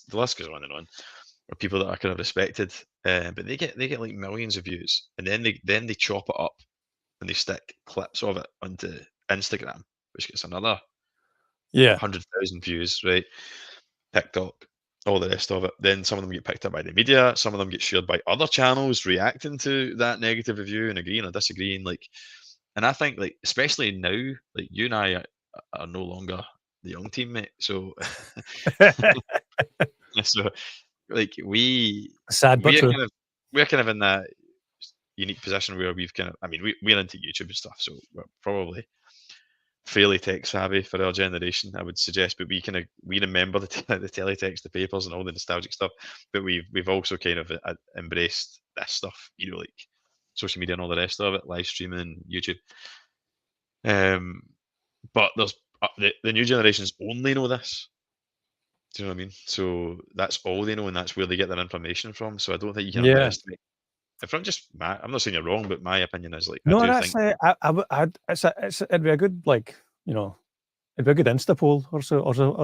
The list goes on and on. Or people that are kind of respected, but they get like millions of views, and then they chop it up and they stick clips of it onto Instagram, which gets another yeah. 100,000 views, right? TikTok, all the rest of it. Then some of them get picked up by the media, some of them get shared by other channels reacting to that negative review and agreeing or disagreeing. Like, and I think like especially now, like you and I are no longer the young team, mate. So, so like Sad but we are true. kind of we're kind of in that unique position where we've kind of I mean we're into YouTube and stuff, so we're probably fairly tech savvy for our generation, I would suggest. But we remember the teletext, the papers, and all the nostalgic stuff. But we've also kind of embraced this stuff, you know, like social media and all the rest of it, live streaming, YouTube. Um, but there's the new generations only know this. Do you know what I mean? So that's all they know, and that's where they get their information from. So I don't think you can Yeah. underestimate. If I'm just, I'm not saying you're wrong, but my opinion is like I No, do that's think. I'd it'd be a good like, you know, it'd be a good Insta poll or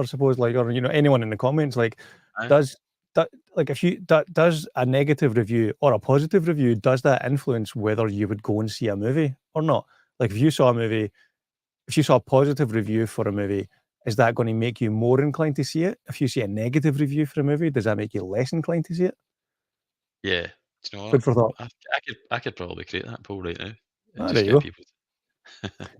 suppose like or you know anyone in the comments like Uh, does that like if you does a negative review or a positive review does that influence whether you would go and see a movie or not? Like if you saw a movie, if you saw a positive review for a movie, is that going to make you more inclined to see it? If you see a negative review for a movie, does that make you less inclined to see it? yeah. Do you know what? Food for thought. I could probably create that poll right now and Ah, there just you get go. people.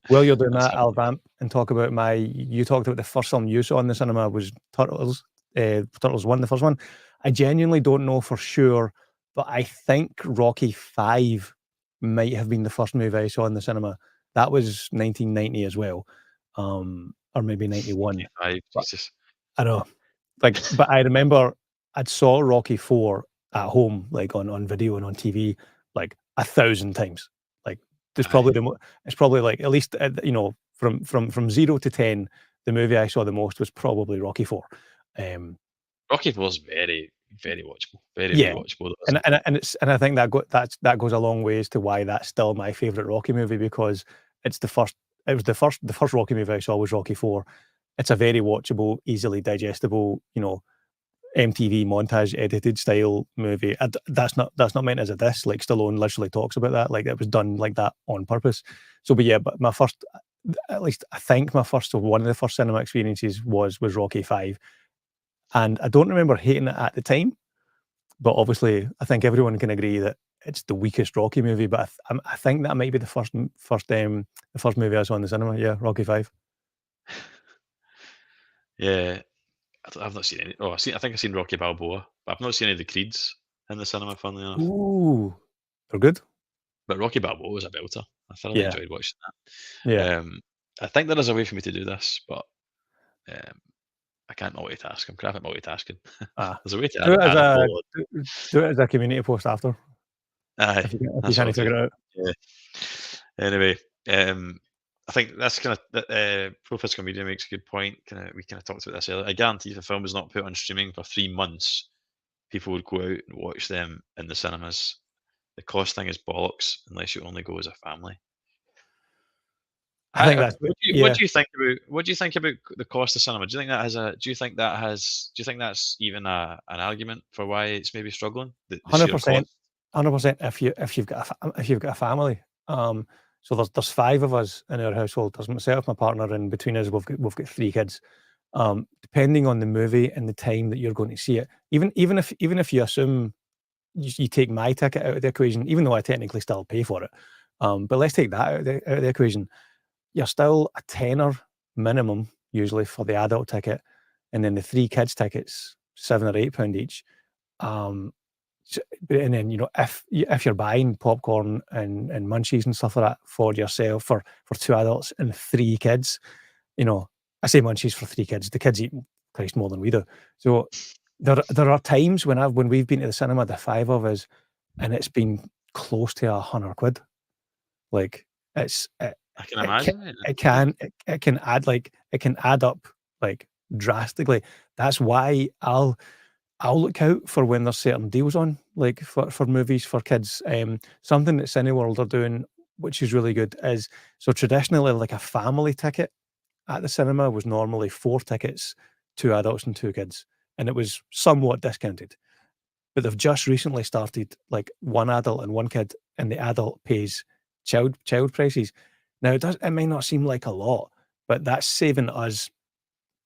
While you're doing That's that, I'll vamp and talk about my you talked about the first film you saw in the cinema was Turtles, Turtles 1, the first one. I genuinely don't know for sure, but I think Rocky 5 might have been the first movie I saw in the cinema. That was 1990 as well, or maybe 91. 95, But Jesus. I know, like, but I remember I'd saw Rocky 4 at home, like on video and on TV, like 1,000 times. Like, there's Aye. probably it's probably like at least you know from 0 to 10, the movie I saw the most was probably Rocky 4. Um, Rocky 4's very very watchable, very Yeah, rewatchable. and I think that goes a long ways to why that's still my favorite Rocky movie, because it's the first it was the first Rocky movie I saw was Rocky 4. It's a very watchable, easily digestible, MTV montage edited style movie. That's not meant as a diss. Like Stallone literally talks about that. Like it was done like that on purpose. So, but yeah, but my first, at least I think my first, or one of the first cinema experiences was Rocky 5, and I don't remember hating it at the time. But obviously, I think everyone can agree that it's the weakest Rocky movie. But I think that might be the first movie I saw in the cinema. Yeah, Rocky 5. Yeah, I've not seen any. Oh, I think I've seen Rocky Balboa, but I've not seen any of the Creeds in the cinema. Funnily enough, Ooh, they're good. but Rocky Balboa was a belter. I thoroughly Yeah, enjoyed watching yeah. that. I think there is a way for me to do this, but um, I can't multitask. I'm crap at multitasking. Ah, There's a way to do it as add a a follow. do it as a community post after Aye, if you that's what I'll can't do. figure it out. Yeah. Anyway, I think that's kind of Pro Physical Media makes a good point. We kind of talked about this earlier. I guarantee if a film was not put on streaming for 3 months, people would go out and watch them in the cinemas. The cost thing is bollocks unless you only go as a family. I think that's What yeah. do you think about the cost of cinema? Do you think that has a do you think that's even an argument for why it's maybe struggling? The sheer 100%, cost? 100% if you've got if you've got a family. So there's 5 of us in our household. There's myself, my partner, and between us we've got 3 kids. Depending on the movie and the time that you're going to see it, even if you assume you take my ticket out of the equation, even though I technically still pay for it, but let's take that out of the equation. You're still a tenner minimum usually for the adult ticket, and then the 3 kids tickets, £7 or £8 each. Um, S and then, if you're buying popcorn and munchies and stuff like that for yourself, for 2 adults and 3 kids, I say munchies for 3 kids, the kids eat, Christ, more than we do. So, there are times when we've been to the cinema, the 5 of us, and it's been close to £100. Like, it's I can it ca imagine it. it can it can add, it can add up, drastically. That's why I'll look out for when there's certain deals on, like for movies for kids. Something that Cineworld are doing, which is really good, is so traditionally, like a family ticket at the cinema was normally 4 tickets, 2 adults and 2 kids, and it was somewhat discounted. But they've just recently started like 1 adult and 1 kid, and the adult pays child prices. Now it may not seem like a lot, but that's saving us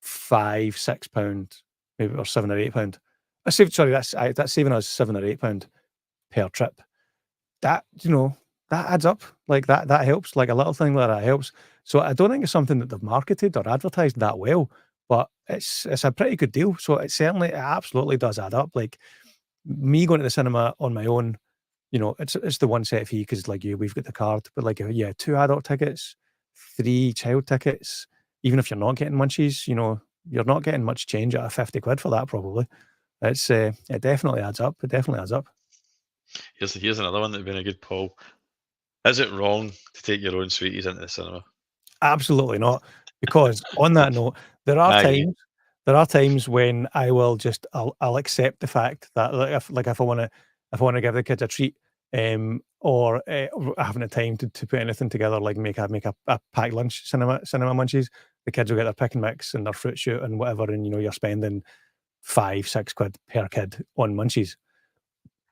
5, £6, maybe, or £7 or £8. I saved sorry, that's saving us £7 or £8 per trip. That, that adds up. Like, that helps, like, a little thing like that helps. So, I don't think it's something that they've marketed or advertised that well, but it's a pretty good deal. So, it absolutely does add up. Like, me going to the cinema on my own, it's the one set fee because, like you, we've got the card, but, like, yeah, 2 adult tickets, 3 child tickets, even if you're not getting munchies, you're not getting much change out of £50 for that probably. It definitely adds up. It definitely adds up. Here's another one that'd been a good poll. Is it wrong to take your own sweeties into the cinema? Absolutely not. Because on that note, there are I agree. times there are times when I'll accept the fact that, if I wanna give the kids a treat, or, I haven't had time to put anything together, like make a packed lunch, cinema munchies, the kids will get their pick and mix and their fruit shoot and whatever, and, you're spending 5, £6 per kid on munchies.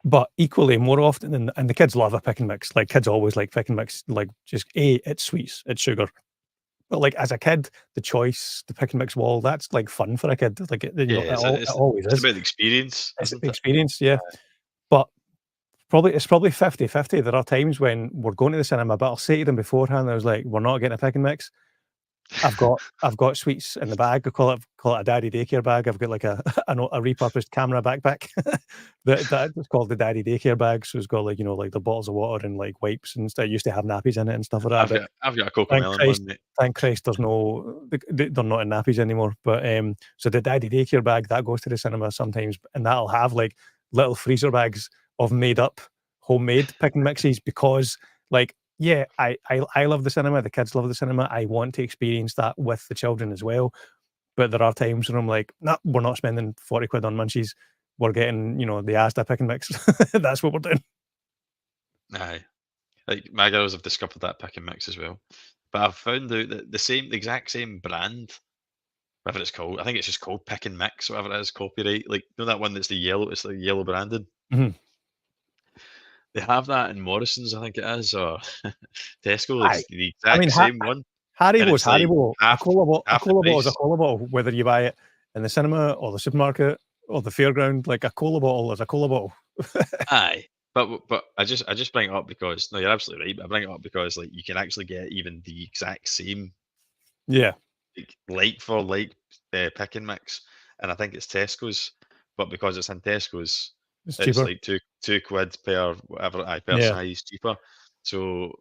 But equally, more often than and the kids love a pick and mix, like, kids always like pick and mix, like, just it's sweets, it's sugar. But, like, as a kid, the choice, the pick and mix wall, that's, like, fun for a kid, like, Yeah, it always it's is. about the experience, It's isn't the it? experience, yeah. But it's probably 50/50. There are times when we're going to the cinema, but I'll say to them beforehand, I was like, "We're not getting a pick and mix. I've got sweets in the bag." I call it a daddy daycare bag. I've got, like, a repurposed camera backpack that's called the daddy daycare bag. So it's got, like, like the bottles of water and, like, wipes and stuff. It used to have nappies in it and stuff like that, but I've got a Coco thank Melon Christ one, mate. thank Christ they're not in nappies anymore. But, so the daddy daycare bag, that goes to the cinema sometimes, and that'll have, like, little freezer bags of made up, homemade pick and mixes because, like, yeah, I love the cinema, the kids love the cinema, I want to experience that with the children as well, but there are times when I'm like, "No, we're not spending £40 on munchies. we're getting, you know, the Asda pick and mix. That's what we're doing. Aye. Like my girls have discovered that pick and mix as well. But I've found out that the exact same brand, whatever it's called, I think it's just called Pick and Mix, whatever it is, copyright. Like, you know that one that's the yellow, it's like yellow branded. Mhm. They have that in Morrison's, I think it is, or Tesco. Aye. It's the I mean, exact same one, and Haribo's it's like Haribo. half A half the cola bottle is a price. cola bottle, whether you buy it in the cinema or the supermarket or the fairground. Like a cola bottle is a cola bottle. Aye. But I just bring it up because no, you're absolutely right. But I bring it up because like you can actually get even the exact same Yeah, like for like pick and mix, and I think it's Tesco's, but because it's in Tesco's, it's it's cheaper. like two quid per whatever per Yeah, size cheaper. So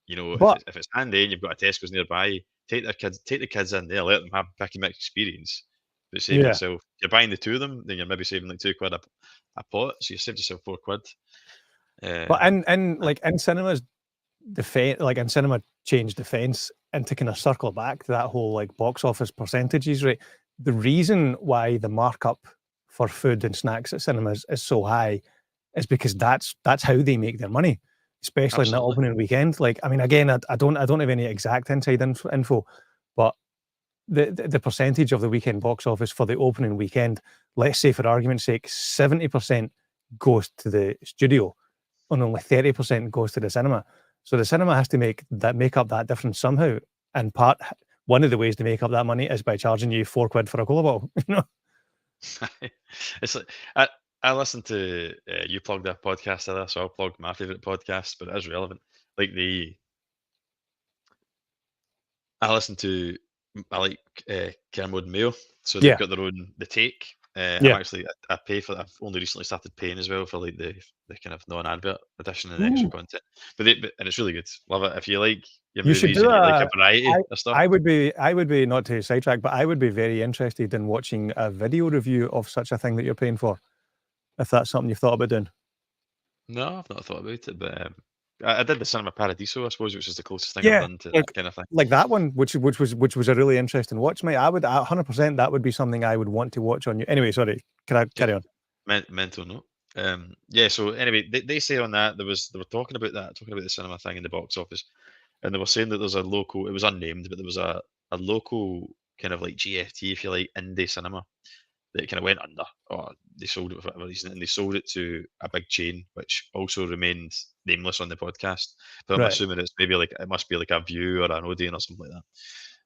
you know but if it's handy and you've got a Tesco's nearby, take the kids in there, let them have a pick and mix experience, but save yeah, yourself. You're buying the two of them, then you're maybe saving like 2 quid a pot, so you saved yourself 4 quid. but Uh, in like in cinemas, like in cinema change defense, and to kind of circle back to that whole like box office percentages, right? The reason why the markup for food and snacks at cinemas is so high is because that's how they make their money, especially in that Absolutely. opening weekend. Like, I mean, again, I don't have any exact inside info, but the percentage of the weekend box office for the opening weekend, let's say for argument's sake, 70% goes to the studio, and only 30% goes to the cinema. So the cinema has to make up that difference somehow. And one of the ways to make up that money is by charging you 4 quid for a cola bottle. You know? It's like I listen to you plug that podcast there, so I'll plug my favorite podcast, but it is relevant. Like I listen to I like Kermode and Mayo, so they've Yeah, got their own the take. I'm yeah. actually I pay for that. I've only recently started paying as well for like the kind of non-advert edition and extra Ooh, content. And it's really good. Love it. If you like your you should movies do and you like a a. variety of stuff, I would be not to sidetrack, but I would be very interested in watching a video review of such a thing that you're paying for, if that's something you've thought about doing. no, I've not thought about it, but I did the Cinema Paradiso, I suppose, which is the closest thing I've Yeah, done to that kind of thing. like that one, which was a really interesting watch, mate. I would 100% that would be something I would want to watch on you. Anyway, sorry, can I Yeah, carry on? mental note. Yeah. So anyway, they say on that they were talking about that, talking about the cinema thing in the box office, and they were saying that there's a local. It was unnamed, but there was a local kind of like GFT, if you like, indie cinema that kind of went under, or they sold it for whatever reason, and they sold it to a big chain, which also remained nameless on the podcast. But I'm Right. assuming it's maybe like it must be like a View or an Odeon or something like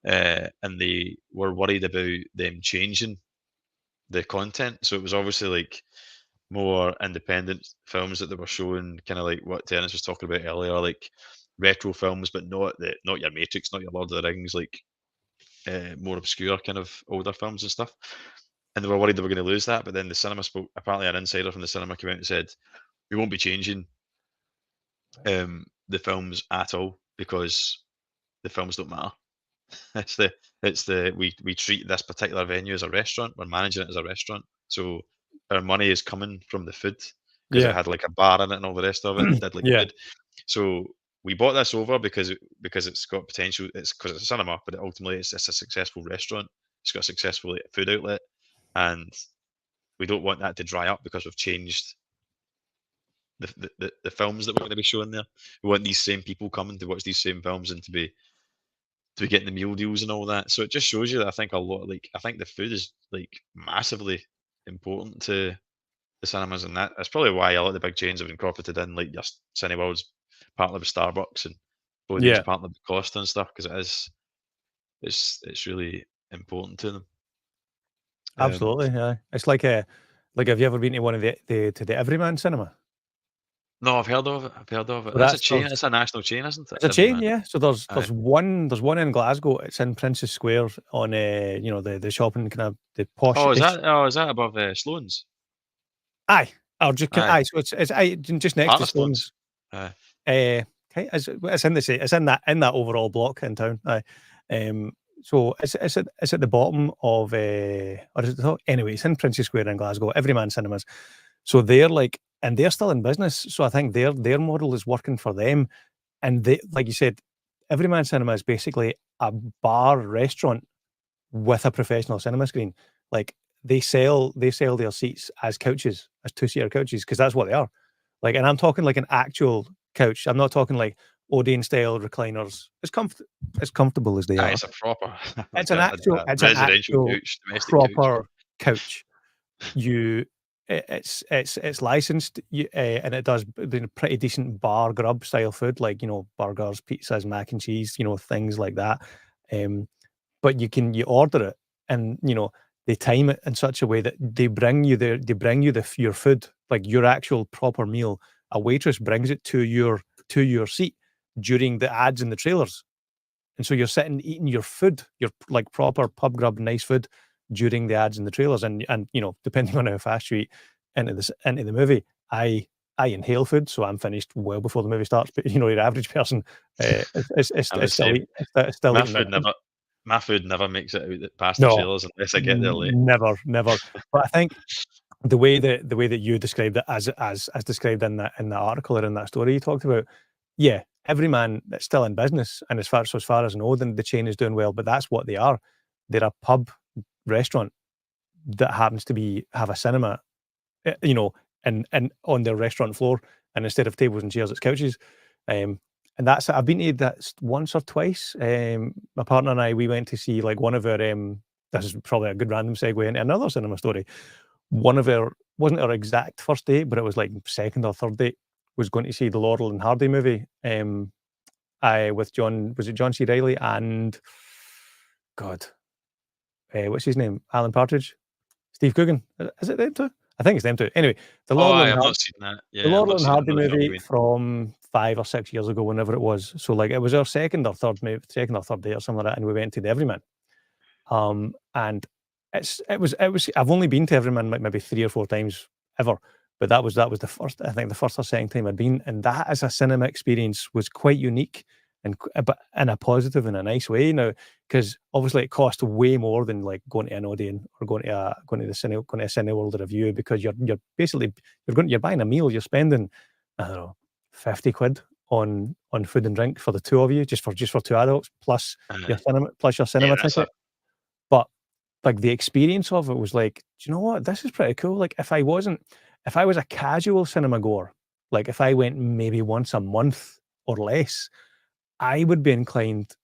that. And they were worried about them changing the content, so it was obviously like more independent films that they were showing, kind of like what Dennis was talking about earlier, like retro films, but not your Matrix, not your Lord of the Rings, like more obscure kind of older films and stuff. And they were worried they were going to lose that, but then the cinema spoke. Apparently, an insider from the cinema came out and said, "We won't be changing the films at all because the films don't matter. It's the we treat this particular venue as a restaurant. We're managing it as a restaurant, so our money is coming from the food because it Yeah. had like a bar in it and all the rest of it, and did look Yeah. good. So we bought this over because it's got potential. It's because it's a cinema, but ultimately it's a successful restaurant. It's got a successful food outlet, and we don't want that to dry up because we've changed the films that we're going to be showing there. We want these same people coming to watch these same films and to be getting the meal deals and all that. So it just shows you that I think a lot, like I think the food is like massively important to the cinemas, and that's probably why a lot of the big chains have incorporated in like your Cineworld's partnered with Starbucks and Odeon's Yeah. partnered with Costa and stuff because it's really important to them. Um, Absolutely. Yeah. It's like have you ever been to one of the Everyman Cinema? no, I've heard of it. I've heard of it. So That's a that's chain. It's a national chain, isn't it? it's a Every chain, man. yeah. So Aye. there's one in Glasgow. It's in Princess Square on you know, the shopping kind of the posh-ish. Oh, is that above Aye, or just Aye, aye. So it's just next to partner stones. Stones. Aye. Okay, it's in that overall block in town. Aye. Um, so it's at the bottom of or is it the top? Anyway, it's in Princess Square in Glasgow. Everyman Cinemas. So they're like, and they're still in business. So I think their model is working for them. And they, like you said, Everyman Cinema is basically a bar restaurant with a professional cinema screen. Like they sell their seats as couches, as two-seater couches, because that's what they are. Like, and I'm talking like an actual couch. I'm not talking like Odeon style recliners. As comfortable as they Aye, are. it's a proper It's like an actual a it's an residential actual couch, domestic couch. proper couch. You it's licensed, and it does pretty decent bar grub style food, like, burgers, pizzas, mac and cheese, things like that. Um, but you order it, and they time it in such a way that your food, like your actual proper meal. A waitress brings it to your seat during the ads and the trailers. And so you're sitting eating your food, your like proper pub grub, nice food during the ads and the trailers, and depending on how fast you eat into the movie, I inhale food, so I'm finished well before the movie starts. But your average person I'm the is still same. eating, still My eating their food food. never my food never makes it out past the No, trailers unless I get there late. never, never. But I think the way that you described it, as described in the article or in that story you talked about, yeah, every man that's still in business, and as far as I know, then the chain is doing well, but that's what they are. They're a pub restaurant that happens to have a cinema, and on their restaurant floor, and instead of tables and chairs, it's couches. Um, and that's I've been to that once or twice. My partner and I, we went to see like one of our. This is probably a good random segue into another cinema story. One of our wasn't our exact first date, but it was like second or third date. Was going to see the Laurel and Hardy movie. I with John was it John C. Reilly and God, what's his name? Alan Partridge, Steve Coogan. Is it them two? I think it's them two. Anyway, the Oh, Laurel aye, and I've Hardy. not seen that. The Yeah, I've Laurel not and seen it. I Hardy know the film you're movie going. from 5 or 6 years ago, whenever it was. So, like, it was our second or third date or something like that, and we went to the Everyman. And it was. I've only been to Everyman like maybe 3 or 4 times ever, but that was the first. I think the first or second time I'd been, and that as a cinema experience was quite unique, but in a positive and a nice way. Now, because obviously it cost way more than like going to an Odeon or going to the going to a Cineworld or a View, because you're basically you're buying a meal. You're spending, I don't know, 50 quid on food and drink for the two of you, just for two adults, plus Aye. your Yeah, cinema that's a ticket. But like the experience of it was like, do you know what? This is pretty cool. Like if I was a casual cinema goer, like if I went maybe once a month or less, I would be inclined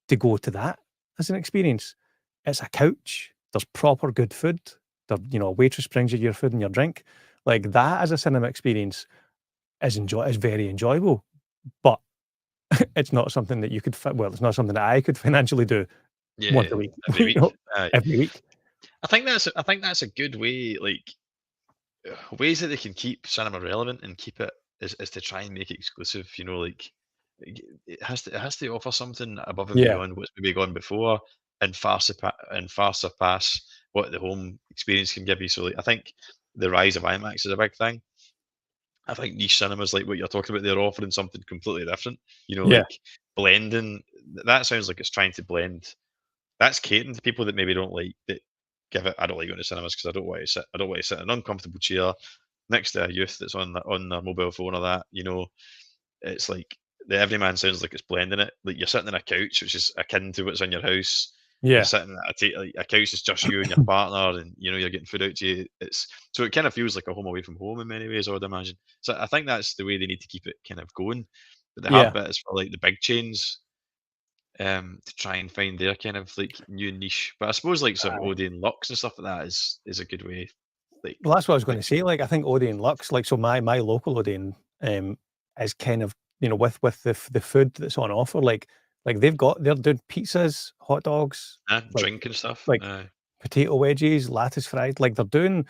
to go to that as an experience. It's a couch. There's proper good food. A waitress brings you your food and your drink. Like that as a cinema experience is very enjoyable. But it's not something that you could well, it's not something that I could financially do once yeah, a week. every week. Aye. Every week. I think that's a good way, like ways that they can keep cinema relevant and keep it is to try and make it exclusive. Like it has to offer something above and Yeah. beyond what's maybe gone before, and far surpass what the home experience can give you. So like, I think the rise of IMAX is a big thing. I think niche cinemas like what you're talking about, they're offering something completely different. Yeah. Like blending. That sounds like it's trying to blend. That's catering to people that maybe don't like that. I don't like going to cinemas because I don't want to sit. I don't want to sit in an uncomfortable chair next to a youth that's on their mobile phone or that. It's like the everyman sounds like it's blending it. Like you're sitting on a couch, which is akin to what's in your house. You're Yeah. sitting at like a couch that's just you and your partner, and you're getting food out to you. So it kind of feels like a home away from home in many ways, I would imagine. So I think that's the way they need to keep it kind of going. But the hard Yeah. bit is for like the big chains, to try and find their kind of like new niche. But I suppose like sort of Aye. Odeon Lux and stuff like that is a good way. Like Well, that's what I was the gonna say. Like, I think Odeon Lux, like, so my local Odeon, is kind of, with the food that's on offer, like they're doing pizzas, hot dogs, like drink and stuff. like potato wedges, lattice fried. Like they're doing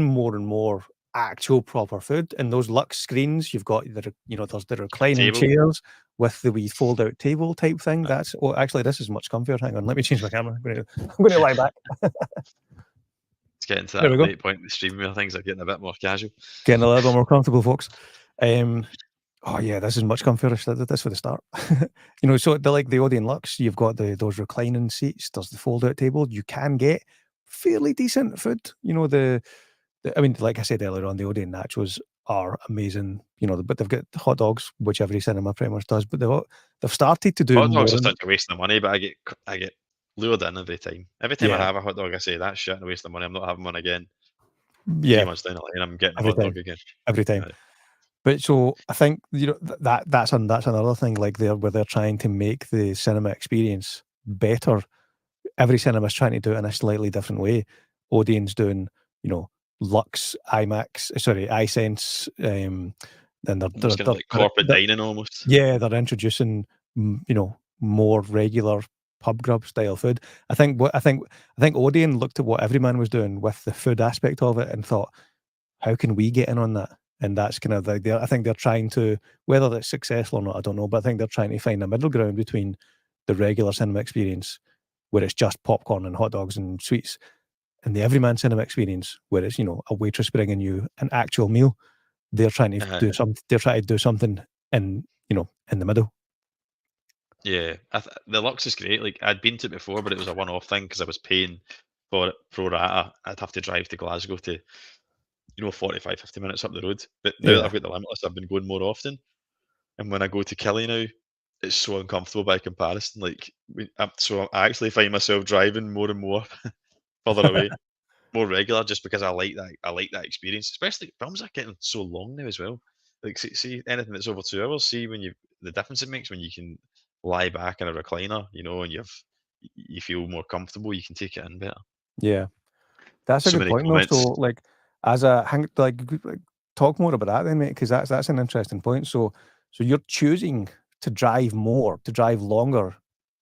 more and more actual proper food. And those Lux screens, you've got there's the reclining Table. chairs with the wee fold out table type thing. Actually, this is much comfier. Hang on, let me change my camera. I'm gonna lie back. It's getting to There we that go. late point in the stream where things are getting a bit more casual. Getting a little bit more comfortable, folks. Oh yeah, this is much comfier. That's for the start. So like the Odeon Lux, you've got those reclining seats. There's the fold out table. You can get fairly decent food. I mean, like I said earlier on, the Odeon nachos are amazing. But they've got hot dogs, which every cinema pretty much does. But they've started to do Hot dogs more. are such a waste of money, but I get lured in every time. Every time I Yeah, have a hot dog, I say that's shit and a waste of money. I'm not having one again. 3 yeah, months down the line, I'm getting a every hot time, dog again. every time. Aye. But so I think that's another thing, like where they're trying to make the cinema experience better. Every cinema's trying to do it in a slightly different way. Odeon's doing, you know, Lux, IMAX, sorry, iSense, then It's kind of like corporate dining almost. yeah, they're introducing, you know, more regular pub grub style food. I think Odeon looked at what Everyman was doing with the food aspect of it and thought, how can we get in on that? And that's kind of like I think they're trying to, whether that's successful or not, I don't know, but I think they're trying to find a middle ground between the regular cinema experience, where it's just popcorn and hot dogs and sweets, and the everyman cinema experience, where it's, you know, a waitress bringing you an actual meal. They're trying to do something in, you know, in the middle. Yeah, the Lux is great. Like I'd been to it before, but it was a one-off thing because I was paying for it pro rata. I'd have to drive to Glasgow to, 45, 50 minutes up the road. But now that Yeah. I've got the limitless, I've been going more often. And when I go to Killy now, it's so uncomfortable by comparison. Like, so I actually find myself driving more and more further away, more regular, just because I like that. I like that experience, especially films are getting so long now as well. Like, see anything that's over 2 hours. See when the difference it makes when you can lie back in a recliner, and you feel more comfortable. You can take it in better. Yeah. That's a So good many point though. So, comments. like, as a hang like, talk more about that then, mate, because that's an interesting point. So you're choosing to drive more, to drive longer,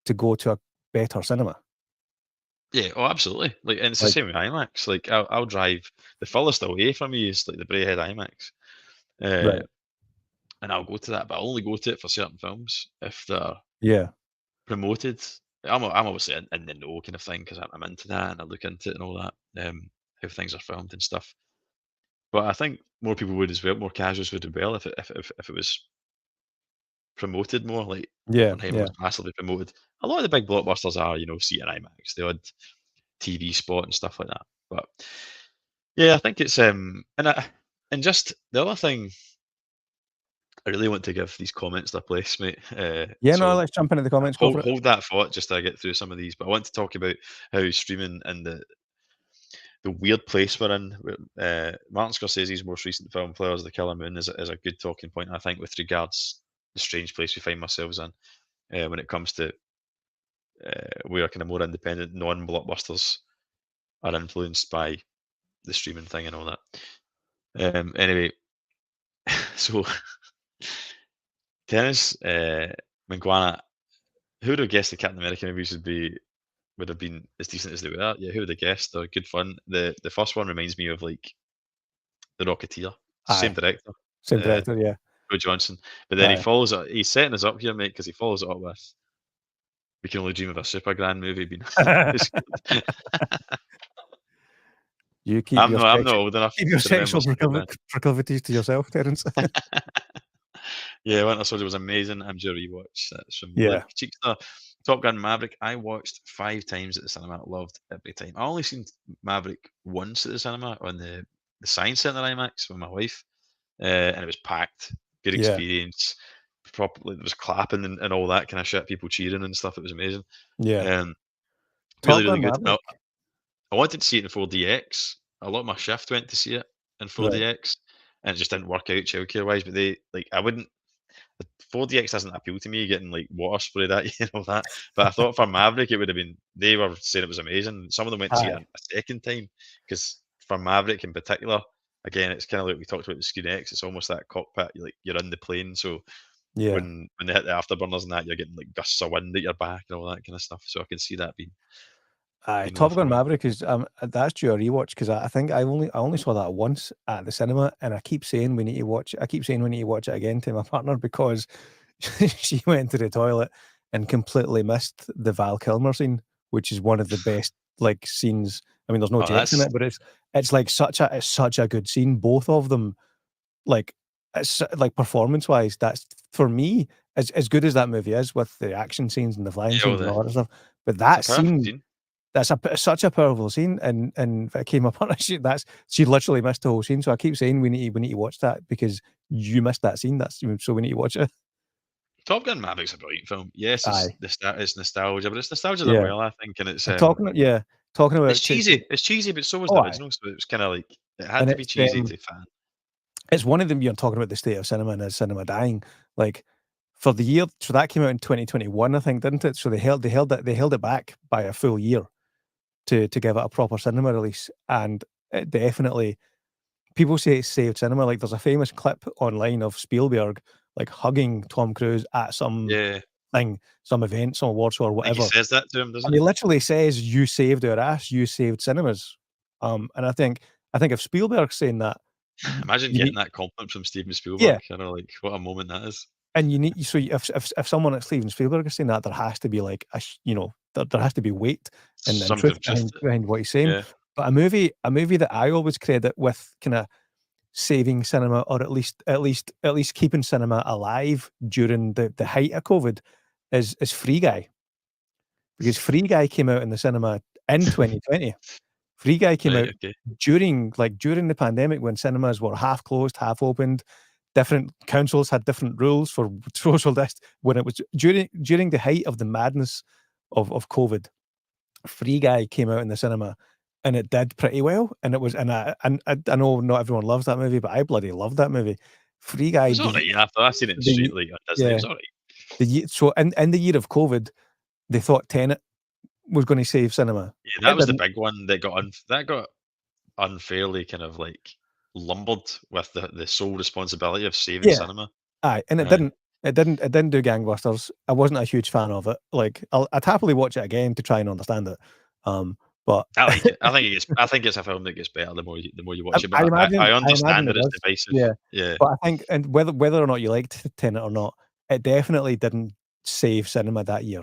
to go to a better cinema? Yeah, oh, absolutely. Like, and it's the Like, same with IMAX. Like, I'll drive the furthest away from me is like the Braehead IMAX. Uh, right. and I'll go to that, but I'll only go to it for certain films if they're Yeah. promoted. I'm obviously in the know kind of thing because I'm into that and I look into it and all that, how things are filmed and stuff. But I think more people would as well, more casuals would as well if it was promoted more. Like Yeah, Oppenheimer yeah. was massively promoted. A lot of the big blockbusters are, see it in IMAX, the odd TV spot and stuff like that. But yeah, I think it's and just the other thing I really want to give these comments their place, mate. Yeah, no, So let's jump into the comments, go hold for it. hold that thought just to get through some of these. But I want to talk about how streaming and the weird place we're in. Martin Scorsese's most recent film, Flowers of the Killer Moon, is a good talking point, I think, with regards the strange place we find ourselves in when it comes to where kind of more independent non-blockbusters are influenced by the streaming thing and all that. Anyway, so Dennis Manguana, who would have guessed the Captain America movies would have been as decent as they were? Yeah, who would have guessed? They're good fun. The first one reminds me of like The Rocketeer. Same Aye, director, same uh, director, yeah. Joe Johnson. But then he Aye. follows it. He's setting us up here, mate, because he follows it up with "We Can Only Dream of a Super Grand Movie" being it's good. You I'm not old enough keep your to remember sexual Superman. proclivities to yourself, Terence. Yeah, Winter Soldier was amazing. I'm due a rewatch. That's from Luke Yeah, Cheekster. Top Gun Maverick, I watched 5 times at the cinema. Loved every time. I only seen Maverick once at the cinema on the Science Centre IMAX with my wife, and it was packed. Good yeah, experience. Properly, there was clapping and all that kind of shit. People cheering and stuff. It was amazing. yeah. Um, really, Top really Gun good. Maverick. I wanted to see it in 4DX. A lot of my shift went to see it in Right. 4DX, and it just didn't work out childcare wise. But they like I wouldn't. 4DX doesn't appeal to me, getting like water sprayed at you and all that. But I thought for Maverick, it would have been. They were saying it was amazing. Some of them went to see it Aye. a second time because for Maverick in particular, again, it's kind of like we talked about the Screen X. It's almost that cockpit. You're in the plane, so Yeah. when they hit the afterburners and that, you're getting like gusts of wind at your back and all that kind of stuff. So I can see that Aye, being Top Gun overwhelming. Maverick is that's due a rewatch because I think I only saw that once at the cinema, and I keep saying we need to watch it. I keep saying we need to watch it again to my partner because she went to the toilet and completely missed the Val Kilmer scene, which is one of the best like scenes. I mean, there's no Oh, jets in that's it, but it's like it's such a good scene. Both of them, like it's like performance wise, that's for me as good as that movie is with the action scenes and the flying yeah, scenes and all that stuff. But it's a that powerful scene scene. that's such a powerful scene, and it came upon her. She literally missed the whole scene. So I keep saying we need to watch that because you missed that scene. So we need to watch it. Top Gun Maverick's a brilliant film. Yes, Aye, it's nostalgia, but it's nostalgia done yeah. well, I think, and it's Talking it's about cheesy. It's cheesy, but so was oh the aye, original. So it was kind of like it had and to be cheesy to fan. it's one of them. You're talking about the state of cinema and is cinema dying. Like for the year, so that came out in 2021, I think, didn't it? So they held it back by a full year to give it a proper cinema release, and it definitely people say it saved cinema. Like there's a famous clip online of Spielberg like hugging Tom Cruise at some Yeah, thing, some event, some awards show or I think he whatever, says that to him, and doesn't he he? literally says, "You saved our ass. You saved cinemas." And I think if Spielberg's saying that, Imagine you getting need that compliment from Steven yeah, Spielberg. You know, like what a moment that is. and you need so if someone like Steven Spielberg is saying that, there has to be like there has to be weight and Some bit truth of truth to it. behind what he's saying. Yeah. But a movie that I always credit with kinda saving cinema or at least keeping cinema alive during the height of COVID is Free Guy, because Free Guy came out in the cinema in 2020. Free Guy came Right. out Okay. during the pandemic when cinemas were half closed, half opened. Different councils had different rules for social when it was during the height of the madness of COVID. Free Guy came out in the cinema, and it did pretty well, and it was I know not everyone loves that movie, but I bloody loved that movie. Free It Guy, was alright. After I seen it straight the like on Disney, it yeah, was alright. so in the year of COVID, they thought Tenet was gonna save cinema. Yeah, that It was the didn't. big one that got unfairly kind of like lumbered with the sole responsibility of saving Yeah. cinema. Aye, and Uh, it didn't do gangbusters. I wasn't a huge fan of it. Like, I'd happily watch it again to try and understand it. But I like it. I think it's a film that gets better the more you watch it. But I I imagine understand it that it's does. divisive. Yeah. Yeah. But I think and whether or not you liked Tenet or not, it definitely didn't save cinema that year.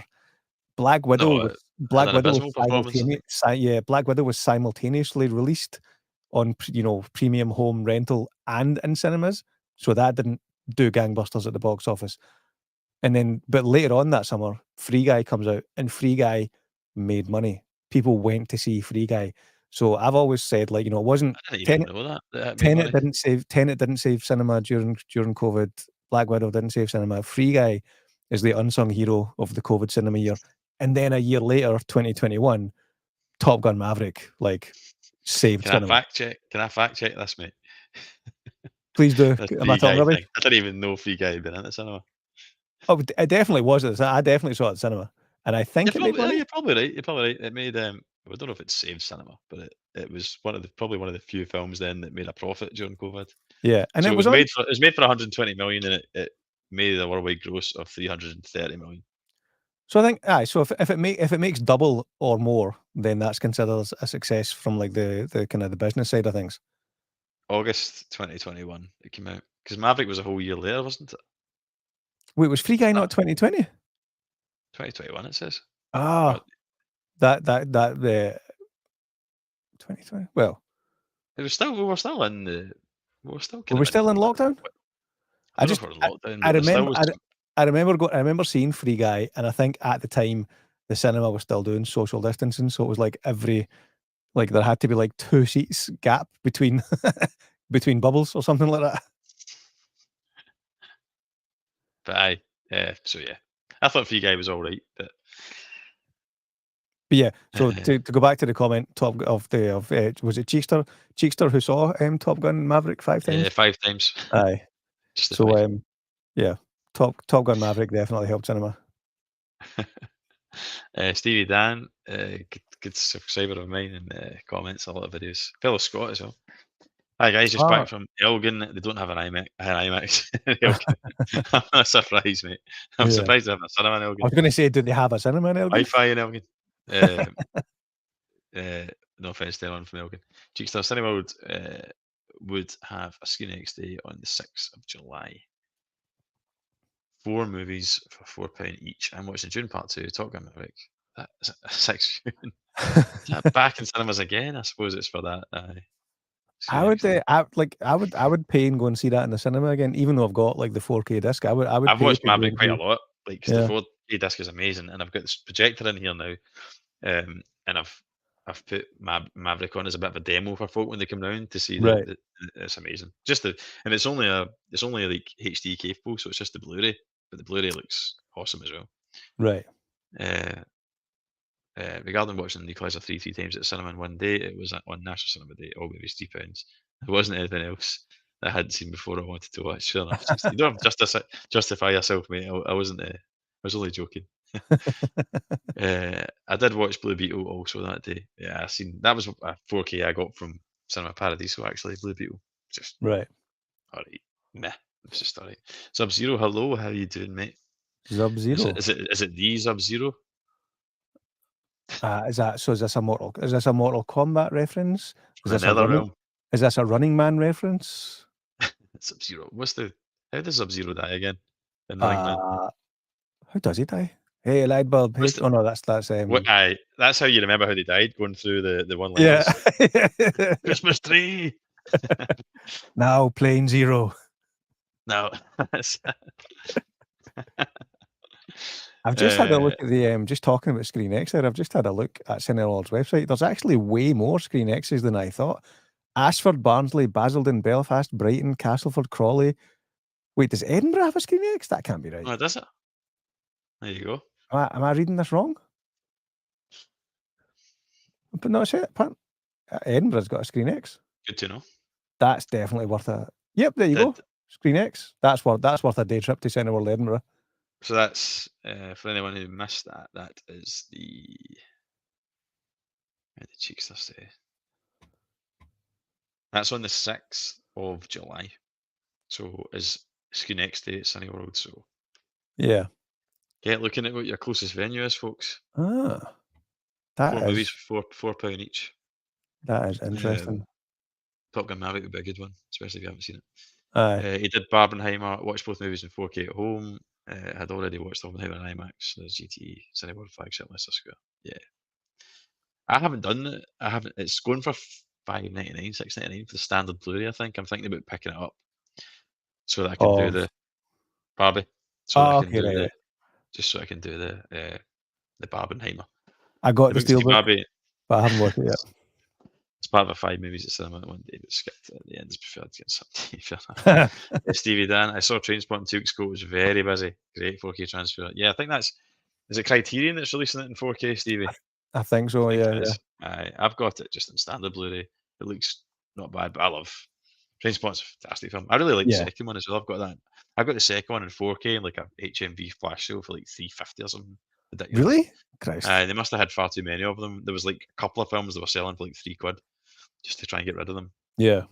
No, it had an abysmal performance, I think. Black Widow was simultaneously released on premium home rental and in cinemas, so that didn't do gangbusters at the box office. And then but later on that summer, Free Guy comes out, and Free Guy made money. People went to see Free Guy. So I've always said, like, it wasn't I didn't even Tenet know that it made money. Tenet didn't save cinema during COVID. Black Widow didn't save cinema. Free Guy is the unsung hero of the COVID cinema year. And then a year later, 2021, Top Gun Maverick, like, saved cinema. Can I fact check this, mate? Please do. This Am I Free talking Guy rubbish? thing. I didn't even know Free Guy had been in the cinema. Oh, it definitely was at the I definitely saw it at the cinema, and I think it made money. You're probably right. You're probably right. It made I don't know if it saved cinema, but it was probably one of the few films then that made a profit during COVID. Yeah, and So it was on. it was made for 120 million, and it made a worldwide gross of 330 million. So I think aye, so if it makes double or more, then that's considered as a success from, like, the kind of the business side of things. August 2021 it came out because Maverick was a whole year later, wasn't it? Wait, was Free Guy Uh, not 2020? 2021 it says. Or Ah, the 2020. Well, it was still we were still were kind we of in still in lockdown? I I don't know if just we're in lockdown, but there still remember was some. I remember seeing Free Guy, and I think at the time the cinema was still doing social distancing, so it was like there had to be like 2 seats gap between between bubbles or something like that. But aye, yeah. So yeah, I thought Free Guy was all right, but But yeah, so uh, to go back to the comment was it Cheekster who saw Top Gun Maverick 5 yeah, times? 5 times, Aye. just the So five. yeah, Top Gun Maverick definitely helped cinema. Stevie Dan, good subscriber of mine, and comments a lot of videos. Fellow Scott as well. Hi guys, just Ah, back from Elgin. They don't have an IMAX in Elgin. I'm not surprised, mate. I'm yeah. surprised they have a cinema in I Elgin. was gonna say, do they have a cinema in Elgin? Wi-Fi in Elgin. Uh, no offense to anyone from Elgin. Cheekstar Cineworld would have a screening next day on the 6th of July. 4 movies for £4 each. I'm watching June Part 2, Top Gun Maverick. That's 6 June. Is that back in cinemas again? I suppose it's for that. I Screening would, next day. I would pay and go and see that in the cinema again, even though I've got like the 4K disc. I would I've pay watched to go Maverick and quite a see. lot, like 'cause the Yeah, 4K disc is amazing, and I've got this projector in here now, and I've put Maverick on as a bit of a demo for folk when they come round to see right. it's amazing. And it's only like HD capable, so it's just the Blu-ray. but the Blu-ray looks awesome as well. Right. Uh, regarding watching The Equalizer three times at the cinema in one day, it was on National Cinema Day. All movies £3. There wasn't anything else that I hadn't seen before I wanted to watch. Fair enough. You don't have to justify yourself, mate. I wasn't. I was only joking. I did watch Blue Beetle also that day. Yeah, I seen that was a 4K I got from Cinema Paradiso. Actually, Blue Beetle, just Right. alright. Meh. It's just alright. Sub Zero, hello. How you doing, mate? Sub-Zero. Is it the Sub Zero? Is this a Mortal Kombat reference? Is From this a another running? realm? Is this a Running Man reference? Sub Zero. How does Sub Zero die again in Running Man? How does he die? Hey, Lightbulb. Hey. What's the Oh no, that's what? That's how you remember how they died, going through the one yeah. liners. Christmas tree. Now playing Zero. No. I've just had a look at the just talking about Screen X there. I've just had a look at Cineworld's website. There's actually way more Screen X's than I thought. Ashford, Barnsley, Basildon, Belfast, Brighton, Castleford, Crawley. Wait, does Edinburgh have a Screen X? That can't be right. Oh, does it? There you go. Am I reading this wrong? But no, it's it. Edinburgh's got a Screen X. Good to know. That's definitely worth a. Yep, there you go. Screen X. That's worth a day trip to Cineworld Edinburgh. So that's for anyone who missed that. That is where the cheeks are say. That's on the 6th of July. So is Screen X Day at Cineworld. So yeah, get looking at what your closest venue is, folks. That 4 is movies for £4 each. That is interesting. Top Gun Maverick would be a good one, especially if you haven't seen it. Aye. He did Barbenheimer, watched both movies in 4K at home. Had already watched Oppenheimer in IMAX, the GTE Cineworld flagship Leicester Square. Yeah, I haven't done it. I haven't. It's going for $5.99, $6.99 for the standard Blu-ray. I think I'm thinking about picking it up so that I can do the Barbie. So that I can okay, do right. just so I can do the Barbenheimer. I got the Steelbook, Barbie, but I haven't watched it yet. It's part of a 5 movies at cinema one day, but skipped at the end. It's preferred to get something. Stevie Dan, I saw Trainspotting 2 weeks ago. It was very busy. Great 4K transfer. Yeah, I think is it Criterion that's releasing it in 4K, Stevie? I think so. Yeah. I've got it just in standard Blu-ray. It looks not bad, but I love Trainspotting's a fantastic film. I really like the second one as well. I've got the second one in 4K in like a HMV flash sale for like $3.50 or something. Ridiculous. Really? Christ. They must have had far too many of them. There was like a couple of films that were selling for like £3 just to try and get rid of them. Yeah.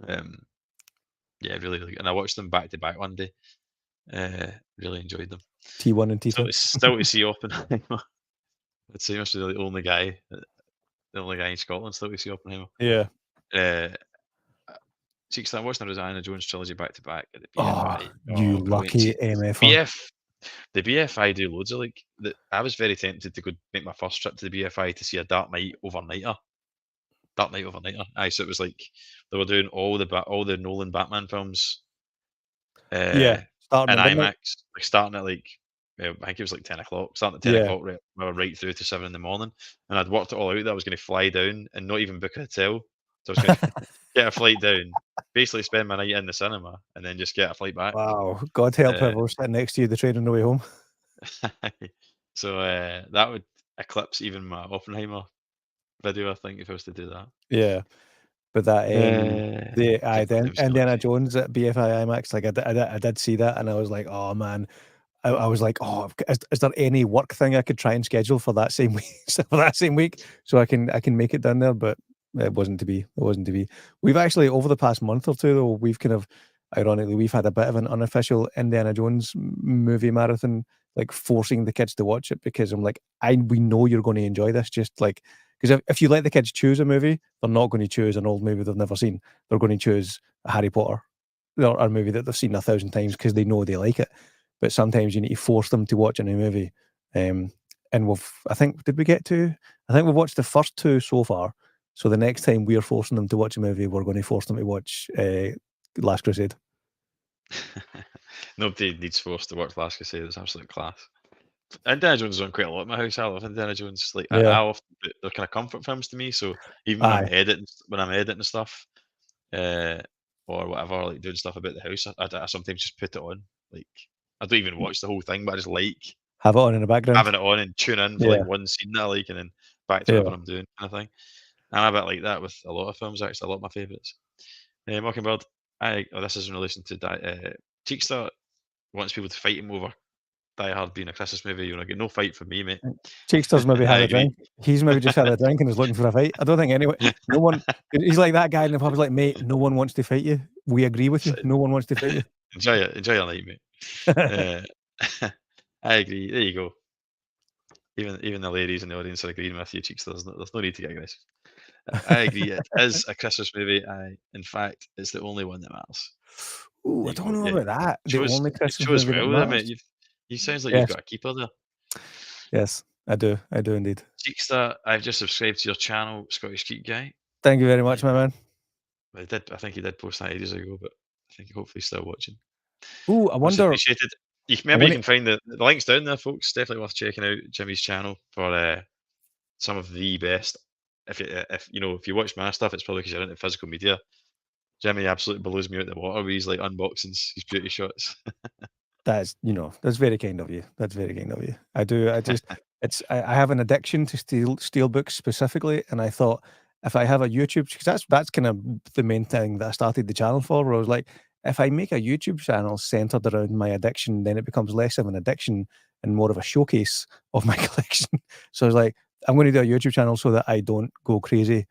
Yeah, really, really. And I watched them back to back one day. Really enjoyed them. T1 and T2. Still to see Oppenheimer. I'd say must be the only guy in Scotland still to see Oppenheimer. Yeah. Cheeks, I'm watching the Indiana Jones trilogy back to back at the BFI. Oh, you lucky MF. The BFI do loads of I was very tempted to go make my first trip to the BFI to see a Dark Knight overnighter. Aye, so it was like they were doing all the Nolan Batman films. Yeah, starting in IMAX, like starting at I think it was like 10 o'clock. Starting at 10 o'clock, right through to 7 in the morning. And I'd worked it all out that I was going to fly down and not even book a hotel. So I was going to get a flight down, basically spend my night in the cinema, and then just get a flight back. Wow, God help whoever was sitting next to you the train on the way home. So that would eclipse even my Oppenheimer video, I think, if I was to do that. Yeah, but that then Indiana Jones at BFI IMAX, like I did see that, and I was like, oh man, I was like, oh, is there any work thing I could try and schedule for that same week, so I can make it down there? But it wasn't to be. It wasn't to be. We've actually over the past month or two, though, we've kind of ironically we've had a bit of an unofficial Indiana Jones movie marathon, like forcing the kids to watch it because I'm like, we know you're going to enjoy this, just like. Because if you let the kids choose a movie, they're not going to choose an old movie they've never seen. They're going to choose a Harry Potter or a movie that they've seen 1,000 times because they know they like it. But sometimes you need to force them to watch a new movie. And I think we've watched the first 2 so far. So the next time we're forcing them to watch a movie, we're going to force them to watch Last Crusade. Nobody needs forced to watch Last Crusade. It's absolute class. Indiana Jones is on quite a lot in my house. I love Indiana Jones. I often, they're kind of comfort films to me. So even when I'm editing stuff, or whatever, like doing stuff about the house, I sometimes just put it on. Like I don't even watch the whole thing, but I just like Have it on in the background. having it on and tune in for like Yeah, one scene that I like, and then back to yeah. whatever I'm doing, kind of thing. I'm a bit like that with a lot of films. Actually, a lot of my favourites. Mockingbird. This is in relation to Cheekster wants people to fight him over Die Hard being a Christmas movie. You know, get no fight from me, mate. Cheekster's maybe I had a agree. drink. He's maybe just had a drink and is looking for a fight. I don't think anyone, no one. He's like that guy in the pub. He's like, mate, no one wants to fight you. We agree with you. So, No one wants to fight you. enjoy your night, mate. I agree. There you go. Even the ladies in the audience are agreeing with you, Cheeks. There's no need to get aggressive. I agree. It is a Christmas movie. In fact, it's the only one that matters. Ooh, There I you don't go. know Yeah, about that. The chose only you Christmas chose movie that well there, mate. matters. You sounds like you've Yes, got a keeper there. yes, I do. I do indeed. Cheekster, I've just subscribed to your channel, Scottish Geek Guy. Thank you very much, my man. I think he did post that ages ago, but I think hopefully he's still watching. Ooh, I Much wonder. appreciated. I Maybe you want to. can find the links down there, folks. Definitely worth checking out Jimmy's channel for some of the best. If you know if you watch my stuff, it's probably because you're into physical media. Jimmy absolutely blows me out the water with his like unboxings, his beauty shots. That's that's very kind of you. That's very kind of you. I do. I just I have an addiction to steel books specifically, and I thought if I have a YouTube, because that's kind of the main thing that I started the channel for. Where I was like, if I make a YouTube channel centered around my addiction, then it becomes less of an addiction and more of a showcase of my collection. So I was like, I'm going to do a YouTube channel so that I don't go crazy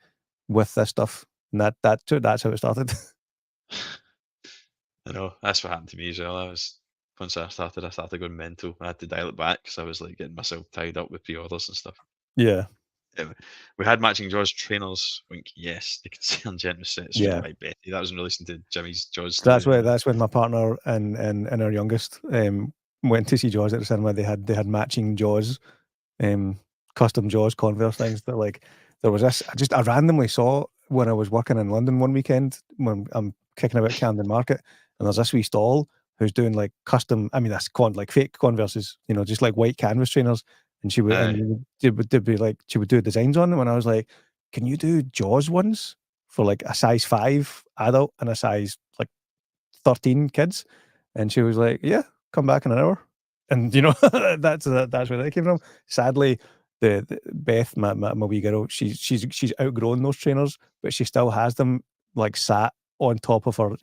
with this stuff, and that's how it started. I know that's what happened to me as well. Once I started going mental. I had to dial it back because I was like getting myself tied up with pre-orders and stuff. Yeah, We had matching Jaws trainers. Wink, yes. The concerned gent said yeah. stripped by Betty. That was in relation to Jimmy's Jaws So story. that's when my partner and our youngest went to see Jaws at the cinema. They had matching Jaws, custom Jaws Converse things. That like there was this. I randomly saw when I was working in London one weekend when I'm kicking about Camden Market, and there's this wee stall who's doing like custom. I mean, that's like fake Converses, just like white canvas trainers. And she would Aye. and they'd be like she would do designs on them, and I was like, "Can you do Jaws ones for like a size 5 adult and a size like 13 kids?" And she was like, "Yeah, come back in an hour." And that's where that came from. Sadly, the Beth, my wee girl, she's outgrown those trainers, but she still has them like sat on top of her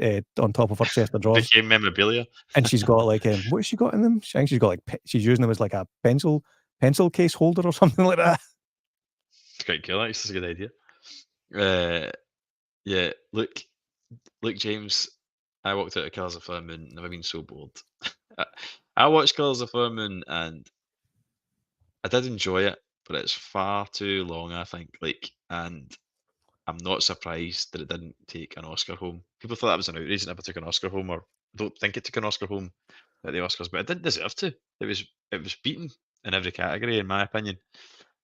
chest of drawers. Became memorabilia. And she's got like what has she got in them? I think she's got like she's using them as like a pencil case holder or something like that. It's quite cool. That's a good idea. Uh, yeah. Look, James. I walked out of Colours of Fire Moon. Never been so bored. I, I watched Colours of Fire Moon and I did enjoy it, but it's far too long. I think. And I'm not surprised that it didn't take an Oscar home. People thought that was an outrage it never took an Oscar home, or don't think it took an Oscar home at the Oscars, but it didn't deserve to. It was beaten in every category, in my opinion,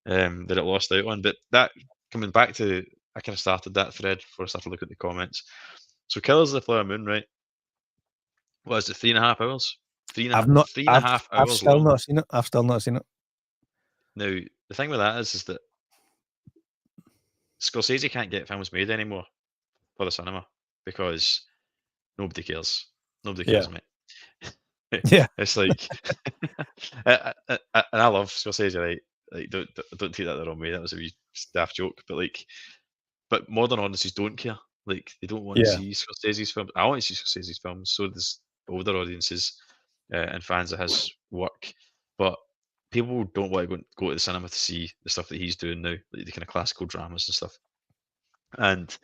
that it lost out on. But that coming back to, I kind of started that thread before I started looking at the comments. So, Killers of the Flower Moon, right? What is it? 3.5 hours. I've not, Three and a half I've hours still long. not seen it. I've still not seen it. Now, the thing with that is that Scorsese can't get films made anymore for the cinema because nobody cares. Nobody Yeah, cares, mate. yeah, It's like, and I love Scorsese, right? Like, don't take that the wrong way. That was a wee staff joke, but modern audiences don't care. Like, they don't want to yeah, see Scorsese's films. I want to see Scorsese's films. So does older audiences and fans of his work. But people don't want to go to the cinema to see the stuff that he's doing now, like the kind of classical dramas and stuff. And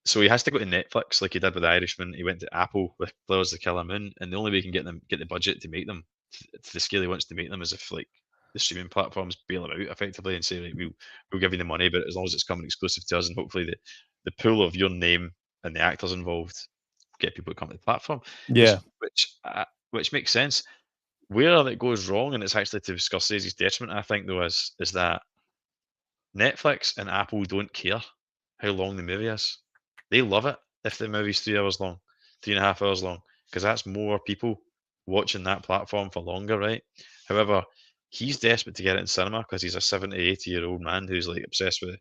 so he has to go to Netflix like he did with The Irishman. He went to Apple with Players the Killer Moon, and the only way he can get the budget to make them to the scale he wants to make them is if like the streaming platforms bail him out effectively and say like we'll give you the money, but as long as it's coming exclusive to us, and hopefully the pool of your name and the actors involved get people to come to the platform, yeah, which makes sense. Where it goes wrong, and it's actually to Scorsese's detriment, I think, though, is that Netflix and Apple don't care how long the movie is. They love it if the movie's 3 hours long, 3.5 hours long, because that's more people watching that platform for longer, right? However, he's desperate to get it in cinema because he's a 70, 80-year-old man who's like obsessed with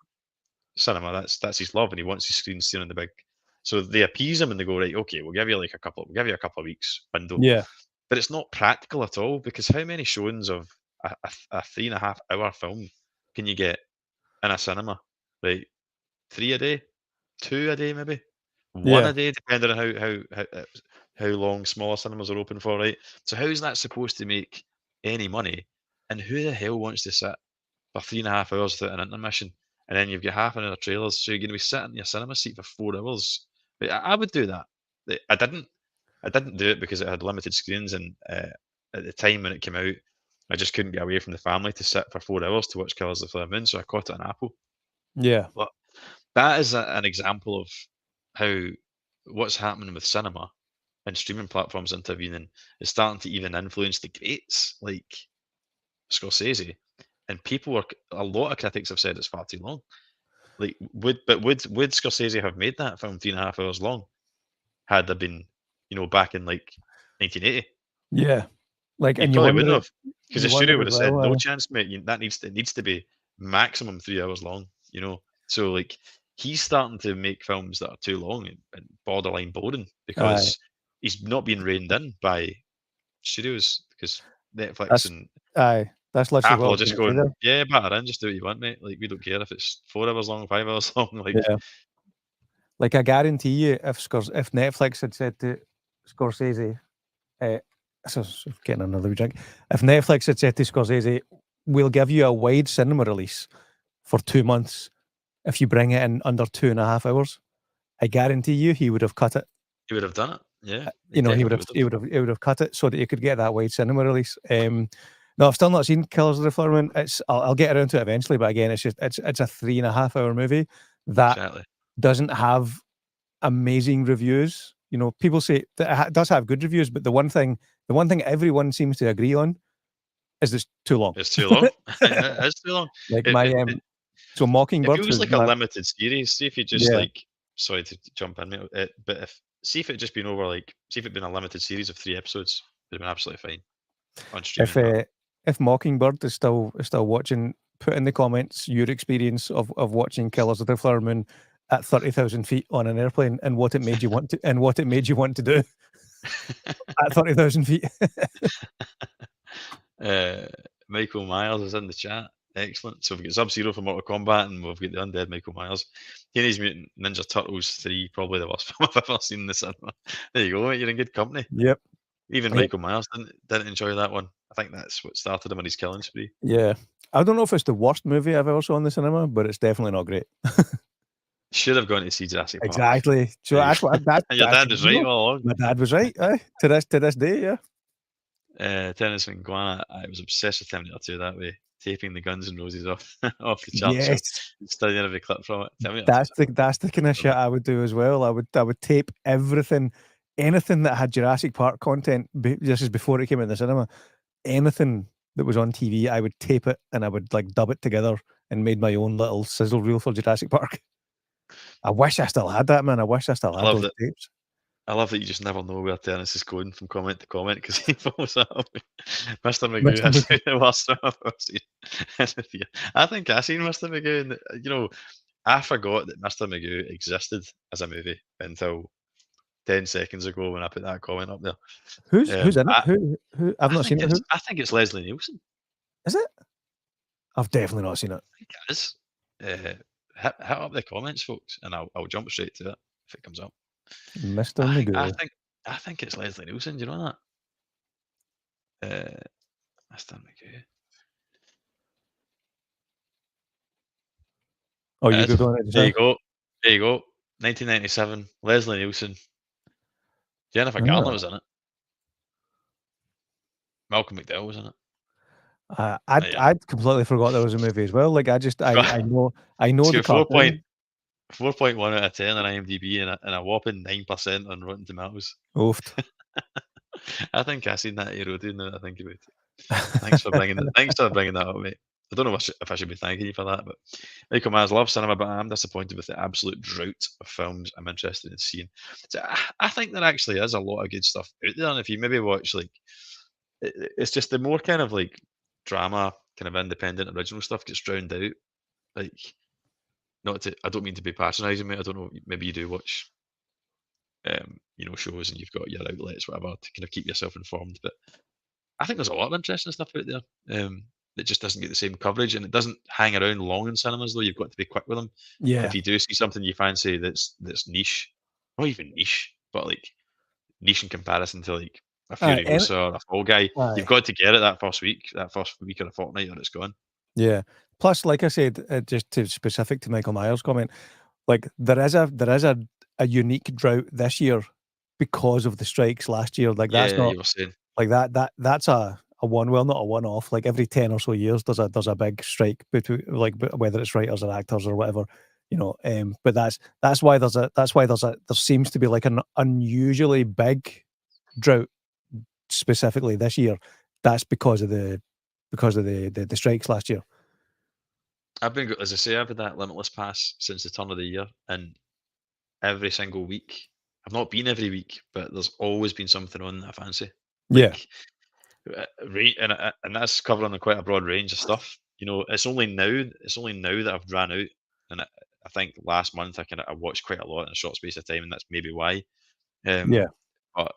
cinema. That's his love, and he wants his screen seen on the big. So they appease him and they go, right, okay, we'll give you a couple of weeks window. yeah. but it's not practical at all because how many showings of a 3.5 hour film can you get in a cinema? Right, 3 a day, 2 a day, maybe 1 Yeah, a day, depending on how long smaller cinemas are open for. Right, so how is that supposed to make any money? And who the hell wants to sit for 3.5 hours without an intermission? And then you've got half an hour trailers, so you're going to be sitting in your cinema seat for 4 hours. But I would do that. I didn't. I didn't do it because it had limited screens, and at the time when it came out, I just couldn't get away from the family to sit for 4 hours to watch Killers of the Flower Moon, so I caught it on Apple. yeah, But that is an example of how what's happening with cinema and streaming platforms intervening is starting to even influence the greats like Scorsese. And people are a lot of critics have said it's far too long. Like would Scorsese have made that film 3.5 hours long had there been, back in like 1980? yeah. Like, He and probably wouldn't have, because the you studio wonder would as have said, well. "No chance, mate. It needs to be maximum 3 hours long." So like he's starting to make films that are too long and borderline boring Aye, because he's not being reined in by studios because Netflix that's and that's literally what I Apple are was just going to say going, there. "Yeah, batter in, just do what you want, mate. Like we don't care if it's 4 hours long, 5 hours long." Like Yeah, like I guarantee you, if Netflix had said to Scorsese, uh, getting another wee drink. If Netflix had said to Scorsese, "We'll give you a wide cinema release for 2 months if you bring it in under 2.5 hours," I guarantee you he would have cut it. he would have done it. Yeah, he You know, definitely would have. he would have cut it so that you could get that wide cinema release. No, I've still not seen Killers of the Flower Moon. I'll get around to it eventually, but again, it's a 3.5 hour movie that Exactly. doesn't have amazing reviews. You know, people say that it does have good reviews, but the one thing everyone seems to agree on is it's too long. It's too long. It's too long. Like It, my it, it so It Mockingbird feels was like a my limited series. See if you just yeah. like, sorry to jump in, mate, but if see if it just been over like, see if it been a limited series of 3 episodes, it'd been absolutely fine on If streaming. But uh, if Mockingbird is still watching, put in the comments your experience of watching Killers of the Flower Moon at 30,000 feet on an airplane and what it made you want to do at 30,000 feet. uh, Michael Myers is in the chat. Excellent. So we've got Sub Zero for Mortal Kombat, and we've got the undead Michael Myers. Teenage Mutant Ninja Turtles 3, probably the worst film I've ever seen in the cinema. There you go, mate, you're in good company. Yep. Even Yep. Michael Myers didn't enjoy that one. I think that's what started him on his killing spree. Yeah. I don't know if it's the worst movie I've ever saw in the cinema, but it's definitely not great. Should have gone to see Jurassic Park. Exactly. So There you that's go. what And your dad was right no, all along. my dad was right. Aye. To this day, yeah. Dennis McGuana, I was obsessed with Terminator 2 that way, taping the Guns N' Roses off off the chart show Yes. and studying every clip from it. Terminator 2 is That's the kind of shit brilliant. I would do as well. I would tape everything, anything that had Jurassic Park content. This is before it came in the cinema. Anything that was on TV, I would tape it and I would like dub it together and made my own little sizzle reel for Jurassic Park. I wish I still had that, man. I wish I still I had love those that. tapes. I love that you just never know where Dennis is going from comment to comment because he follows up. Mr. Magoo Mr. has Magoo. been the worst film I've ever seen in the theatre. I think I seen Mr. Magoo, and I forgot that Mr. Magoo existed as a movie until 10 seconds ago when I put that comment up there. Who's in it? Who? I've I not think seen it. Who it's Leslie Nielsen. is it? I've definitely not seen it. I think it is. Hit up the comments, folks, and I'll jump straight to it if it comes up. Mr. I think I Magoo. think I think it's Leslie Nielsen. Do you know that? Mr. Magoo. Oh, you It is. googling it just There now? you go. There you go. 1997. Leslie Nielsen. Jennifer Garner Ah. was in it. Malcolm McDowell was in it. I'd Yeah. I'd completely forgot there was a movie as well. Like I just I know It's the got cartoon. 4.1 out of 10 on IMDb and a whopping 9% on Rotten Tomatoes. Oofed. I think I seen that eroding now that I think about it. Thanks for bringing that up, mate. I don't know if I should be thanking you for that, but Michael Myers loves cinema, but I'm disappointed with the absolute drought of films I'm interested in seeing. So I think there actually is a lot of good stuff out there, and if you maybe watch like, it's just the more kind of like drama, kind of independent, original stuff gets drowned out. Like, not to, I don't mean to be patronising, mate. I don't know. Maybe you do watch shows and you've got your outlets, whatever, to kind of keep yourself informed. But I think there's a lot of interesting stuff out there that just doesn't get the same coverage, and it doesn't hang around long in cinemas. Though you've got to be quick with them. Yeah. If you do see something you fancy that's niche, not even niche, but like niche in comparison to like a And Furiosa or a Fall Guy, you've aye. got to get it that first week or a fortnight, or it's gone. Yeah. Plus, like I said, just to specific to Michael Myers' comment, like there is a unique drought this year because of the strikes last year. Like that's Yeah, not you were saying. like that's a one, well, not a one-off. Like every 10 or so years, there's a big strike between, like, whether it's writers or actors or whatever, but there seems to be like an unusually big drought specifically this year. That's because of the strikes last year. As I say, I've had that limitless pass since the turn of the year, and every single week, I've not been every week, but there's always been something on that I fancy. Yeah. Like, and that's covering a quite a broad range of stuff. It's only now that I've ran out, and I think last month I watched quite a lot in a short space of time, and that's maybe why. Yeah. Um, but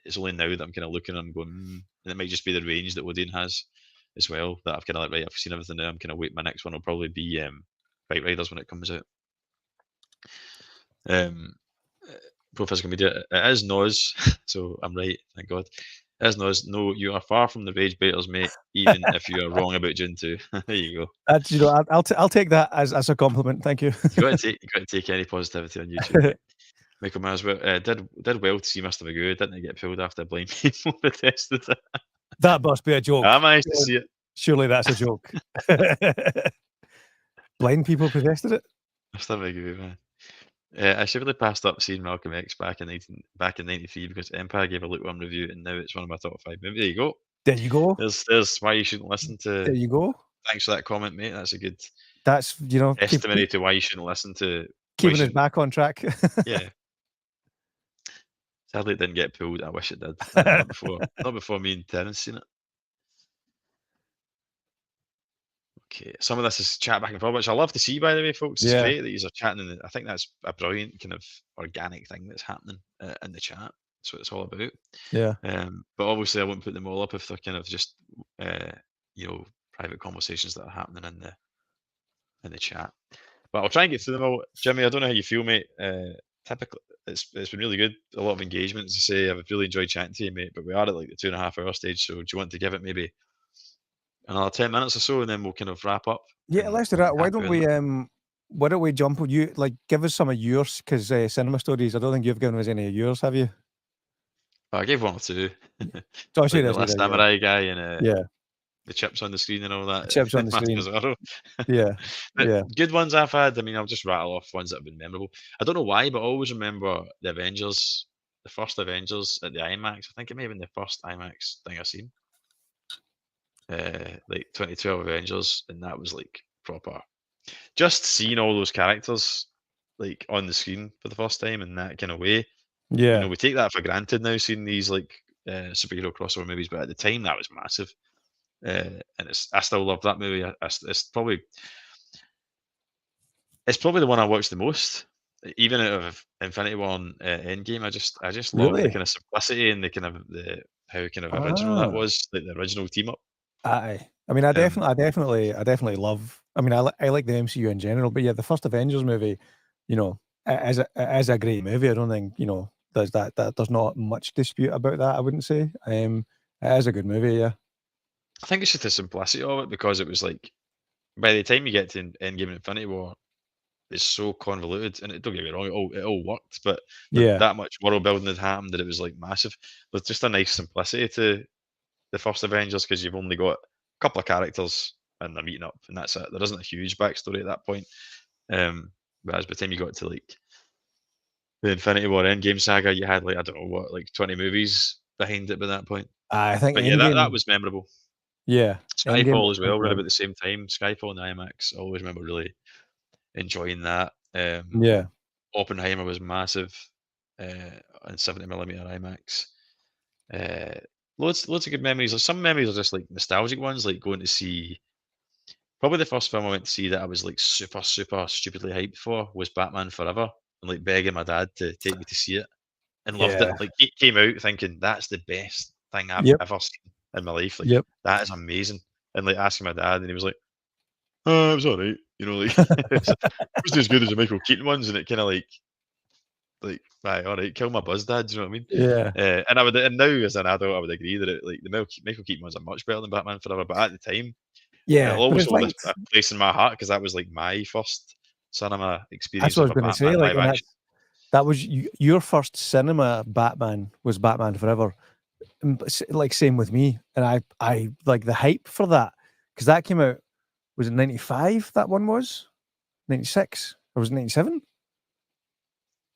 it's only now that I'm kind of looking and going, and it might just be the range that Odeon has as well, that I've kind of like, right, I've seen everything now. I'm kind of waiting. My next one will probably be Bike Riders when it comes out. Um, Pro Physical Media. It is Noz, so I'm right, thank God. It is Noz. No, you are far from the rage baiters, mate, even if you are wrong about June 2. There you go. That's, I'll take that as a compliment. Thank you. You got to take any positivity on YouTube, mate. Michael Myers did well to see Mr. Magoo, didn't he get pulled after blind people protested it? That must be a I joke. managed to see it. Surely that's a joke. Blind people protested it? Mr. Magoo, man. I should really passed up seeing Malcolm X back in '93 because Empire gave a lukewarm review, and now it's one of my top 5 movies. There you go. There you go. There's why you shouldn't listen to. There you go. Thanks for that comment, mate. That's a good That's, testimony to why you shouldn't listen to. Why you keeping us shouldn't. back on track. Yeah. Sadly, it didn't get pulled. I wish it did. Not before me and Terence seen it. Okay, some of this is chat back and forth, which I love to see, by the way, folks. It's Yeah. great that you're chatting. I think that's a brilliant kind of organic thing that's happening in the chat. That's what it's all about. Yeah. But obviously, I wouldn't put them all up if they're kind of just, private conversations that are happening in the chat. But I'll try and get through them all. Jimmy, I don't know how you feel, mate. Typically, it's been really good. A lot of engagement, as I say. I've really enjoyed chatting to you, mate. But we are at like the 2.5 hour stage. So do you want to give it maybe another 10 minutes or so, and then we'll kind of wrap up? Yeah, And let's do we can that. Why happy don't end it. we jump on you, like, give us some of yours, because cinema stories, I don't think you've given us any of yours, have you? I gave one or two, Oh, like sure the it is, Last yeah. Samurai guy and Yeah. the chips on the screen and all that. Chips on the Mask screen. Zorro. Yeah. But Yeah. good ones I've had. I mean, I'll just rattle off ones that have been memorable. I don't know why, but I always remember the Avengers, the first Avengers at the IMAX. I think it may have been the first IMAX thing I've seen. Like 2012 Avengers, and that was like proper. Just seeing all those characters like on the screen for the first time in that kind of way. Yeah. We take that for granted now, seeing these like superhero crossover movies, but at the time that was massive. And I still love that movie. It's probably the one I watched the most, even out of Infinity War and Endgame. I just love the Really? kind of simplicity and the kind of the how kind of original that Ah. was, like the original team up. Aye. I mean, Um, I definitely love, I mean, I like the MCU in general, but yeah, the first Avengers movie, it is a great movie. I don't think, there's not much dispute about that, I wouldn't say. It is a good movie, yeah. I think it's just the simplicity of it because it was like by the time you get to Endgame and Infinity War, it's so convoluted, and don't get me wrong, it all worked, but Yeah. that much world building had happened that it was like massive. There's just a nice simplicity to the first Avengers because you've only got a couple of characters and they're meeting up, and that's it. There isn't a huge backstory at that point. Whereas by the time you got to like the Infinity War Endgame saga, you had like I don't know what, like 20 movies behind it by that point. I think But yeah, that Endgame, was memorable. yeah, Endgame Skyfall was as pretty well, right good. about the same time. Skyfall and IMAX, I always remember really enjoying that. Yeah. Oppenheimer was massive on 70mm IMAX. Uh, loads of good memories. Like, some memories are just like nostalgic ones, like going to see. Probably the first film I went to see that I was like super, super stupidly hyped for was Batman Forever, and like begging my dad to take me to see it. and loved it. Yeah. Like, came out thinking that's the best thing I've Yep. ever seen in my life. Like, Yep. that is amazing. And like asking my dad, and he was like, "Oh, it was all right." You know, like it wasn't as good as the Michael Keaton ones, and it kind of like, right, all right, kill my buzz, dad. Do you know what I mean? Yeah. And now as an adult, I would agree that like the Michael Keaton ones are much better than Batman Forever. But at the time, Yeah. it'll But always it's hold like a place in my heart because that was like my first cinema that's experience what I with was a going to say. Batman Like, live and action. that was your first cinema Batman was Batman Forever. Like same with me, and I like the hype for that because that came out. Was it 95? That one was 96 or was it 97?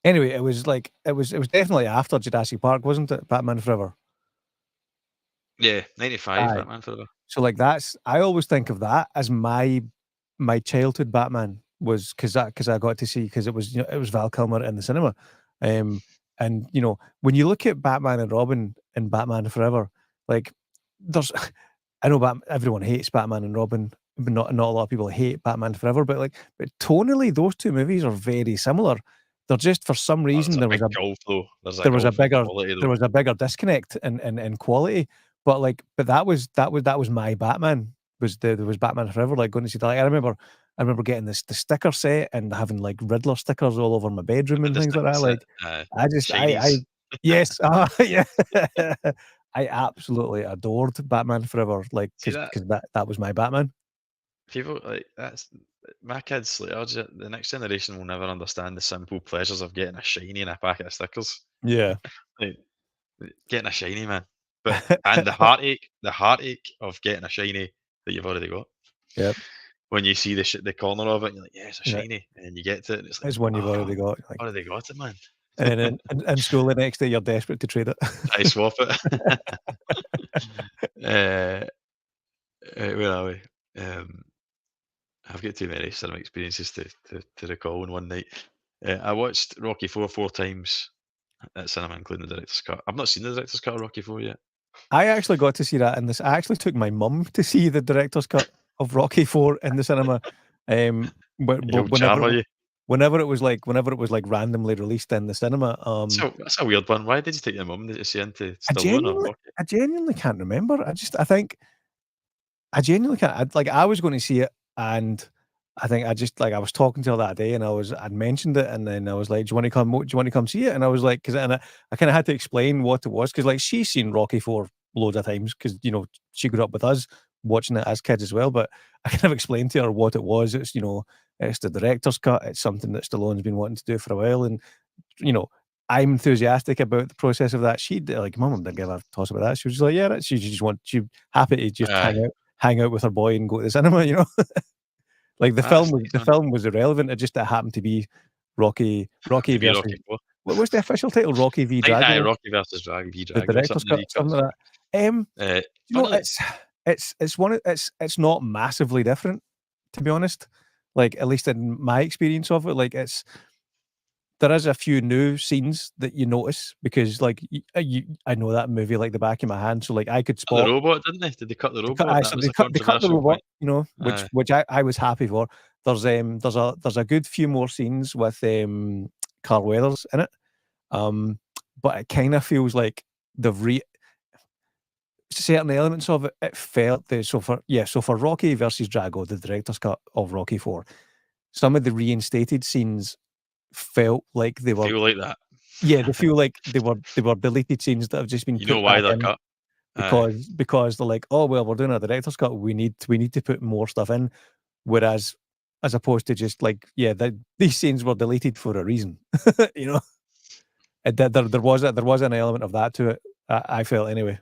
Anyway, it was like it was definitely after Jurassic Park, wasn't it? Batman Forever. Yeah, 95 Aye. Batman Forever. So like that's I always think of that as my childhood Batman was because I got to see because it was it was Val Kilmer in the cinema, um, and when you look at Batman and Robin and Batman Forever, like there's I know everyone hates Batman and Robin, but not a lot of people hate Batman Forever, but tonally those two movies are very similar. They're just for some Oh, there's reason a big gulf though. There's a there was a gulf in bigger quality there though. was a bigger disconnect in quality. But that was my Batman. There was Batman Forever, like going to see that. Like, I remember getting the sticker set and having like Riddler stickers all over my bedroom With and the things like sticker that. set, Like I the just I shinies. yes, yeah. I absolutely adored Batman Forever, like See because that? that was my Batman. People like that's my kids. Like, the next generation will never understand the simple pleasures of getting a shiny and a packet of stickers. Yeah. Like, getting a shiny, man. And the heartache of getting a shiny that you've already got. Yep. When you see the corner of it, and you're like, yeah, it's a Yeah. shiny, and then you get to it, and it's like, It's one you've oh, already got. Like, already got it, man. and then in school the next day you're desperate to trade it. Try swap it. uh, where are we? I've got too many cinema experiences to recall in one night. I watched Rocky 4 times at cinema, including the director's cut. I've not seen the director's cut of Rocky 4 yet. I actually got to see that in this. I actually took my mum to see the director's cut of Rocky 4 in the cinema. You old Whenever charmer, you. whenever it was like randomly released in the cinema. So that's a weird one. Why did you take your mum? Did you see into I Stallone or genuinely Rocky? I genuinely can't remember. I think I genuinely can't. I was going to see it, and I think I was talking to her that day, and I'd mentioned it, and then I was like, "Do you want to come? Do you want to come see it?" And I was like, I kind of had to explain what it was because like she's seen Rocky 4 loads of times because she grew up with us watching it as kids as well. But I kind of explained to her what it was. It's the director's cut. It's something that Stallone's been wanting to do for a while, and you know. I'm enthusiastic about the process of that. Like, my mum didn't give a toss about that. She was just like, yeah, she happy to just Aye, hang out with her boy and go to the cinema, you know? Like that's nice, the man. film was irrelevant. It happened to be Happened Rocky to be versus Rocky 4. what's the official title? Rocky v Aye, Drago, Rocky versus the Drago or director's something, the cut, recuts. something like that. Funnily, It's not massively different, to be honest. Like, at least in my experience of it, like there is a few new scenes that you notice because like I know that movie like the back of my hand, so like I could cut the spot robot, didn't they? Did they cut the robot? That so was a they cut the controversial robot, point. which Aye. I was happy for. There's a good few more scenes with Carl Weathers in it, but it kind of feels like they've certain elements of it. It felt so for Rocky versus Drago, the director's cut of Rocky 4, some of the reinstated scenes felt like they were Feel like that. they feel like they were deleted scenes that have just been You know put why back they're in cut? Aye. because they're like, "Oh, well, we're doing a director's cut. We need to put more stuff in." Whereas, as opposed to just like, yeah, these scenes were deleted for a reason, you know. There was an element of that to it. I felt anyway.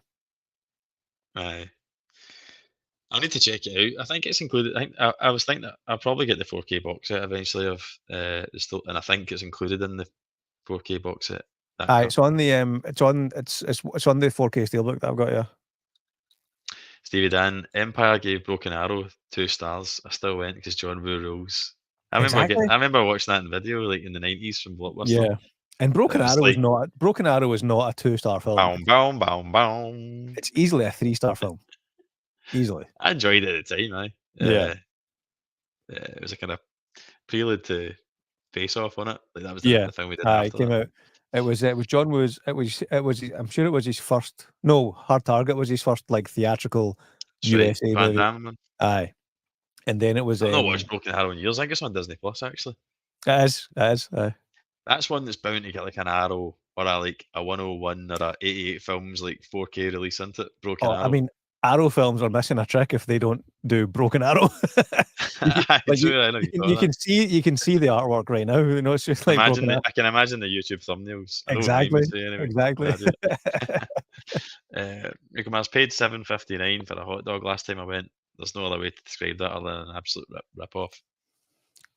Aye. I need to check it out. I think it's included. I was thinking that I'll probably get the 4K box set eventually of still, and I think it's included in the 4K box set. That Aye, cut. it's on the it's on the 4K steelbook that I've got. Yeah, Stevie Dan, Empire gave Broken Arrow 2 stars. I still went because John Woo rules. exactly. I remember watching that in video like in the 90s from Blockbuster. Yeah, and It was like Broken Arrow is not a 2-star film. boom, boom, boom, boom. It's easily a 3-star film. Easily. I enjoyed it at the time. Yeah. It was a kind of prelude to Face Off on it. Like that was Yeah. the film we did Aye, after came that. out. It was John Woo's. I'm sure it was his first. No, Hard Target was his first like theatrical That's right, USA Van movie. Damme, man. Aye, and then it was I've not watched Broken Arrow in years. I think it's on Disney Plus, actually. it is. Aye. That's one that's bound to get like an Arrow or a 101 or a 88 films like 4K release, isn't it? Broken Oh, I Arrow. mean, Arrow films are missing a trick if they don't do Broken Arrow. Aye, Like true, I know you you thought that. can see the artwork right now. You know, it's just like Broken Arrow. I can imagine the YouTube thumbnails. I know what mine Exactly, would say anyway when exactly. I do it. I was paid $7.59 for a hot dog last time I went. There's no other way to describe that other than an absolute rip off.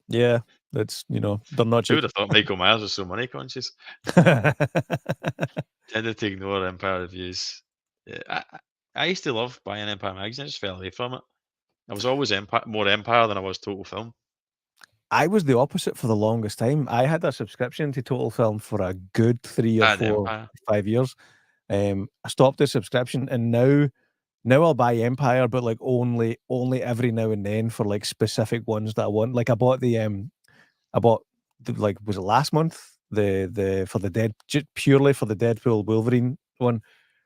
Yeah, that's they're not Who cheap. would have thought Michael Myers was so money conscious? Tended to ignore Empire reviews. Yeah, I used to love buying Empire magazine. I just fell away from it. I was always more Empire than I was Total Film. I was the opposite for the longest time. I had a subscription to Total Film for a good 3 or I had 4, Empire. 5 years. I stopped the subscription, and now I'll buy Empire, but, like, only every now and then for, like, specific ones that I want. Like, I bought like, was it last month? The for the dead just purely for the Deadpool Wolverine one.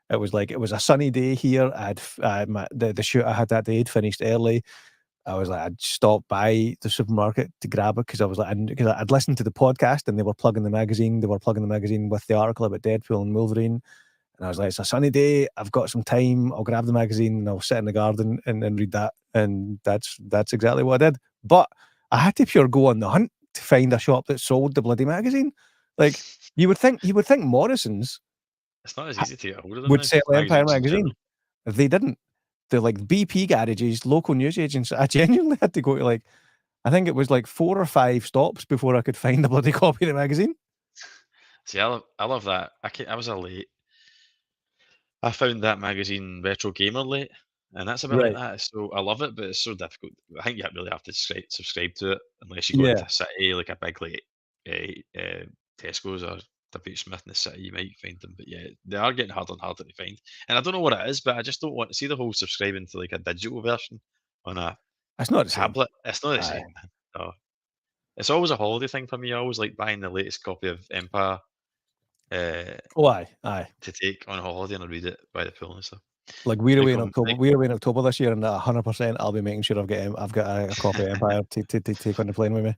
It was a sunny day here. I had the shoot I had that day had finished early. I was like, I'd stop by the supermarket to grab it because I was like, because I'd listened to the podcast and they were plugging the magazine. They were plugging the magazine with the article about Deadpool and Wolverine. And I was like, it's a sunny day. I've got some time. I'll grab the magazine and I'll sit in the garden and read that. And that's exactly what I did. But I had to pure go on the hunt to find a shop that sold the bloody magazine. Like you would think Morrison's It's not as easy to get hold of them would now. sell Empire Magazines in magazine. general. They didn't. They're like BP garages, local news agents. I genuinely had to go to like I think it was like 4 or 5 stops before I could find a bloody copy of the magazine. See, I love that. I was a late. I found that magazine Retro Gamer late, and that's a bit like Right. that. So I love it, but it's so difficult. I think you really have to subscribe to it unless you go Yeah. into a city like a big like Tesco's or W. Smith in the city. You might find them, but yeah, they are getting harder and harder to find. And I don't know what it is, but I just don't want to see the whole subscribing to like a digital version on a It's not the same. tablet. It's not the Aye. same, man. No. It's always a holiday thing for me. I always like buying the latest copy of Empire uh, Oh, aye. to take on holiday and I read it by the pool and stuff. Like we're away in Michael, October. We're away in October this year, and 100% I'll be making sure I've got a copy of Empire to take on the plane with me.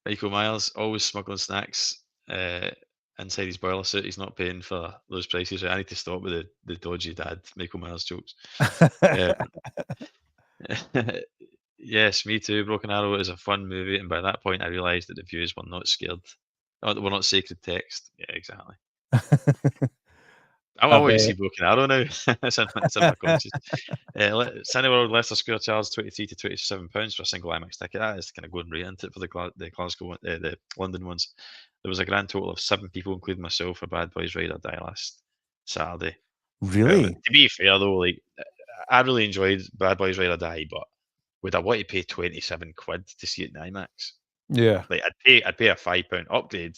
Michael Myers always smuggling snacks inside his boiler suit. He's not paying for those prices. I need to stop with the dodgy dad Michael Myers jokes. Um, yes, me too. Broken Arrow is a fun movie, and by that point, I realised that the views were not scared. Oh, they were not sacred text. Yeah, exactly. I I've want to see Broken Arrow now. it's in my conscience. Cineworld Leicester Square charged £23 to £27 for a single IMAX ticket. That is kind of going right into it for the Glasgow the London ones. There was a grand total of 7 people, including myself, for Bad Boys Ride or Die last Saturday. Really? To be fair though, like I really enjoyed Bad Boys Ride or Die, but would I want to pay £27 to see it in IMAX? Yeah. Like I'd pay a £5 upgrade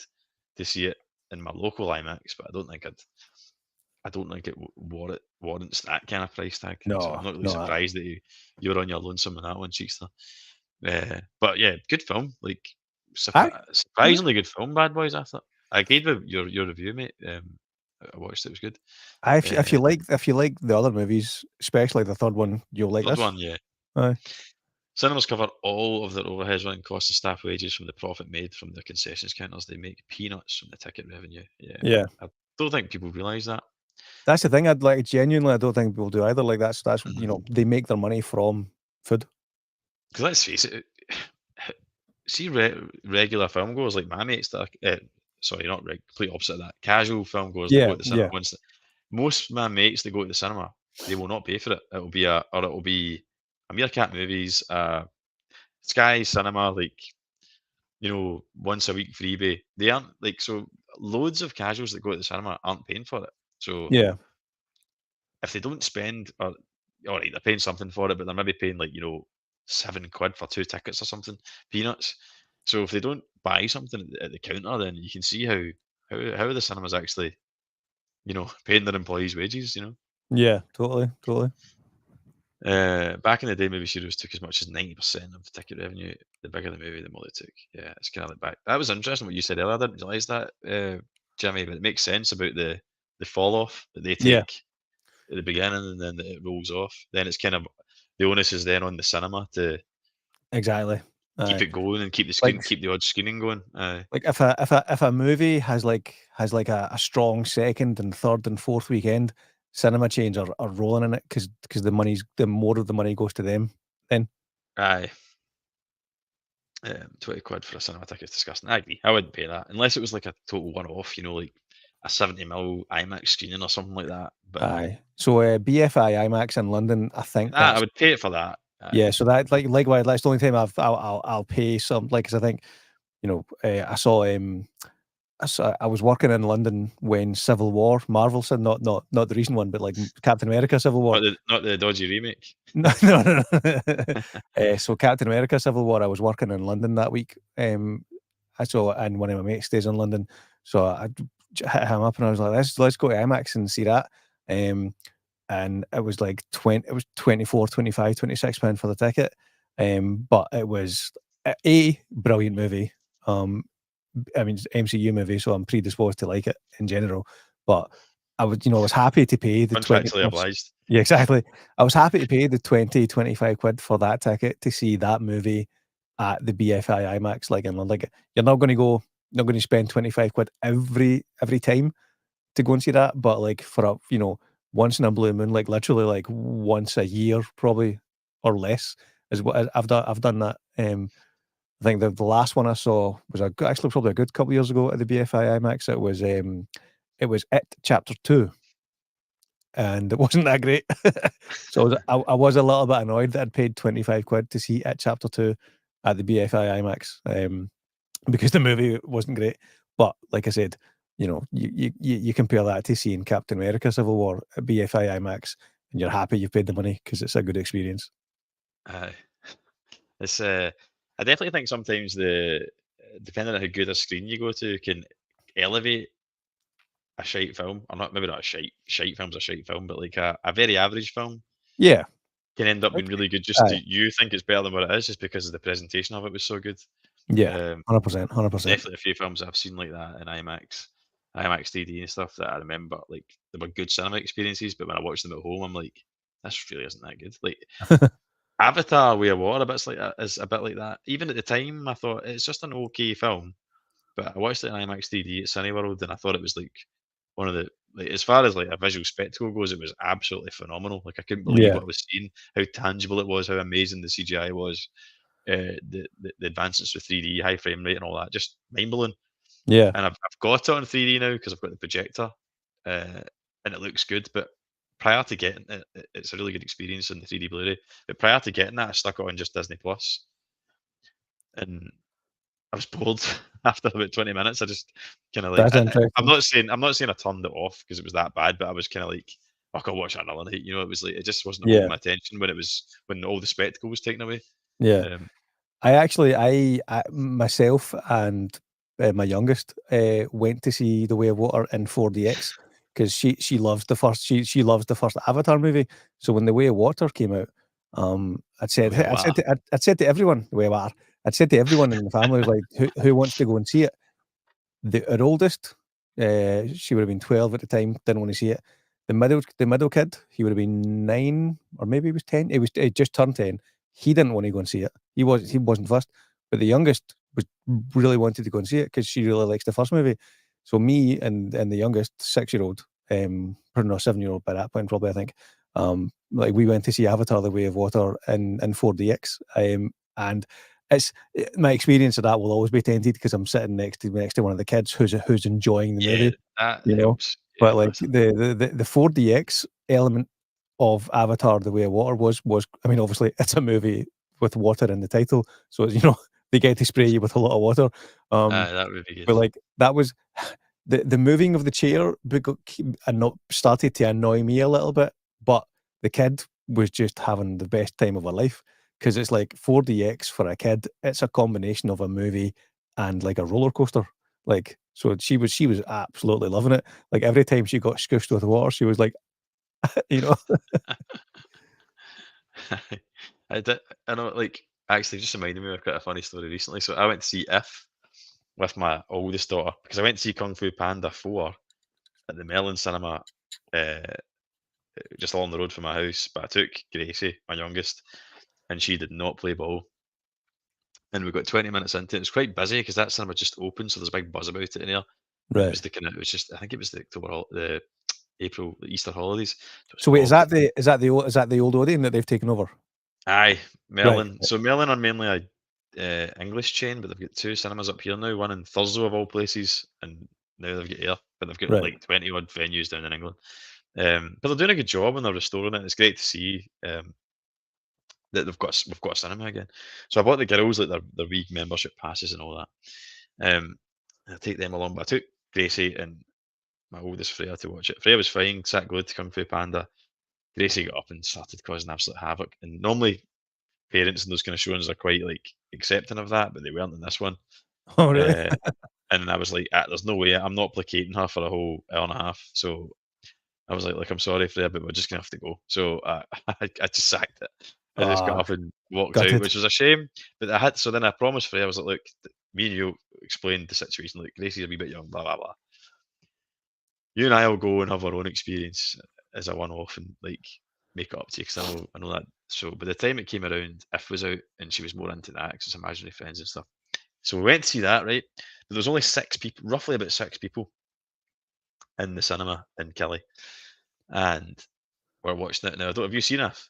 to see it in my local IMAX, but I don't think it warrants that kind of price tag. So I'm No, not really no. surprised that you were on your lonesome on that one, Cheekster. But yeah, good film. Like Aye. surprisingly good film, Bad Boys. I thought I agreed with your review, mate. I watched it. It was good. If you like the other movies, especially the third one, you'll like Third this. one, yeah. Aye. Cinemas cover all of their overheads running costs and staff wages from the profit made from their concessions counters. They make peanuts from the ticket revenue. Yeah, Yeah. I don't think people realise that. That's the thing. I'd like genuinely. I don't think people do either. Like that's Mhm. they make their money from food. Because let's face it, see regular film goers like my mates that are, sorry, not complete opposite of that. Casual film goers that go Yeah, to the cinema yeah, once. Most of my mates that go to the cinema, they will not pay for it. It'll be a Meerkat Movies, Sky Cinema, like once a week for eBay. They aren't like so. Loads of casuals that go to the cinema aren't paying for it. So yeah, if they don't spend, or all right, they're paying something for it, but they're maybe paying like £7 for 2 tickets or something, peanuts. So if they don't buy something at the counter, then you can see how the cinema's actually paying their employees' wages. yeah. Totally. Back in the day, movie studios took as much as 90% of the ticket revenue. The bigger the movie, the more they took. Yeah, it's kind of like back. That was interesting what you said earlier. I didn't realise that. Jimmy, but it makes sense about the fall off that they Yeah, take at the beginning, and then it rolls off. Then it's kind of the onus is then on the cinema to exactly. keep Aye. it going and Like keep the odd screening going. like if a movie has like a strong second and third and fourth weekend, cinema chains are rolling in it because the more of the money goes to them then. Aye. 20 quid for a cinema ticket's disgusting. I agree. I wouldn't pay that unless it was like a total one off, like a 70 mil IMAX screening or something like that. But Aye. So, BFI IMAX in London, I think I that's would pay it for that. Aye. yeah, so that likewise, that's the only time I'll pay some like 'cause I think, I was working in London when Civil War, Marvel said not the recent one, but like Captain America Civil War. Not the dodgy remake. No, no, no, no. So Captain America Civil War, I was working in London that week. And one of my mates stays in London, so I hit him up and I was like, let's go to IMAX and see that. Um, and it was like 24, 25, 26 pound for the ticket. But it was a brilliant movie. Um, I mean, it's an MCU movie, so I'm predisposed to like it in general. But I was happy to pay the 20 Contractually plus. obliged. Yeah, exactly. I was happy to pay the 20, 25 quid for that ticket to see that movie at the BFI IMAX, like in London. Like, you're not going to spend 25 quid every time to go and see that, but like for once in a blue moon, like literally like once a year, probably or less, is what I've done that. I think the last one I saw was actually probably a good couple of years ago at the BFI IMAX. It was It Chapter 2, and it wasn't that great. So I was a little bit annoyed that I'd paid 25 quid to see It Chapter 2 at the BFI IMAX, because the movie wasn't great. But like I said, you compare that to seeing Captain America: Civil War at BFI IMAX, and you're happy you've paid the money because it's a good experience. Aye. It's I definitely think sometimes depending on how good a screen you go to can elevate a shite film, or not maybe not a shite film's a shite film, but like a very average film Yeah. can end up being Like really good just to aye. you think it's better than what it is just because of the presentation of it was so good. Yeah. Um, 100%, there's 100%. definitely a few films I've seen like that in IMAX 3D and stuff that I remember like they were good cinema experiences, but when I watched them at home, I'm like, this really isn't that good. Like Avatar: Way of Water, is a bit like that. Even at the time, I thought it's just an okay film, but I watched it in IMAX 3D at Cineworld, and I thought it was like one of the like as far as like a visual spectacle goes, it was absolutely phenomenal. Like I couldn't believe Yeah. what I was seeing, how tangible it was, how amazing the CGI was, the advancements with 3D, high frame rate, and all that, just mind blowing. Yeah. And I've got it on 3D now because I've got the projector, uh, and it looks good. But prior to getting it, it's a really good experience in the 3D Blu-ray. But prior to getting that, I stuck it on just Disney Plus, and I was bored after about 20 minutes. I just kind of like That's interesting. I'm not saying I turned it off because it was that bad, but I was kind of like, "Oh, I'll watch it another night." It was like it just wasn't holding Yeah. my attention when all the spectacle was taken away. Yeah. Um, I myself and my youngest went to see The Way of Water in 4DX because she loves the first Avatar movie. So when The Way of Water came out, the way of water. I'd said to everyone, The Way of Water, I'd said to everyone in the family, I was like, who wants to go and see it? Our oldest, she would have been 12 at the time, didn't want to see it. The middle kid, he would have been 9 or maybe he was 10. He just turned 10. He didn't want to go and see it. He wasn't fussed. But the youngest was really wanted to go and see it because she really likes the first movie. So me and the youngest 6-year-old, or no 7-year-old by that point probably I think, like we went to see Avatar: The Way of Water in 4DX, and my experience of that will always be tainted because I'm sitting next to one of the kids who's enjoying the Yeah, movie, that you know? helps. Yeah, But, like, massively. the 4DX element of Avatar: The Way of Water was I mean, obviously, it's a movie with water in the title, so, they get to spray you with a lot of water, um, That would be good. but, like, that was the moving of the chair started to annoy me a little bit, but the kid was just having the best time of her life because it's like 4DX for a kid, it's a combination of a movie and, like, a roller coaster, like, so she was absolutely loving it, like, every time she got scooshed with water, she was like, you know? I did. I know. Like, actually, just reminded me of quite a funny story recently. So I went to see If. with my oldest daughter because I went to see Kung Fu Panda 4 at the Merlin Cinema, uh, just along the road from my house. But I took Gracie, my youngest, and she did not play ball. And we got 20 minutes into it. It was quite busy because that cinema just opened, so there's a big buzz about it in there. And it Right. was the kind of, it was just, I think it was the the April, the Easter holidays. So it was So wait, is mobbed. that the old Odeon that they've taken over? Aye, Right. Merlin. So Merlin are mainly a English chain, but they've got two cinemas up here now. One in Thurso of all places, and now they've got Air, but they've got Right. like 20 odd venues down in England. But they're doing a good job and they're restoring it. It's great to see that we've got a cinema again. So I bought the girls like their wee membership passes and all that. I take them along, but I took Gracie and my oldest Freya to watch it. Freya was fine, sat glued to Kung Fu Panda. Gracie got up and started causing absolute havoc. And normally parents in those kind of showings are quite like accepting of that, but they weren't in this one. Oh, really? Uh, and I was like, ah, "There's no way I'm not placating her for a whole hour and a half." So I was like, "I'm sorry, Freya, but we're just gonna have to go." So I just sacked it. I just got Ah, up and walked out, gutted. which was a shame. But I had so then I promised Freya, I was like, "Look, me and you explained the situation. Like Gracie's a wee bit young, blah blah blah. You and I will go and have our own experience as a one-off and like make it up to you because I know that." So by the time it came around, If was out and she was more into that because it's imaginary friends and stuff. So we went to see that, right? But there was only 6 people, roughly about 6 people in the cinema in Kelly, and we're watching it now. I don't have you seen it?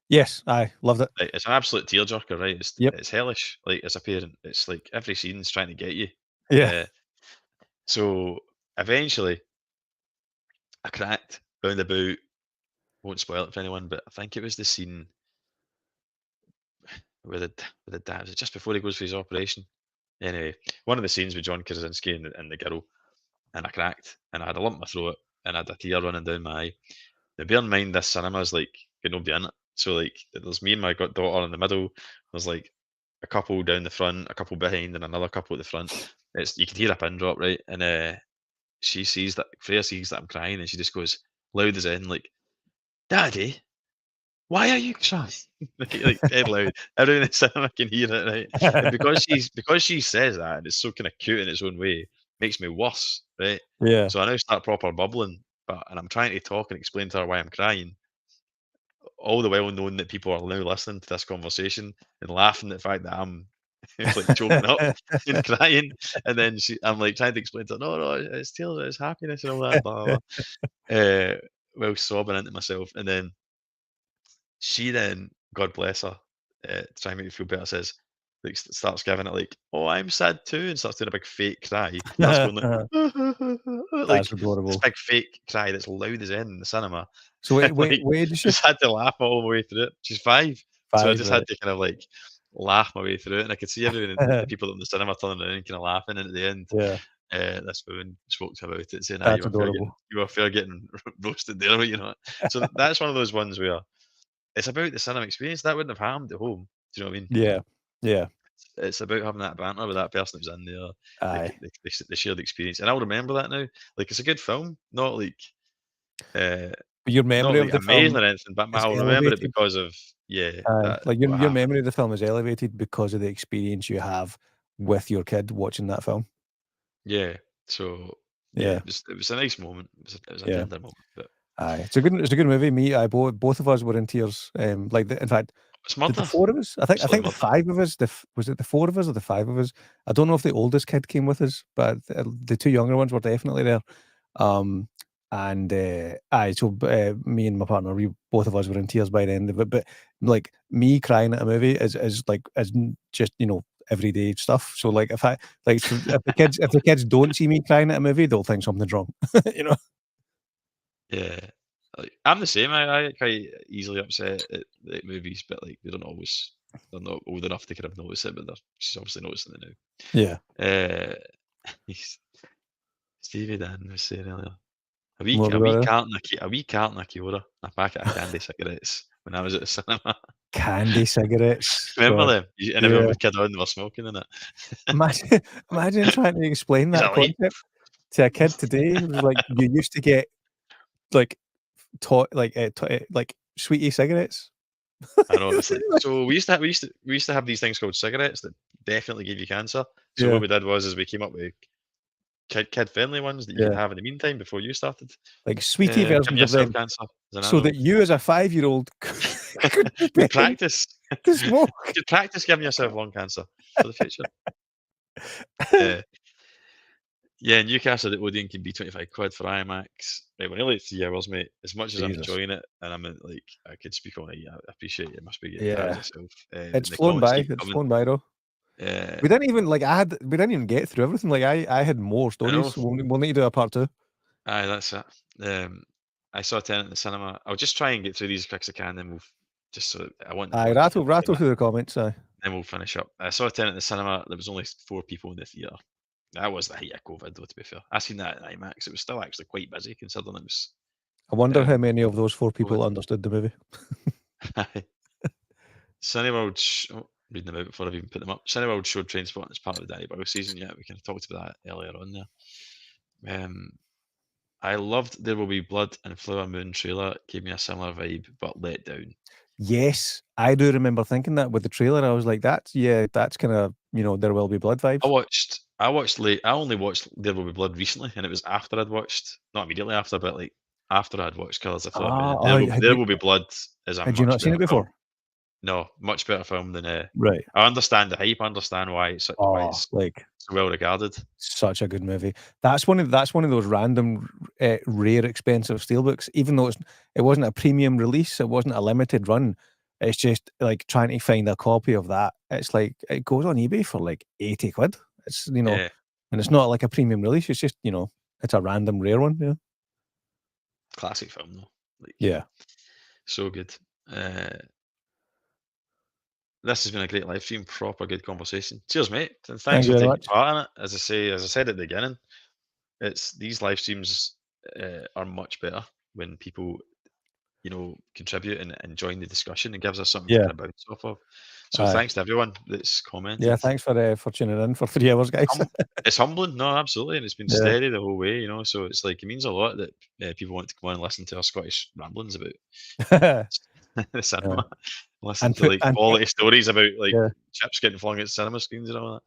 Yes, I loved it. It's an absolute tearjerker, right? Yep. It's hellish. Like as a parent, it's like every scene's trying to get you. Yeah. Uh, so eventually, I cracked round about. Won't spoil it for anyone, but I think it was the scene with the dad. Was it just before he goes for his operation? Anyway, one of the scenes with John Krasinski and the girl, and I cracked, and I had a lump in my throat, and I had a tear running down my eye. Now, bear in mind, this cinema's like got nobody in it. So like, there's me and my daughter in the middle. There's like a couple down the front, a couple behind, and another couple at the front. It's you could hear a pin drop, right? And she sees that Freya sees that I'm crying, and she just goes loud as in like, "Daddy, why are you crying?" Like dead loud. Everyone in the cinema can hear it, right? And because she says that, and it's so kind of cute in its own way, makes me worse, right? Yeah. So I now start proper bubbling, and I'm trying to talk and explain to her why I'm crying, all the while knowing that people are now listening to this conversation and laughing at the fact that I'm like choking up and crying. And then I'm like trying to explain to her, no, no, it's tears, it's happiness and all that, blah, blah, blah. Well, sobbing into myself. And then she then, God bless her, to try and make me feel better, says, like, starts giving it like, "Oh, I'm sad too," and starts doing a big fake cry. Starts going like, like That's this adorable. big fake cry that's loud as in the cinema. So And wait, like, where did she? just had to laugh all the way through it. She's 5, so I 5, just had right. to kind of like laugh my way through it, and I could see everyone, the people in the cinema turning around and kind of laughing. And at the end, Yeah, this woman spoke to me about it, saying, "Ah, that's adorable. you were fair getting roasted there, you know." So that's one of those ones where it's about the cinema experience. That wouldn't have happened at home. Do you know what I mean? Yeah. Yeah. It's about having that banter with that person who's in there, Aye. the shared experience, and I'll remember that now. Like it's a good film, uh, But your not memory like of the amazing film or anything, but is I'll remember it elevated. because of Aye. that Like what your happened. memory of the film is elevated because of the experience you have with your kid watching that film. Yeah, so yeah, Yeah. it was a nice moment. It was a Yeah. tender moment, but Aye. It's a good movie. Both of us were in tears. In fact, it's did the murder, 4 of us? I absolutely think the murder. 5 of us, was it the 4 of us or the 5 of us? I don't know if the oldest kid came with us, but the 2 younger ones were definitely there. Um, me and my partner, we both of us were in tears by the end of it. But like me crying at a movie is just everyday stuff. So like if the kids don't see me crying at a movie, they'll think something's wrong. you know? Yeah, like, I'm the same. I get quite easily upset at movies, but like they're not old enough to kind of notice it, but she's obviously noticing it Yeah. now. Stevie Dan was saying earlier, What about it? a wee carton of Kiora, a packet of candy cigarettes when I was at the cinema. Candy cigarettes. Remember God. them? And everyone Yeah. would kid on, they were smoking in it. Imagine imagine trying to explain He's that a late. concept to a kid today. It was like you used to get like like sweetie cigarettes. I know it's like so we used to have these things called cigarettes that definitely give you cancer. So what Yeah, we did is we came up with kid-friendly ones that you could yeah. have in the meantime before you started. Like sweetie Giving versions of yourself them, cancer as an so adult. that you as a 5-year-old could Could pretend practice. to smoke. You could practice giving yourself lung cancer for the future. Uh, yeah, Newcastle, the Odeon can be 25 quid for IMAX. Right, we're nearly at 3 hours, mate. As much as I'm Jesus. enjoying it, and I'm like, I could speak on it, yeah, I appreciate it. It must be getting tired Yeah. yourself. It's The flown comments by. keep It's coming. flown by though. Uh, We didn't even we didn't even get through everything. Like I had more I stories. know. So we'll need to do a part 2. Aye, that's it. I saw Tenet in the cinema. I'll just try and get through these as quick as I can, then we'll just so I Aye, want to get rattle through the comments. Aye. then we'll finish up. I saw Tenet in the cinema. There was only 4 people in the theatre. That was the height of COVID, though. To be fair, I seen that in IMAX. It was still actually quite busy considering it was I wonder how um, many of those 4 COVID. people understood the movie. Cineworld. Reading them out before I've even put them up. Cineworld showed Trainspotting as part of the Danny Boyle season. Yeah, we kind of talked about that earlier on there. I loved There Will Be Blood, and Flower Moon trailer gave me a similar vibe, but let down. Yes, I do remember thinking that with the trailer. I was like, that's kind of, There Will Be Blood I vibes. watched late. I only watched There Will Be Blood recently, and it was after I'd watched, not immediately after, but like after I'd watched Killers of the Flower Moon. Ah, And oh, There Will Be Blood is a had you much not seen better it film. before? No, much better film than. Right. I understand the hype. I understand why it's Oh, like so well regarded. such a good movie. That's one of those random, rare, expensive steelbooks. Even though it wasn't a premium release, it wasn't a limited run. It's just like trying to find a copy of that. It's like it goes on eBay for like 80 quid. It's Yeah, and it's not like a premium release. It's just it's a random rare one. Yeah. classic film though. Like Yeah. so good. This has been a great live stream. Proper good conversation. Cheers, mate, and thanks Thank you for very taking much. part in it. As I said at the beginning, it's these live streams are much better when people contribute and join the discussion. It gives us something to Yeah. kind of bounce off of. So Aye. thanks to everyone that's Yeah. commented. Thanks for tuning in for 3 hours, guys. It's humbling, no, absolutely, and it's been Yeah. steady the whole way, So it's like it means a lot that people want to come on and listen to our Scottish ramblings about the cinema, listen And to like and quality stories about like yeah. chips getting flung at cinema screens and all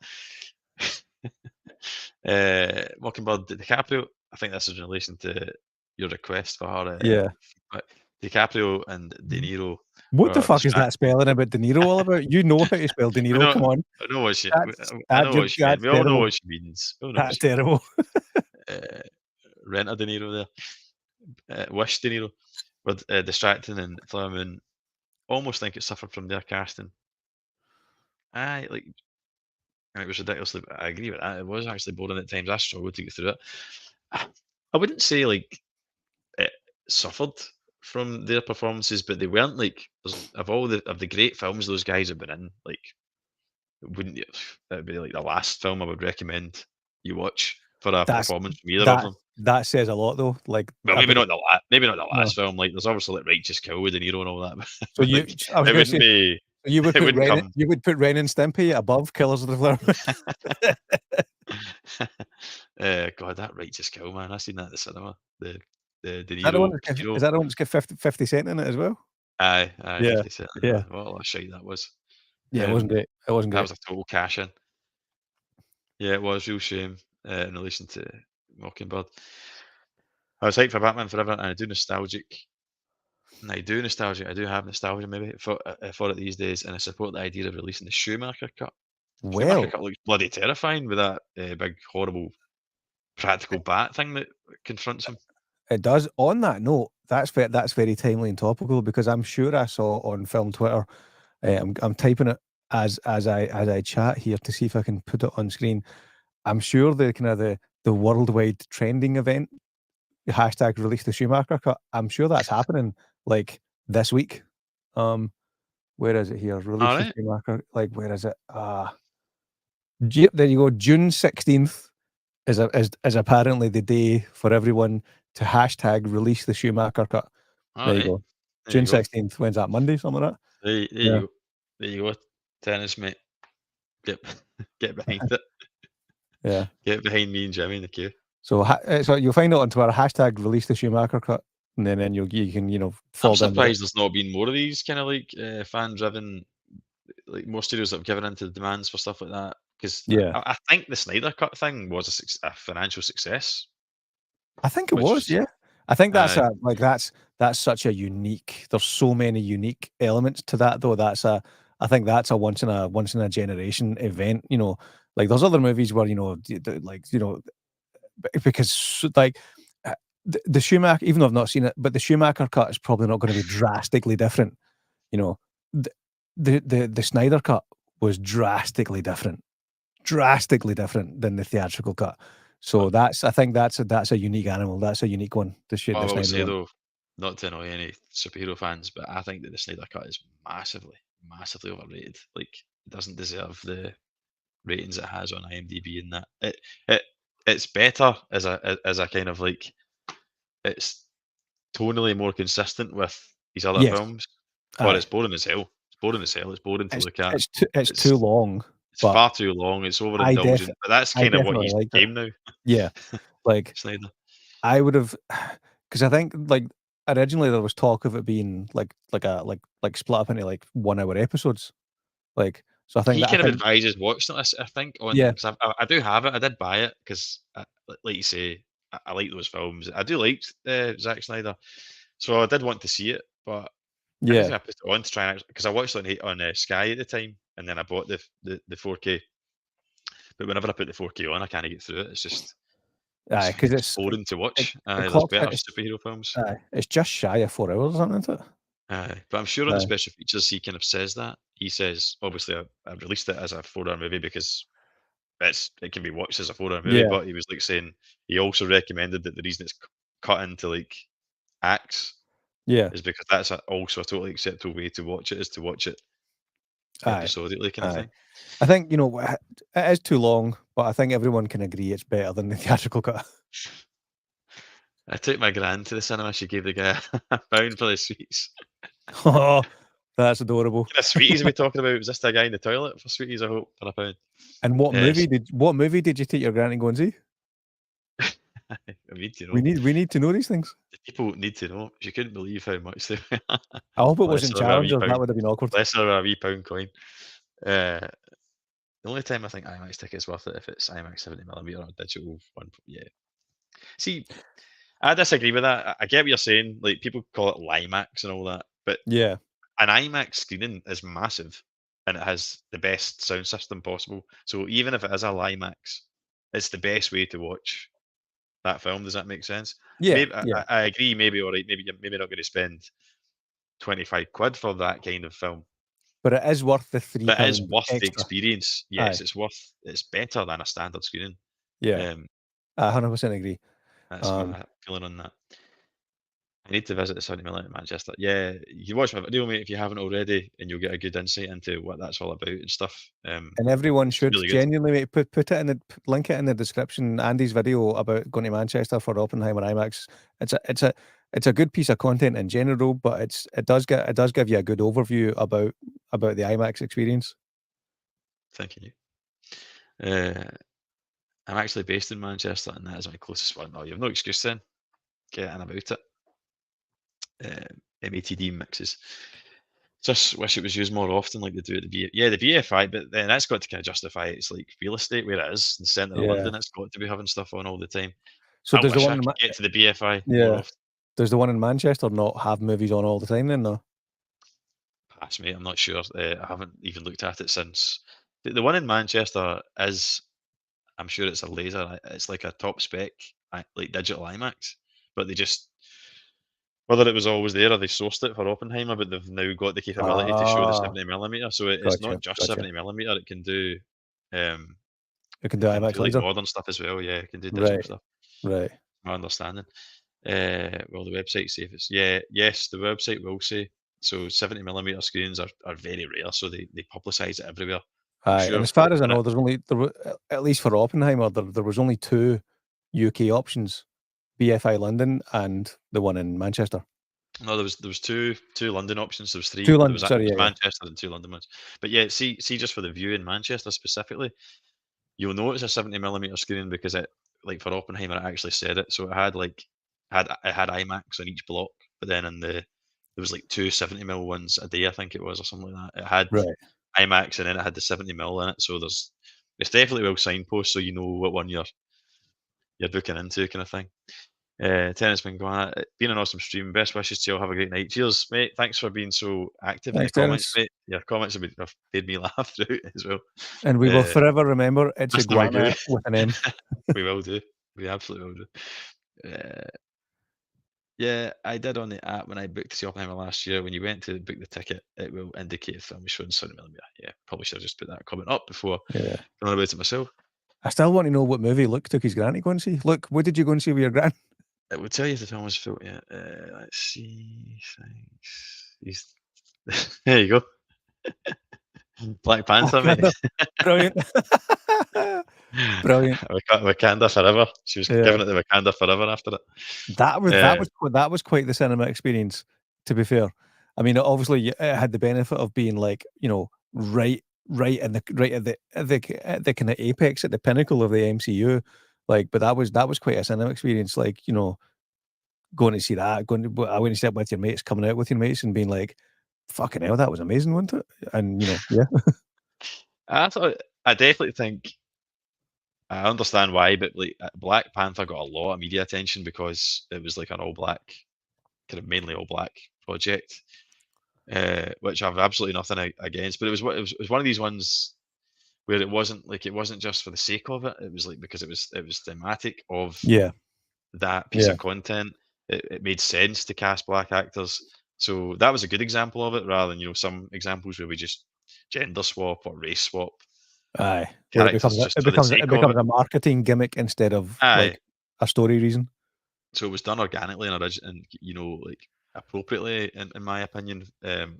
that. Mockingbird DiCaprio. I think this is in relation to your request for her. Yeah. But DiCaprio and De Niro What the were fuck is that distracting. spelling about De Niro all about? You know how to spell De We Niro, know, come on. I know what she. That's I know what she meant. that's We all know terrible. what she means. We all know what That's she means. terrible. Renter De Niro there. Wish De Niro were distracting, and Flower Moon almost think it suffered from their casting. I like. And it was ridiculously. I agree with that. It was actually boring at times. I struggled to get through it. I wouldn't say like it suffered from their performances, but they weren't like of all the great films those guys have been in. Like, wouldn't you? That would be like the last film I would recommend you watch for a That's performance from either of them. that says a lot though. Like Well, about maybe not the no. last film. Like, there's obviously like Righteous Kill with De Niro and all that. So But like, I was it gonna wouldn't say be. you would It put wouldn't come. You would put Ren and Stimpy above Killers of the Flower Moon. God, that Righteous Kill, man! I seen that at the cinema. The De Is that the one Niro, that's Pacino. is that the one that's got 50 Cent in it as well? Aye, Yeah. 50 Cent. Yeah. What a shite that was. Yeah, it wasn't great. It wasn't That great. was a total cash in. Yeah, it was real shame in relation to Mockingbird. I was hyped for Batman Forever, and I do nostalgic. And I do have nostalgia maybe for it these days, and I support the idea of releasing the Schumacher cut. Schumacher Well, cut looks bloody terrifying with that big horrible practical bat thing that confronts him. it does. On that note, that's very timely and topical because I'm sure I saw on film Twitter. I'm typing it as I chat here to see if I can put it on screen. I'm sure the kind of the worldwide trending event hashtag release the Schumacher cut. I'm sure that's happening like this week. Where is it here? Release the Alright. Schumacher. Like where is it? There you go. June 16th is apparently the day for everyone to hashtag release the Schumacher cut. There you Alright. go. There June you go. 16th. When's that? Monday? Something like that? There Yeah. you go. There you go. Tennis, mate. Get behind it. Yeah. Get behind me and Jimmy in the queue. So you'll find it on Twitter, hashtag release the Schumacher cut, and then you can fall I'm down. surprised there's not been more of these kind of like fan driven, like more studios that have given into the demands for stuff like that. because Yeah. I think the Snyder Cut thing was a financial success, I think it which was, was yeah. I think that's uh, a like, that's such a unique there's so many unique elements to that, though. I think that's a once in a generation event, you know? Like, there's other movies where, you know, like, you know, because, like, the Schumacher even though I've not seen it, but the Schumacher cut is probably not gonna be drastically different, you know? The the Snyder cut was drastically different than the theatrical cut. but So I think that's a unique animal. That's a unique one, what the I will Snyder say one. though, not to annoy any superhero fans, but I think that the Snyder Cut is massively overrated. Like, it doesn't deserve the ratings it has on IMDb and that. It it's better as a kind of like, it's tonally more consistent with his other Yes, films, but aye. it's boring as hell. It's boring as hell. It's boring to look at. It's too It's long, it's but far too long. It's I def overindulgent. But that's I kind of what definitely he's liked it. became now, Yeah, like, Snyder. I would've, because I think, like, originally there was talk of it being like split up into, like, 1-hour episodes, like, so He I kind of think advises watching it, I think, on yeah, because I do have it. I did buy it because, like you say, I like those films. I do like Zack Snyder, so I did want to see it. But every yeah, time I put it on to try and because I watched it on Sky at the time, and then I bought the 4K. But whenever I put the 4K on, I can't get through it. aye, because It's boring to it watch. it There's clocks better it superhero films. aye, it's just shy of 4 hours or something, isn't it? But I'm sure on the Aye, special features he kind of says that. He says, obviously, I released it as a 4-hour movie because it can be watched as a 4-hour movie. yeah, But he was like saying he also recommended that the reason it's cut into like acts yeah, is because that's also a totally acceptable way to watch it, is to watch it aye, episodically, kind of aye. thing. I think, you know, it is too long, but I think everyone can agree it's better than the theatrical cut. I took my gran to the cinema. She gave the guy a pound for the sweets. Oh, that's adorable. What kind of sweeties are we talking about? Was this the guy in the toilet for sweeties? I hope for a pound. And Yes, what movie did you take your granny to go and see? I need to know. We need to know these things. The people need to know. She couldn't believe how much they were. I hope it Bless wasn't her with a wee Challengers, that pound. would have been awkward. Bless her with a wee pound coin. Uh, the only time I think IMAX ticket's worth it if it's IMAX 70mm or digital one. Yeah. See, I disagree with that. I get what you're saying. Like, people call it Limax and all that, but Yeah, an IMAX screening is massive and it has the best sound system possible. So even if it is a Limax, it's the best way to watch that film. Does that make sense? yeah, Maybe yeah, I agree. Maybe all right. Maybe you're maybe not going to spend 25 quid for that kind of film, but it is worth the but it is £3 worth the extra. experience. Aye, Yes, it's better than a standard screening. yeah, Um, I 100% agree. that's Um, my feeling on that. I need to visit the 70mm in Manchester. Yeah, you watch my video, mate, if you haven't already, and you'll get a good insight into what that's all about and stuff. and everyone It's should really good. genuinely, mate, put it in link it in the description. Andy's video about going to Manchester for Oppenheimer IMAX. It's a good piece of content in general, but it does give you a good overview about the IMAX experience. Thank you. Uh, I'm actually based in Manchester, and that is my closest one. Oh, you have no excuse then. Get in about it. MATD mixes. Just wish it was used more often, like they do at the yeah, the BFI, but then that's got to kind of justify its like real estate where it is in the centre of Yeah. London. It's got to be having stuff on all the time. So I does the wish one I in could get to the BFI more yeah. often. Does the one in Manchester not have movies on all the time then, though? Pass, mate. I'm not sure. I haven't even looked at it since. The one in Manchester is, I'm sure it's a laser. It's like a top spec, like digital IMAX, but they just whether it was always there or they sourced it for Oppenheimer, but they've now got the capability to show the Ah, 70mm. So it's gotcha, not just gotcha. 70mm. It can do, um, You can do it can IMAX do like laser? modern stuff as well. Yeah, it can do digital Right, stuff. right. My understanding. Well, the website say if it's yes, the website will say so. 70mm screens are very rare, so they publicise it everywhere. I'm Aye, and sure as for far the as I minute. know, there were at least for Oppenheimer, there was only 2 UK options, BFI London and the one in Manchester. No, there was two London options. There was 2 three. There London, was sorry, yeah, yeah. Manchester and two London ones. But yeah, see, just for the view in Manchester specifically, you'll know it's a 70mm screen because it, like for Oppenheimer, it actually said it. So it had IMAX on each block, but then there was like two 70mm ones a day, I think it was, or something like that. It had Right. IMAX and then it had the 70mm in it. So there's It's definitely well signpost, so you know what one you're booking into, kind of thing. Tennis been going at it. Been an awesome stream. Best wishes to you all. Have a great night. Cheers, mate. Thanks for being so active in the Thanks, comments, Dennis. mate. Your comments have made me laugh through as well. And we will forever remember it's That's not good. iguana with an M. We will do. We absolutely will do. Yeah, I did on the app when I booked to see Oppenheimer last year. When you went to book the ticket, it will indicate if film is showing 7mm. Yeah, probably should have just put that comment up before Yeah. going about it myself. I still want to know what movie Luke took his gran to go and see. Luke, what did you go and see with your gran? It would tell you if the film was filmed. Yeah, let's see. Thanks. There you go. Black Panther, mate. Brilliant. Brilliant. Wakanda forever. She was Yeah. giving it the Wakanda forever after it. That was quite the cinema experience, to be fair. I mean, obviously it had the benefit of being like, right at the kind of apex, at the pinnacle of the MCU. Like, but that was quite a cinema experience. Like, going to see that, I went to see it with your mates, coming out with your mates and being like, fucking hell, that was amazing, wasn't it? And yeah. I definitely think I understand why, but like Black Panther got a lot of media attention because it was like an all black, kind of mainly all black project, which I've absolutely nothing against. But it was one of these ones where it wasn't just for the sake of it. It was like because it was thematic of Yeah. that piece Yeah. of content. It made sense to cast black actors. So that was a good example of it, rather than some examples where we just gender swap or race swap Aye. Where characters just for the it sake of becomes it. a marketing gimmick instead of Aye. like a story reason. So it was done organically and like appropriately in my opinion,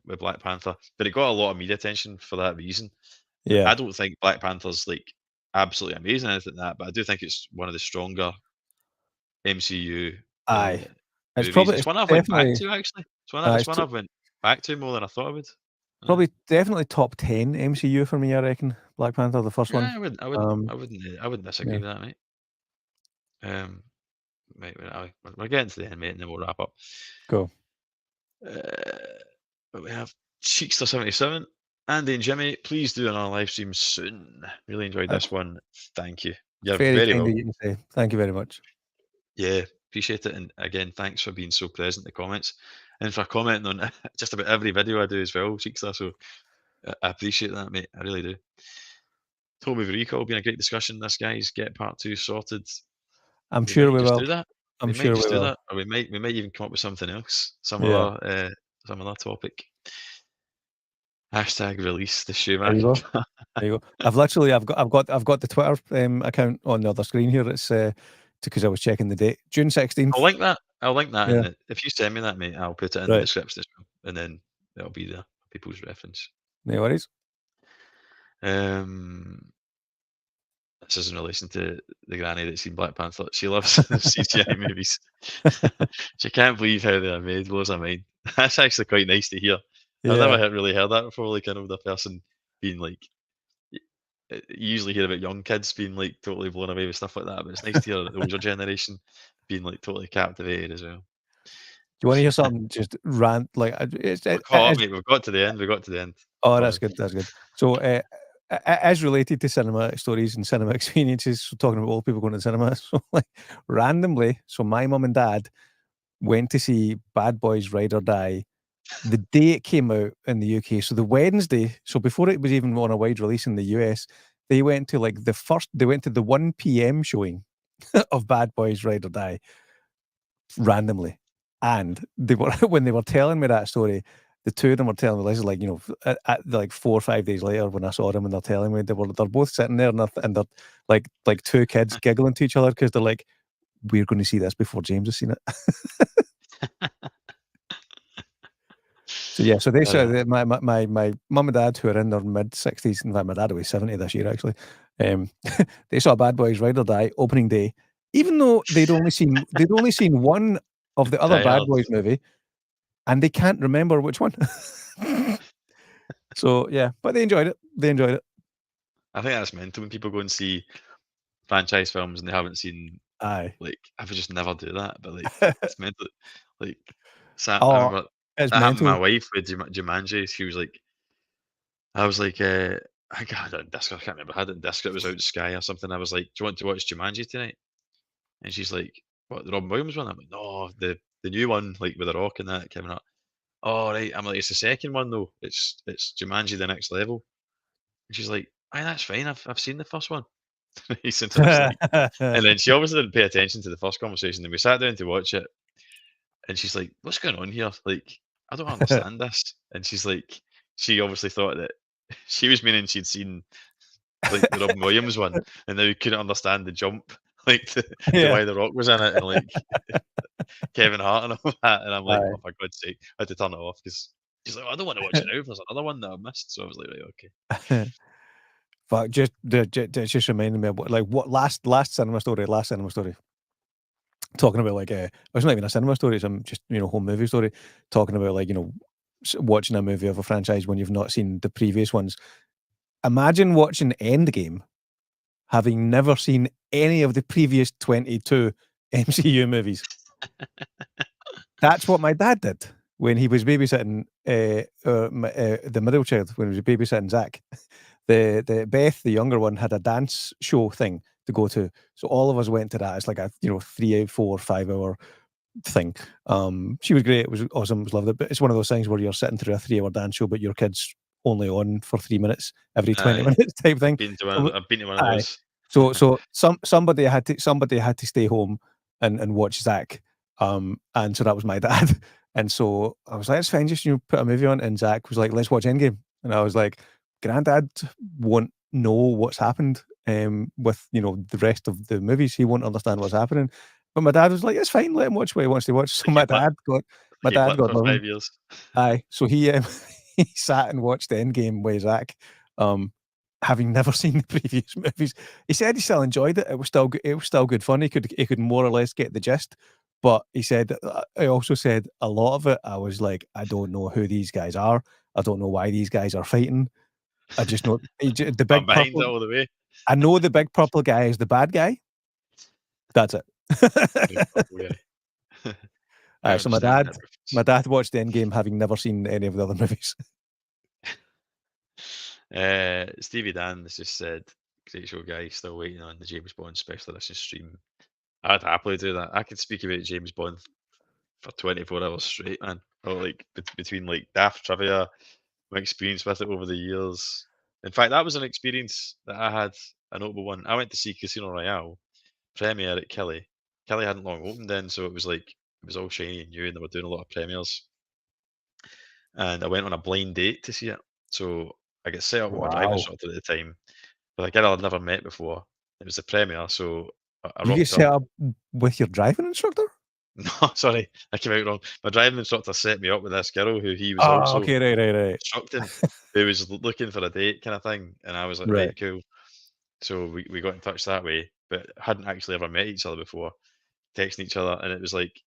with Black Panther. But it got a lot of media attention for that reason. Yeah. I don't think Black Panther's like absolutely amazing or anything like that, but I do think it's one of the stronger MCU Aye. movies. It's one I've went back Definitely to actually. it's It's one I've went back to more than I thought I would. probably definitely top 10 MCU for me, I reckon. Black Panther, the first one. Yeah, I wouldn't disagree Yeah. with that, mate. Mate, we're getting to the end, mate, and then we'll wrap up. Cool. But we have Cheekster77, Andy and Jimmy. Please do another live stream soon. Really enjoyed this one. Thank you. You're Very very kind well. of you to say. Thank you very much. Yeah, appreciate it. And again, thanks for being so present in the comments and for commenting on just about every video I do as well, Cheekster. So I appreciate that, mate. I really do. Told me recall been a great discussion. This guys get part 2 sorted. I'm We sure might we just will. do that. I'm We might sure just we do will. that, or we might even come up with something else, some Yeah. other topic. Hashtag release the There you go. Schumacher. There you go. I've got the Twitter account on the other screen here. It's because I was checking the date. June 16th. I'll link that. Yeah. in the, if you send me that, mate, I'll put it in the Right. description as well, and then it'll be there, people's reference. No worries. This is in relation to the granny that's seen Black Panther. She loves CGI movies. She can't believe how they are made. Blows her mind. That's actually quite nice to hear. I've Yeah. never really heard that before. Like an older person being like, you usually hear about young kids being like totally blown away with stuff like that, but it's nice to hear the older generation being like totally captivated as well. Do you want to hear something just rant like We're caught up, mate. We've got to the end. We got to the end. Oh, that's good. That's good. So, as related to cinema stories and cinema experiences, so talking about old people going to the cinema, so like randomly, so my mum and dad went to see Bad Boys Ride or Die the day it came out in the UK. So the Wednesday, so before it was even on a wide release in the US, they went to the 1 p.m. showing of Bad Boys Ride or Die randomly. And they were when they were telling me that story, the two of them were telling me this is like, like 4 or 5 days later when I saw them and they're telling me they're both sitting there and they're like two kids giggling to each other because they're like, we're going to see this before James has seen it. So yeah, so they said my mum and dad, who are in their mid-60s, in fact my dad will be 70 this year actually, they saw Bad Boys Ride or Die opening day, even though they'd only seen one of the other Bad Boys movie, and they can't remember which one. So yeah, but they enjoyed it. I think that's mental when people go and see franchise films and they haven't seen. Aye. Like I would just never do that, but like it's mental. Like I Oh, remember it's that happened to my mental. wife with Jumanji. She was like, I was like, I got it on disc. I can't remember. I had it on disc. It was out in Sky or something. I was like, "Do you want to watch Jumanji tonight?" And she's like, "What, the Robin Williams one?" I'm like, "No, the new one, like with the Rock and that coming up." "Oh, right." I'm like, "It's the second one though. It's Jumanji: The Next Level." And she's like, "Aye, that's fine. I've seen the first one." And I was like, and then she obviously didn't pay attention to the first conversation. And we sat down to watch it, and she's like, "What's going on here? Like, I don't understand this." And she's like, she obviously thought that she was meaning she'd seen like the Robin Williams one, and now we couldn't understand the jump, like to Yeah. why The Rock was in it, and like Kevin Hart and all that. And I'm like, Aye. "Oh, for God's sake!" I had to turn it off because she's like, "I don't want to watch it now. If there's another one that I've missed." So I was like, "Right, okay." Fuck, just reminding me of what last cinema story. Talking about like it's not even a cinema story. It's just home movie story. Talking about like watching a movie of a franchise when you've not seen the previous ones. Imagine watching Endgame, having never seen any of the previous 22 MCU movies. That's what my dad did when he was babysitting the middle child when he was babysitting Zach. The Beth, the younger one, had a dance show thing to go to, so all of us went to that. It's like a 3, 4, 5 hour thing. She was great. It was awesome. I loved it. But it's one of those things where you're sitting through a 3 hour dance show, but your kid's only on for 3 minutes every 20 Aye, minutes type thing. I've been to one of Aye. those. So somebody had to stay home and watch Zach. And so that was my dad. And so I was like, "It's fine, just put a movie on." And Zach was like, "Let's watch Endgame." And I was like, "Granddad won't know what's happened with the rest of the movies. He won't understand what's happening." But my dad was like, "It's fine, let him watch what he wants to watch." So Like my you dad blipped got for nothing. 5 years. Aye. So he he sat and watched Endgame with Zach, um, having never seen the previous movies. He said he still enjoyed it. It was still good fun. He could more or less get the gist. But he said I also said a lot of it, I was like, "I don't know who these guys are. I don't know why these guys are fighting. I just know the I'm big behind it purple all the way. I know the big purple guy is the bad guy. That's it." Big purple guy. I So understand that my reference. dad watched Endgame having never seen any of the other movies. Stevie Dan has just said, "Great show, guys. Still waiting on the James Bond special edition stream." I'd happily do that. I could speak about James Bond for 24 hours straight, man. Or like between like daft trivia, my experience with it over the years. In fact, that was an experience that I had, a notable one. I went to see Casino Royale premiere at Kelly. Kelly hadn't long opened then, so it was like it was all shiny and new, and they were doing a lot of premieres. And I went on a blind date to see it. So I get set up with my driving Wow. instructor at the time with a girl I'd never met before. It was the premiere, so I You get rocked set up. up with your driving instructor? No, sorry, I came out wrong. My driving instructor set me up with this girl who he was Oh, also okay, right. instructing, who was looking for a date kind of thing. And I was like, Right. right, cool. So we got in touch that way, but hadn't actually ever met each other before, texting each other. And it was like,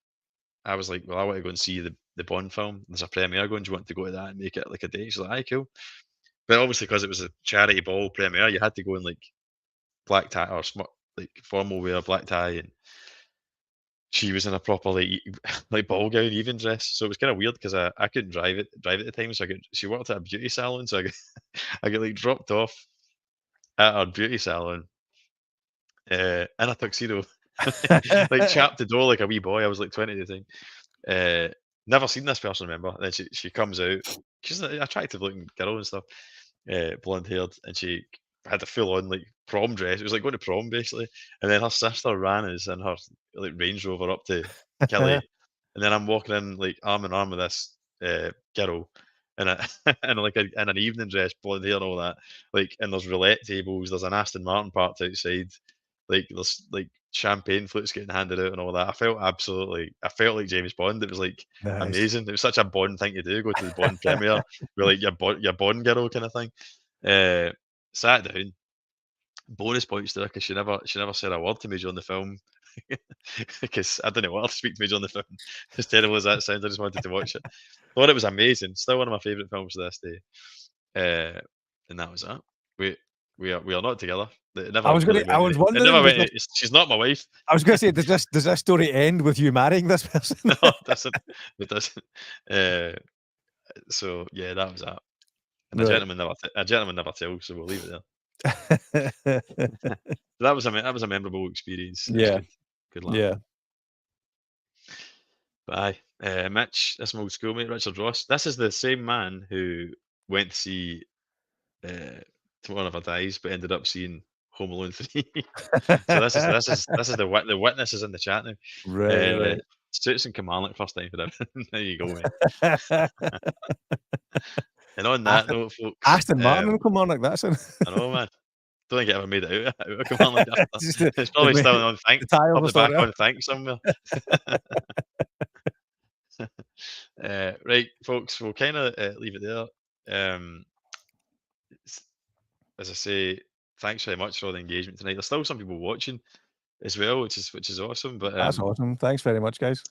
I was like, well, I want to go and see the Bond film. There's a premiere going. Do you want to go to that and make it like a date? She's like, aye, cool. But obviously, because it was a charity ball premiere, you had to go in like black tie or like formal wear, black tie, and she was in a proper like like ball gown, even dress. So it was kind of weird because I couldn't drive at the time. So she worked at a beauty salon, so I got like dropped off at her beauty salon in a tuxedo, like chapped the door like a wee boy. I was like 20 at the time. Never seen this person, remember? And then she comes out. She's an attractive looking girl and stuff, blonde haired, and she had a full on like prom dress. It was like going to prom basically. And then her sister ran us in her like Range Rover up to Kelly, and then I'm walking in like arm in arm with this girl in a in like in an evening dress, blonde hair and all that. Like, and there's roulette tables. There's an Aston Martin parked outside. Like there's like champagne flutes getting handed out and all that. I felt like James Bond. It was like Nice. amazing. It was such a Bond thing to do. Go to the Bond premiere with like your Bond girl kind of thing. Uh, Sat down. Bonus points to her because she never said a word to me during the film because I didn't want her to speak to me during the film. As terrible as that sounds, I just wanted to watch it. Thought it was amazing. Still one of my favourite films to this day. And that was that. We we are not together. It I never was really gonna I went. was It wondering, never went. She's not my wife. I was gonna say, does this story end with you marrying this person? No, it doesn't. It doesn't. Uh, so yeah, that was that. And Right. a gentleman never tells, so we'll leave it there. That was a memorable experience. It was Yeah, good. Good laugh. yeah. But aye, Mitch, that's my old schoolmate, Richard Ross. This is the same man who went to see uh, Tomorrow Never Dies, but ended up seeing Home Alone 3. So this is the witness is in the chat now. Right, right. Suits and Kilmarnock first time for him. There you go, mate. And on that Aston note, folks, Aston Martin and Kilmarnock, that's it. I know, man. Don't think it ever made it out of Kilmarnock after. Just It's the probably main still on Think, the tie up was the still back there. on Think somewhere. Right, folks, we'll kind of leave it there. S- as I say, thanks very much for all the engagement tonight. There's still some people watching as well, which is awesome. But That's awesome. Thanks very much, guys.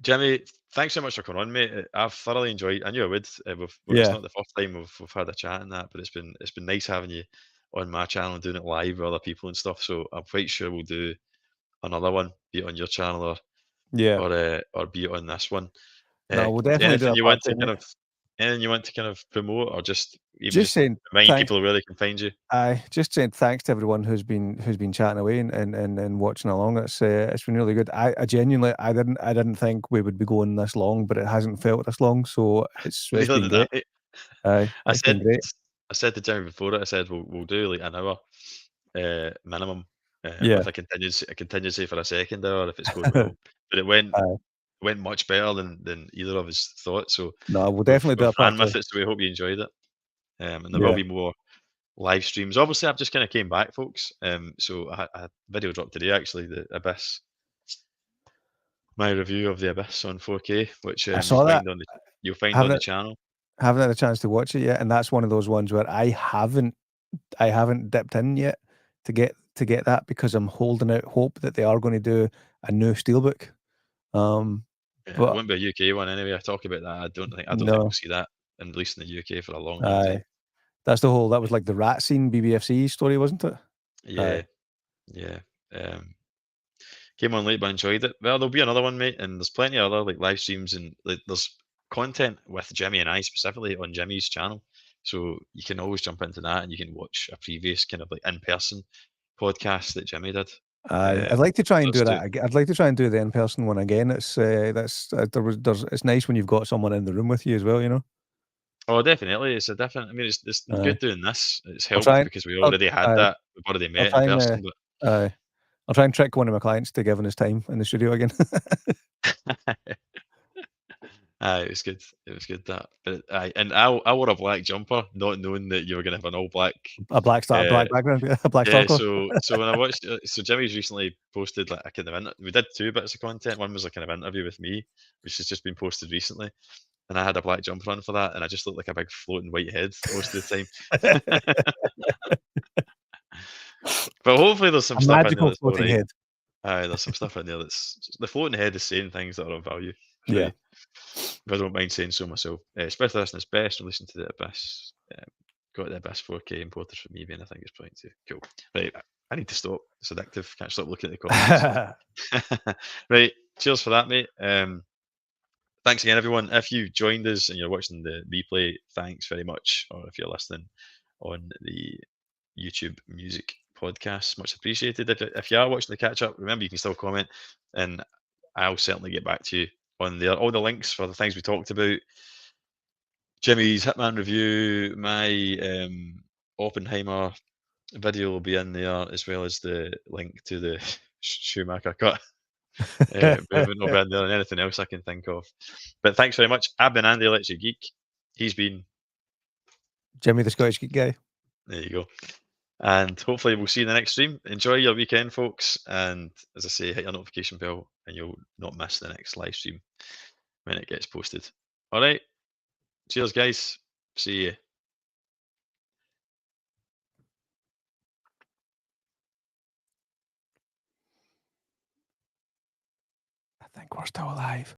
Jimmy, thanks so much for coming on, mate. I've thoroughly enjoyed. I knew I would. It's Yeah, not the first time we've had a chat and that, but it's been nice having you on my channel and doing it live with other people and stuff. So I'm quite sure we'll do another one, be it on your channel yeah. or be it on this one. No, we'll definitely do Anything a you part want 2, to mate. promote, or just even Just just saying remind thanks. people where they can find you? Just saying thanks to everyone who's been chatting away and watching along. It's been really good. I genuinely I didn't think we would be going this long, but it hasn't felt this long, so it's Neither been did I. great. Aye, I it's been said great. I said to Jimmy before it. I said we'll do like an hour minimum Yeah. with a contingency for a second hour if it's going well. But it Aye. went much better than either of us thought. So No, we'll we've definitely do we've a part ran 2. with it. So we hope you enjoyed it. And there will Yeah. be more live streams. Obviously, I've just kind of came back, folks. So I had a video dropped today actually, the Abyss, my review of the Abyss on 4K, which I saw that. you'll find on Haven't the had channel. haven't had a chance to watch it yet, and that's one of those ones where I haven't dipped in yet to get that because I'm holding out hope that they are gonna do a new steelbook. Um, Yeah, it but won't be a UK one anyway. I talk about that. I don't think we'll no. see that at least in the UK for a long, long time. Aye. That was like the rat scene BBFC story, wasn't it? Yeah, Aye. yeah. Came on late, but enjoyed it. Well, there'll be another one, mate, and there's plenty of other like live streams and like there's content with Jimmy and I specifically on Jimmy's channel, so you can always jump into that and you can watch a previous kind of like in-person podcast that Jimmy did. Aye. I'd Um, like to try and let's do do. that I'd like to try and do the in-person one again. It's nice when you've got someone in the room with you as well, you know? Oh, definitely. It's a different. I mean, it's Aye. good doing this. It's I'll try helped and because we I'll already had aye. that. We've already I'll met in try and, person, aye. I'll try and trick one of my clients to giving us time in the studio again. but it was good. It was good that. But I wore a black jumper, not knowing that you were gonna have an all black. A Uh, black background, a black yeah. circle. So when I watched, so Jimmy's recently posted like a kind of we did two bits of content. One was a kind of interview with me, which has just been posted recently, and I had a black jumper on for that, and I just looked like a big floating white head most of the time. But hopefully there's some A stuff in there magical that's all floating right. head. Aye, there's some stuff in there that's the floating head is saying things that are of value. Yeah. Right. If I don't mind saying so myself. Especially listening to best or listen to the Abyss. Got the Abyss 4K imported from eBay and I think it's point two. Cool. Right. I need to stop. It's addictive. Can't stop looking at the comments. Right. Cheers for that, mate. Thanks again, everyone. If you joined us and you're watching the replay, thanks very much. Or if you're listening on the YouTube music podcast, much appreciated. If you are watching the catch up, remember you can still comment, and I'll certainly get back to you on there. All the links for the things we talked about, Jimmy's Hitman review, my Oppenheimer video will be in there, as well as the link to the Schumacher cut. Movement will be in there, and anything else I can think of. But thanks very much. I've been Andy Electric Geek. He's been. Jimmy the Scottish Geek guy. There you go. And hopefully we'll see you in the next stream. Enjoy your weekend, folks. And as I say, hit your notification bell and you'll not miss the next live stream when it gets posted. All right. Cheers, guys. See you. I think we're still alive.